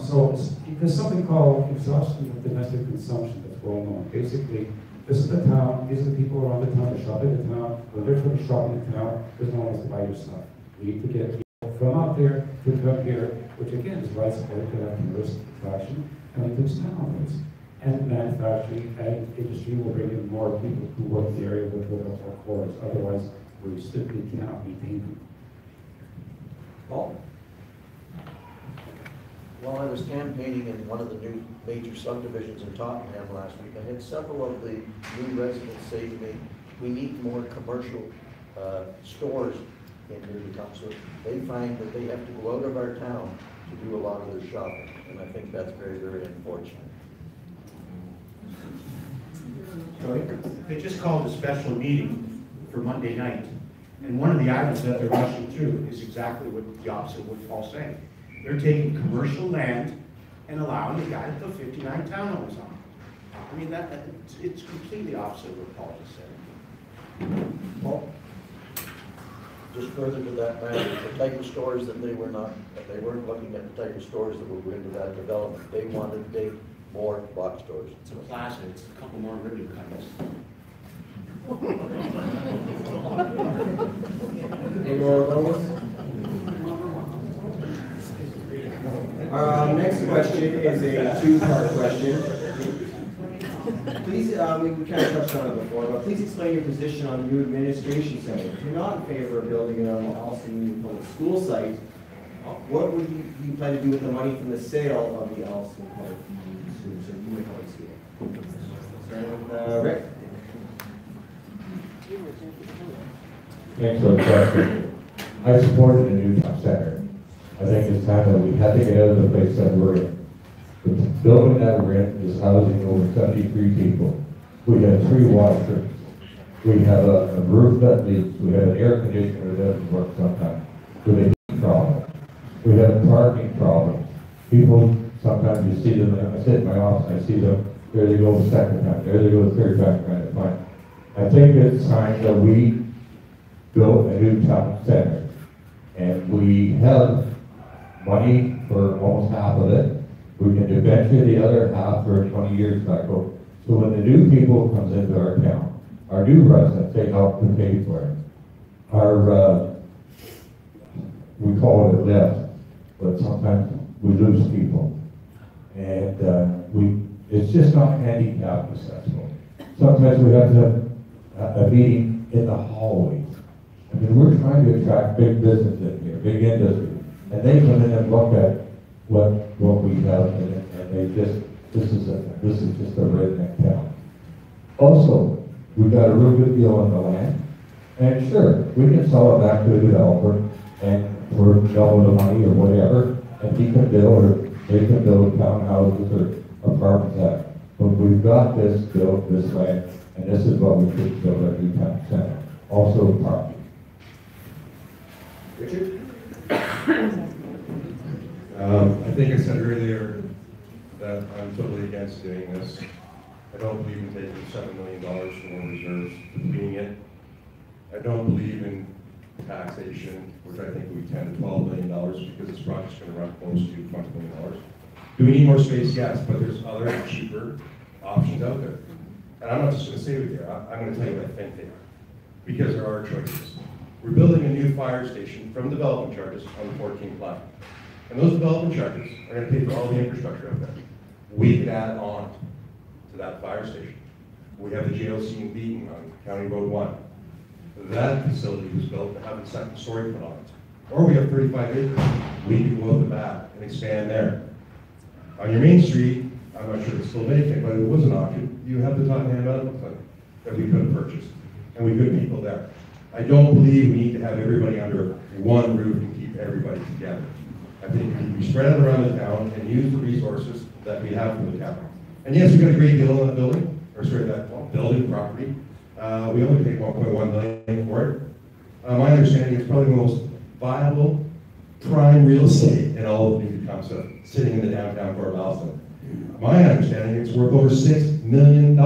So there's something called exhaustion of domestic consumption that's going on. Basically, this is the town, these are the people around the town that shop in the town. When they're from shopping in the town, there's no one else to buy your stuff. We need to get people from out there to come here, which again is why it's important to have tourist attraction and includes town owners. And manufacturing and industry will bring in more people who work in the area with local quarters. Otherwise, we simply cannot maintain them. Paul? While I was campaigning in one of the new major subdivisions in Tottenham last week, I had several of the new residents say to me, we need more commercial stores in here to come. So they find that they have to go out of our town to do a lot of their shopping. And I think that's very, very unfortunate. They just called a special meeting for Monday night, and one of the items that they're rushing through is exactly what the opposite of what Paul's saying. They're taking commercial land and allowing the guy to put 59 townhomes on it. I mean, it's completely opposite of what Paul just said. Paul? Just further to that matter, the type of stores that they weren't looking at the type of stores that will go into that development. They wanted to take more box stores. It's a plaza, it's a couple more ribbon cuttings. Any more comments? Our next question is a two-part question. Please, we kind of touched on it before, but please explain your position on the new administration center. If you're not in favor of building it on the Allston Public School site, what would you plan to do with the money from the sale of the Allston Public School? Starting with Rick. Thanks for the question. I supported the new town center. I think it's time that we have to get out of the place that we're in. The building that we're in is housing over 73 people. We have 3 washrooms. We have a roof that leaks. We have an air conditioner that doesn't work sometimes. With a heat problem. We have parking problems. People, sometimes you see them, I sit in my office, I see them, there they go the second time, there they go the third time trying to find. I think it's time that we build a new town center. And we have money for almost half of it. We can eventually the other half for a 20-year cycle. So when the new people comes into our town, our new residents, they help to pay for it. Our, we call it a death, but sometimes we lose people. And it's just not handicap accessible. Sometimes we have to have a meeting in the hallways. I mean, we're trying to attract big business in here, big industry. And they come in and look at what we have, and they just, this is just a redneck town. Also, we got a real good deal on the land. And sure, we can sell it back to a developer and for double the money or whatever, and he can build, or they can build townhouses or apartments at. But we've got this built, this land, and this is what we should build our new town center. Also parking. Richard? I think I said earlier that I'm totally against doing this. I don't believe in taking $7 million from our reserves and doing it. I don't believe in taxation, which I think will be $10 to $12 million because this project's going to run close to $20 million. Do we need more space? Yes, but there's other cheaper options out there. And I'm not just going to say what they are. I'm going to tell you what I think they are, because there are choices. We're building a new fire station from development charges on the 14th line. And those development charges are going to pay for all the infrastructure out there. We could add on to that fire station. We have the JLC in Beaton on County Road 1. That facility was built to have a second story put on it. Or we have 35 acres. We could go out the back and expand there. On your main street, I'm not sure if it's still vacant, but it was an auction. You have the Tottenham Medical Center that we could have purchased. And we could people there. I don't believe we need to have everybody under one roof and keep everybody together. I think we need to spread it around the town and use the resources that we have from the town. And yes, we got a great deal on that building, or sorry, that building property. We only paid $1.1 million for it. My understanding is probably the most viable prime real estate in all of New Tecumseth, sitting in the downtown core of Alston. My understanding is worth over $6 million.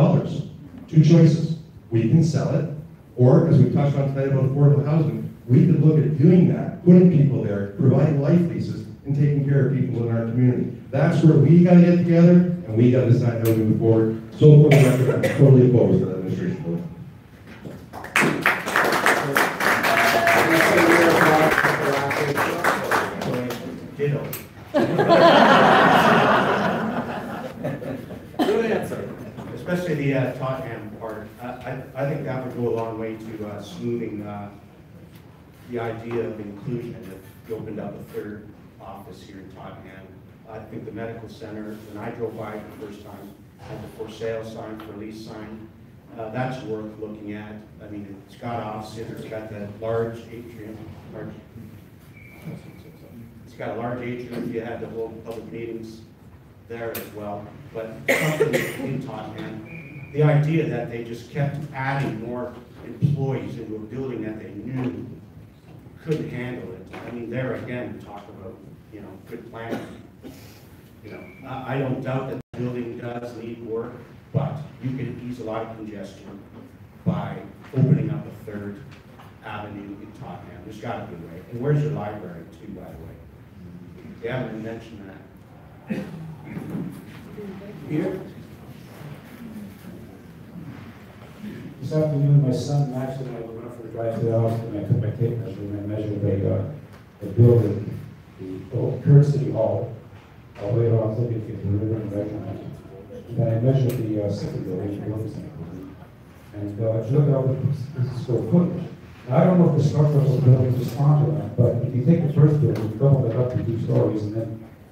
Two choices. We can sell it, or, as we touched on tonight about affordable housing, we could look at doing that, putting people there, providing life leases, and taking care of people in our community. That's where we got to get together, and we got to decide how to move forward. So for the record, I'm totally opposed to the administration building. Ditto. Good answer. Especially the Tottenham part. I think that would go a long way to smoothing the idea of inclusion. If you opened up a third office here in Tottenham, I think the medical center, when I drove by it the first time, had the for sale sign, for lease sign. That's worth looking at. I mean, it's got offices, it's got that large atrium, it's got a large atrium if you had the whole public meetings there as well. But something in Tottenham, the idea that they just kept adding more employees into a building that they knew couldn't handle it. I mean, there again, talk about, good planning. I don't doubt that the building does need work, but you can ease a lot of congestion by opening up a third avenue in Tottenham. There's got to be a way. And where's your library too, by the way? They haven't even mentioned that. Peter? This afternoon, my son Max and I went up for a drive to the house, and I took my tape measure and I measured the building, the old Kurt City Hall, all the way around looking at the river and measurement. And I measured the second building, the building center building. And if you look at all the square footage. Now, I don't know if the structure of the building is respond to that, but if you take the first building, double it up to 2 stories, and then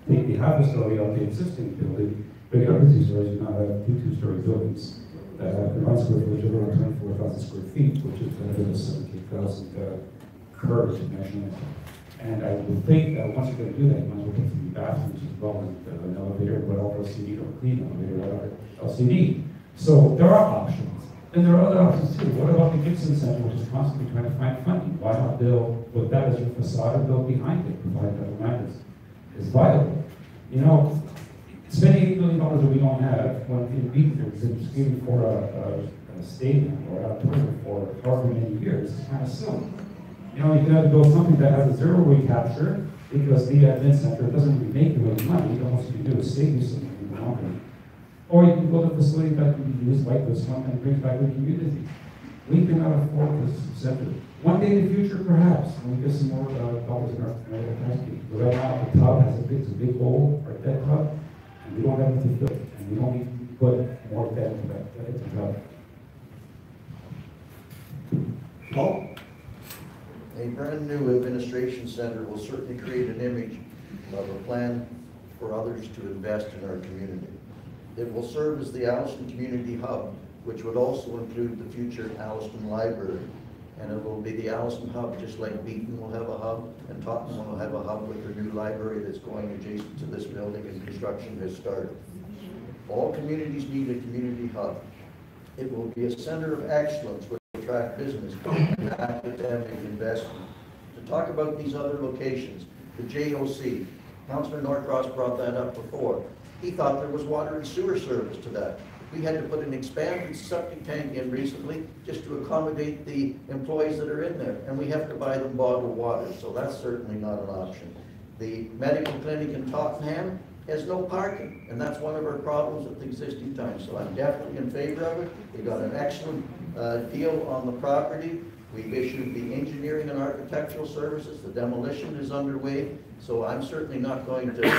take the half a story of the existing building, bring it up to 2 stories, you now have 2 two-story buildings. The one square footage of around 24,000 square feet, which is better than 17,000 curved measurement. And I would think that once you're going to do that, you might as well put 3 bathrooms as well, and an elevator, whatever else you need, or a clean elevator, whatever else you need. So there are options. And there are other options too. What about the Gibson Center, which is constantly trying to find funding? Why not build, put that as your facade and build behind it, provided that the land is viable? You know, spending $8 million that we don't have, when in Beacon's been screaming for a stadium or a tournament for however many years, is kind of silly. You know, you can either build something that has a zero recapture, because the admin center doesn't really make you any money. The most you can do is save you something in the long run. Or you can build a facility that can be used like this one and bring back the community. We cannot afford this center. One day in the future, perhaps, when we get some more dollars in our capacity. But right now, the tub has it's a big hole, our debt tub, and we don't have it to fill it. And we don't need to put more debt into that tub. Paul? A brand new administration center will certainly create an image of a plan for others to invest in our community. It will serve as the Alliston Community Hub, which would also include the future Alliston Library. And it will be the Alliston Hub, just like Beaton will have a hub, and Tottenham will have a hub with their new library that's going adjacent to this building, and construction has started. All communities need a community hub. It will be a center of excellence which will attract business and academic investment. To talk about these other locations, the JOC, Councillor Norcross brought that up before. He thought there was water and sewer service to that. We had to put an expanded septic tank in recently just to accommodate the employees that are in there, and we have to buy them bottled water, so that's certainly not an option. The medical clinic in Tottenham has no parking, and that's one of our problems at the existing time, so I'm definitely in favor of it. They got an excellent deal on the property. We've issued the engineering and architectural services. The demolition is underway, so I'm certainly not going to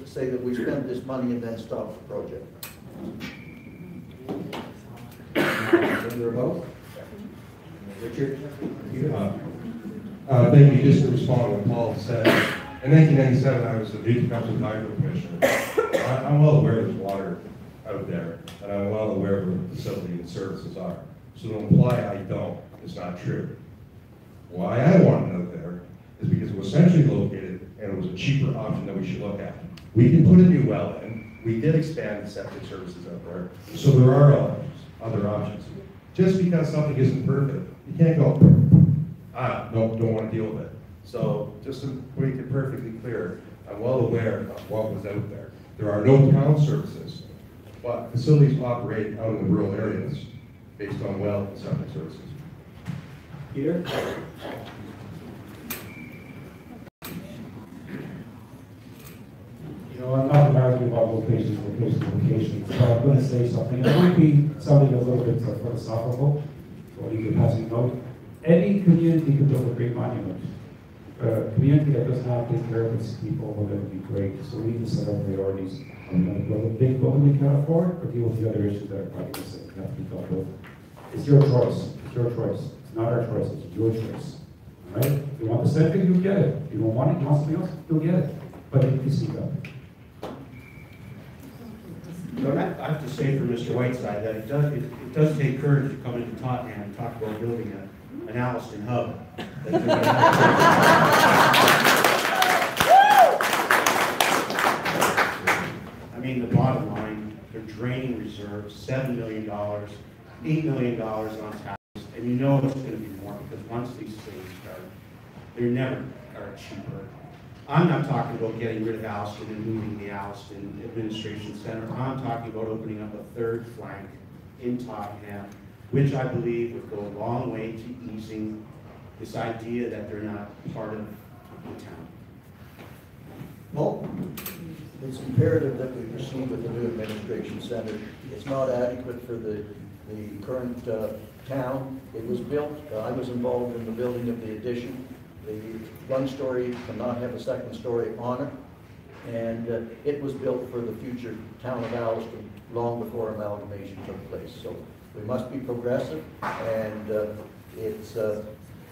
say that we spend this money and then stop the project. Richard? Thank you. Just to respond to what Paul said. In 1997, I was the new Tecumseth Hydro Commissioner. I'm well aware there's water out there, and I'm well aware of where the facility and services are. So to imply I don't is not true. Why I want it out there is because it was centrally located and it was a cheaper option that we should look at. We can put a new well in. We did expand the septic services out there. So there are other options. Just because something isn't perfect, you can't go, no, don't want to deal with it. So just to make it perfectly clear, I'm well aware of what was out there. There are no town services, but facilities operate out in the rural areas based on well and septic services. Peter? You know, I'm not arguing about locations, but I'm going to say something. It might be something a little bit philosophical, or you could passing note. Any community could build a great monument. A community that doesn't have to take care of its people will never be great. So we need to set our priorities. Are we going to build a big building we can't afford, or deal with the other issues that are probably going to have to be dealt with? It's your choice. It's your choice. It's not our choice. It's your choice. All right? If you want the center, you'll get it. If you don't want it, you want something else, you'll get it. But you speak up. I have to say for Mr. Whiteside that it does take courage to come into Tottenham and talk about building an Alliston hub. I mean, the bottom line, they're draining reserves, $7 million, $8 million on taxes, and you know it's going to be more because once these things start, they never are cheaper. I'm not talking about getting rid of Alliston and moving the Alliston Administration Center. I'm talking about opening up a third flank in Tottenham, which I believe would go a long way to easing this idea that they're not part of the town. Well, it's imperative that we proceed with the new administration center. It's not adequate for the current town. It was built, I was involved in the building of the addition. The one story cannot have a second story on it, and it was built for the future town of Alliston long before amalgamation took place. So we must be progressive, and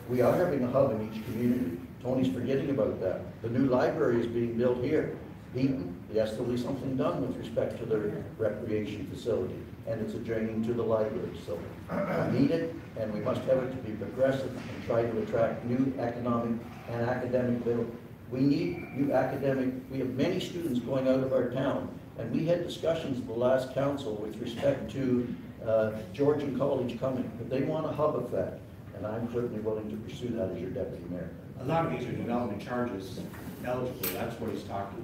we are having a hub in each community. Tony's forgetting about that. The new library is being built here. Beaton, yes, there'll be something done with respect to their recreation facility, and it's adjoining to the library. So we need it, and we must have it to be progressive and try to attract new economic and academic build. We need new academic, we have many students going out of our town, and we had discussions at the last council with respect to Georgian College coming, but they want a hub effect. and I'm certainly willing to pursue that as your deputy mayor. A lot of these are development charges eligible, that's what he's talking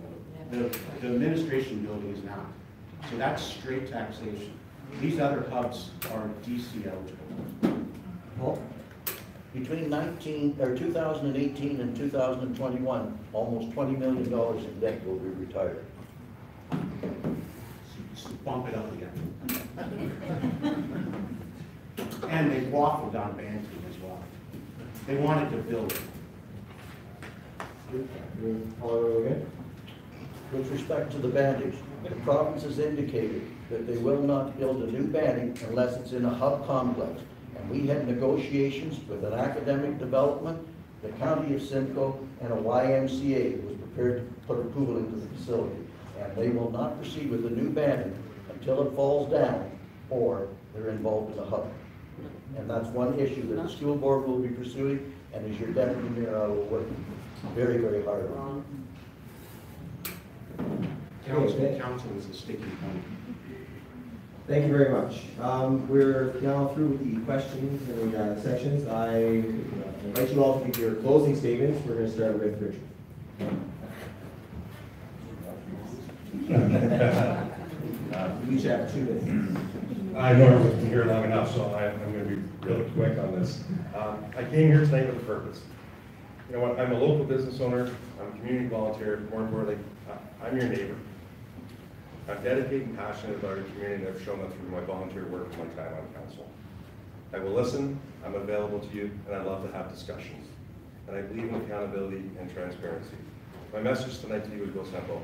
about. The administration building is not. So that's straight taxation. These other hubs are DC eligible. Paul? Between 2018 and 2021, almost $20 million in debt will be retired. So bump it up again. And they waffled on Banting as well. They wanted to build it. With respect to the bandage, the province has indicated that they will not build a new banding unless it's in a hub complex. And we had negotiations with an academic development, the county of Simcoe, and a YMCA was prepared to put approval into the facility. And they will not proceed with the new banding until it falls down or they're involved in a hub. And that's one issue that the school board will be pursuing, and as your deputy mayor, I will work very, very hard on. Council is a sticky point. Thank you very much. We're now through with the questions and sections. I invite you all to give your closing statements. We're going to start with Richard. We each have 2 minutes. I know I've been here long enough, so I'm going to be really quick on this. I came here tonight with a purpose. You know what? I'm a local business owner. I'm a community volunteer. More importantly, I'm your neighbor. I'm dedicated and passionate about our community, and I've shown that through my volunteer work and my time on council. I will listen, I'm available to you, and I'd love to have discussions. And I believe in accountability and transparency. My message tonight to you is real simple.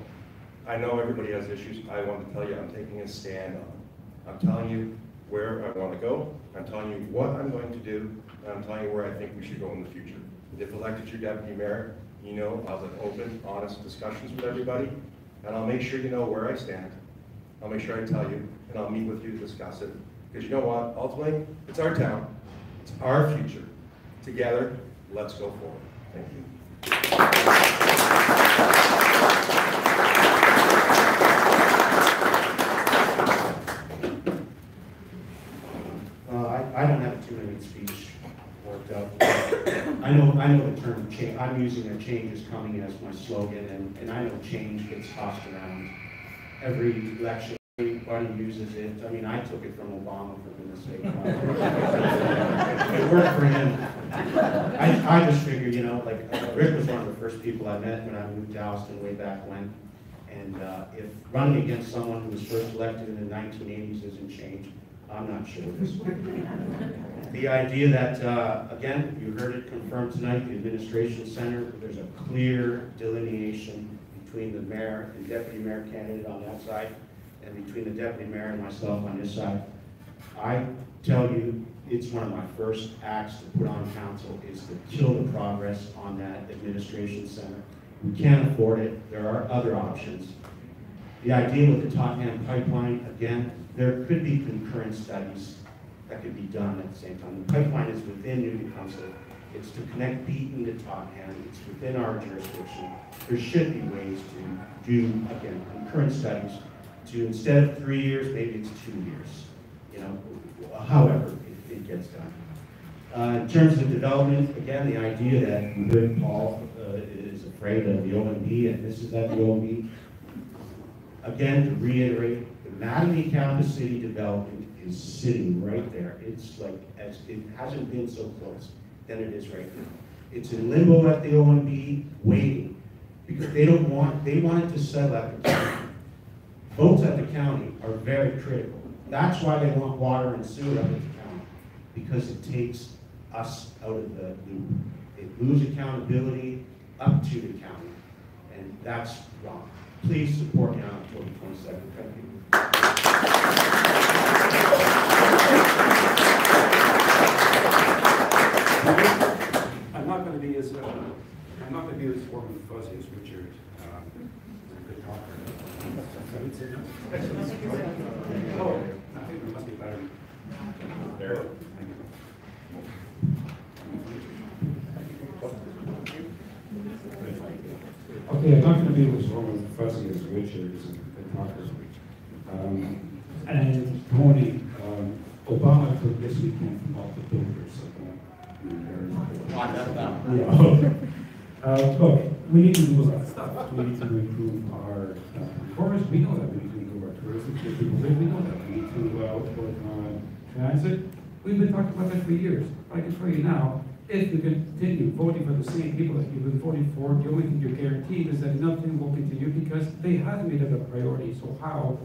I know everybody has issues. I want to tell you I'm taking a stand on them. I'm telling you where I want to go. I'm telling you what I'm going to do, and I'm telling you where I think we should go in the future. If elected your deputy mayor, you know I'll have open, honest discussions with everybody, and I'll make sure you know where I stand. I'll make sure I tell you, and I'll meet with you to discuss it. Because you know what? Ultimately, it's our town. It's our future. Together, let's go forward. Thank you. I don't have a 2-minute speech worked out. I know the term change. I'm using a change is coming as my slogan, and I know change gets tossed around every election. Everybody uses it. I mean, I took it from Obama, for goodness sake. It worked for him. I just figured, you know, like Rick was one of the first people I met when I moved to Alston way back when. And if running against someone who was first elected in the 1980s isn't change, I'm not sure this one. The idea that, again, you heard it confirmed tonight, the administration center, there's a clear delineation between the mayor and deputy mayor candidate on that side, and between the deputy mayor and myself on this side. I tell you, it's one of my first acts to put on council is to kill the progress on that administration center. We can't afford it. There are other options. The idea with the Tottenham pipeline, again, there could be concurrent studies that could be done at the same time. The pipeline is within New Tecumseth. It's to connect Beaton to Tottenham. It's within our jurisdiction. There should be ways to do, again, concurrent studies to, instead of 3 years, maybe it's 2 years. You know, however it gets done. In terms of development, again, the idea that you heard Paul is afraid of the OMB, and this is at the OMB. Again, to reiterate, the Mattamy Campus City development is sitting right there. It's like, as it hasn't been so close than it is right now. It's in limbo at the OMB, waiting, because they want it to settle at the county. Votes at the county are very critical. That's why they want water and sewer up at the county, because it takes us out of the loop. It moves accountability up to the county, and that's wrong. Please support me on October 22nd. Thank you. I'm not going to be as warm and fuzzy as Richard. He's a good talker. Oh, I think it must be better. There. Okay, I'm not going to be as warm and fuzzy as Richard is a good talker. And Tony, Obama took this weekend from all the builders. Look, we need to do a lot of stuff. We need to improve our performance. We know that we need to improve our tourism. People live. We know that we need to work on transit. We've been talking about that for years. I can tell you now, if you continue voting for the same people that you've been voting for, the only thing you're guaranteed is that nothing will continue because they haven't made it a priority. So how,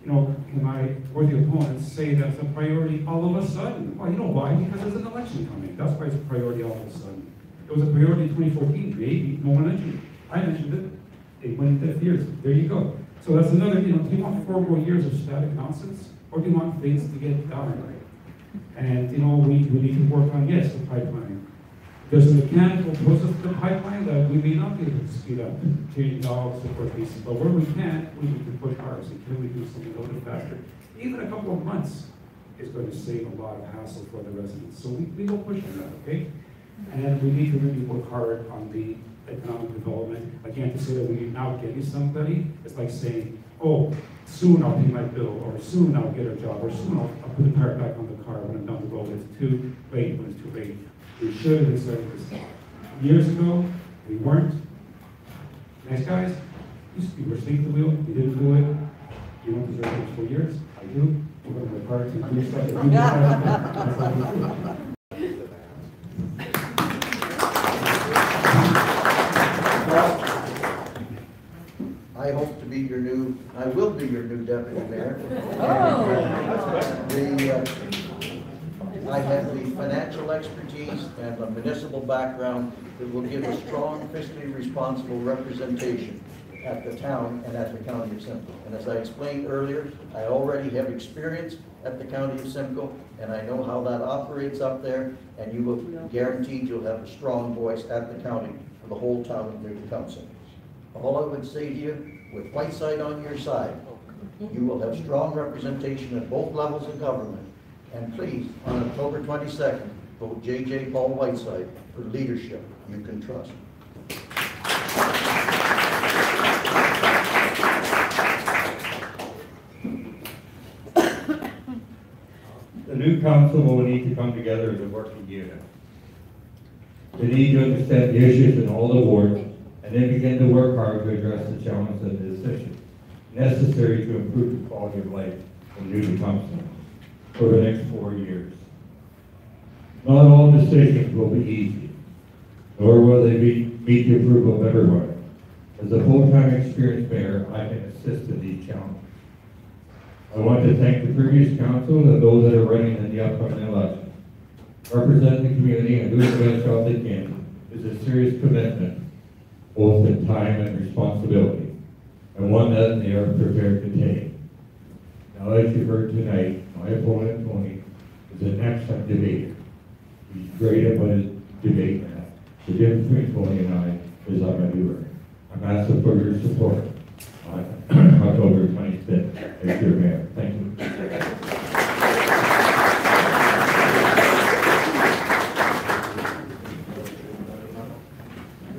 can my worthy opponents say that's a priority all of a sudden? Well, you know why? Because there's an election coming. That's why it's a priority all of a sudden. It was a priority in 2014, maybe. No one mentioned it. I mentioned it. It went 5 years. There you go. So that's another, do you want 4 more years of static nonsense? Or do you want things to get done? And, we need to work on, yes, the pipeline. There's a mechanical process to the pipeline that we may not be able to speed up, change dogs, support pieces, but where we can, we need to push hard. So can we do something a little bit faster? Even a couple of months is going to save a lot of hassle for the residents. So we will push on that, okay? And we need to really work hard on the economic development. Again, to say that we're now getting somebody, it's like saying, oh, soon I'll pay my bill, or soon I'll get a job, or soon I'll put the tire back on the car when I'm down the road. It's too late when it's too late. We should have started this years ago. We weren't. Nice guys, we were asleep at the wheel. We didn't do it. You don't deserve it for years. I do. We're going to work hard to do stuff that we I hope to be I will be your new deputy mayor. I have the financial expertise and a municipal background that will give a strong, fiscally responsible representation at the town and at the county of Simcoe. And as I explained earlier, I already have experience at the county of Simcoe, and I know how that operates up there, and you will guaranteed you'll have a strong voice at the county for the whole town of New Tecumseh. All I would say to you, with Whiteside on your side, you will have strong representation at both levels of government. And please, on October 22nd, vote J.J. Paul Whiteside for leadership you can trust. The new council will need to come together as a working unit. They need to understand the issues in all the wards and then begin to work hard to address the challenges and decisions necessary to improve the quality of life in New Tecumseh for the next 4 years. Not all decisions will be easy, nor will they meet the approval of everyone. As a full-time experienced mayor, I can assist in these challenges. I want to thank the previous council and those that are running in the upcoming election. Representing the community and doing the best job they can is a serious commitment, both in time and responsibility, and one that they are prepared to take. Now, as you heard tonight, my opponent, Tony, is an excellent debater. He's great at what his debate at. The difference between Tony and I is I'm a doer. I'm asking for your support on October 25th as your mayor. Thank you.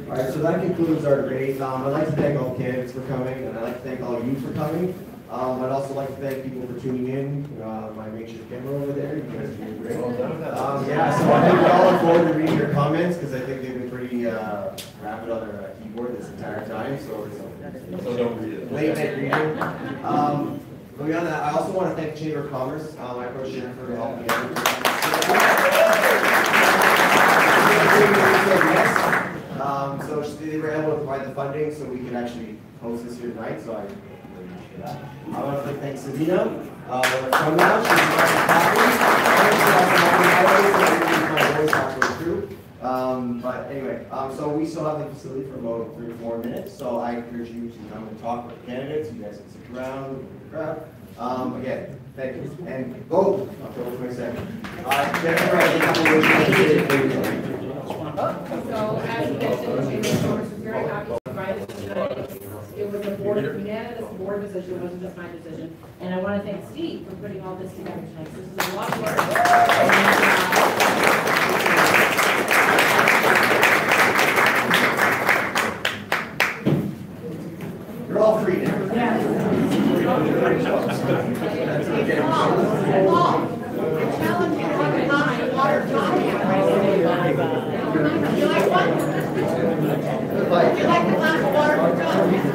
All right, so that concludes our debate. I'd like to thank all the candidates for coming, and I'd like to thank all of you for coming. I'd also like to thank people for tuning in. My makeshift camera over there, you guys are doing great. Yeah, so I think we all look forward to reading your comments because I think they've been pretty rapid on their keyboard this entire time. So don't read it. Late night reading. Beyond that, I also want to thank the Chamber of Commerce. I approached Jennifer to help me out. So they were able to provide the funding so we could actually host this here tonight. So I want to thank Sabina from now. She's but anyway, so we still have the facility for about 3 or 4 minutes. So I encourage you to come and talk with the candidates. You guys can stick around with the crowd. Again, thank you. And vote October 22nd. Jennifer, I think So, as you mentioned, the Chamber of Commerce is very happy to provide this tonight. It was a unanimous board decision, it wasn't just my decision. And I want to thank Steve for putting all this together tonight. This is a lot of work. You're all free now. Yes.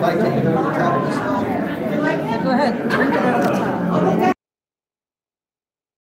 Bye, Kate.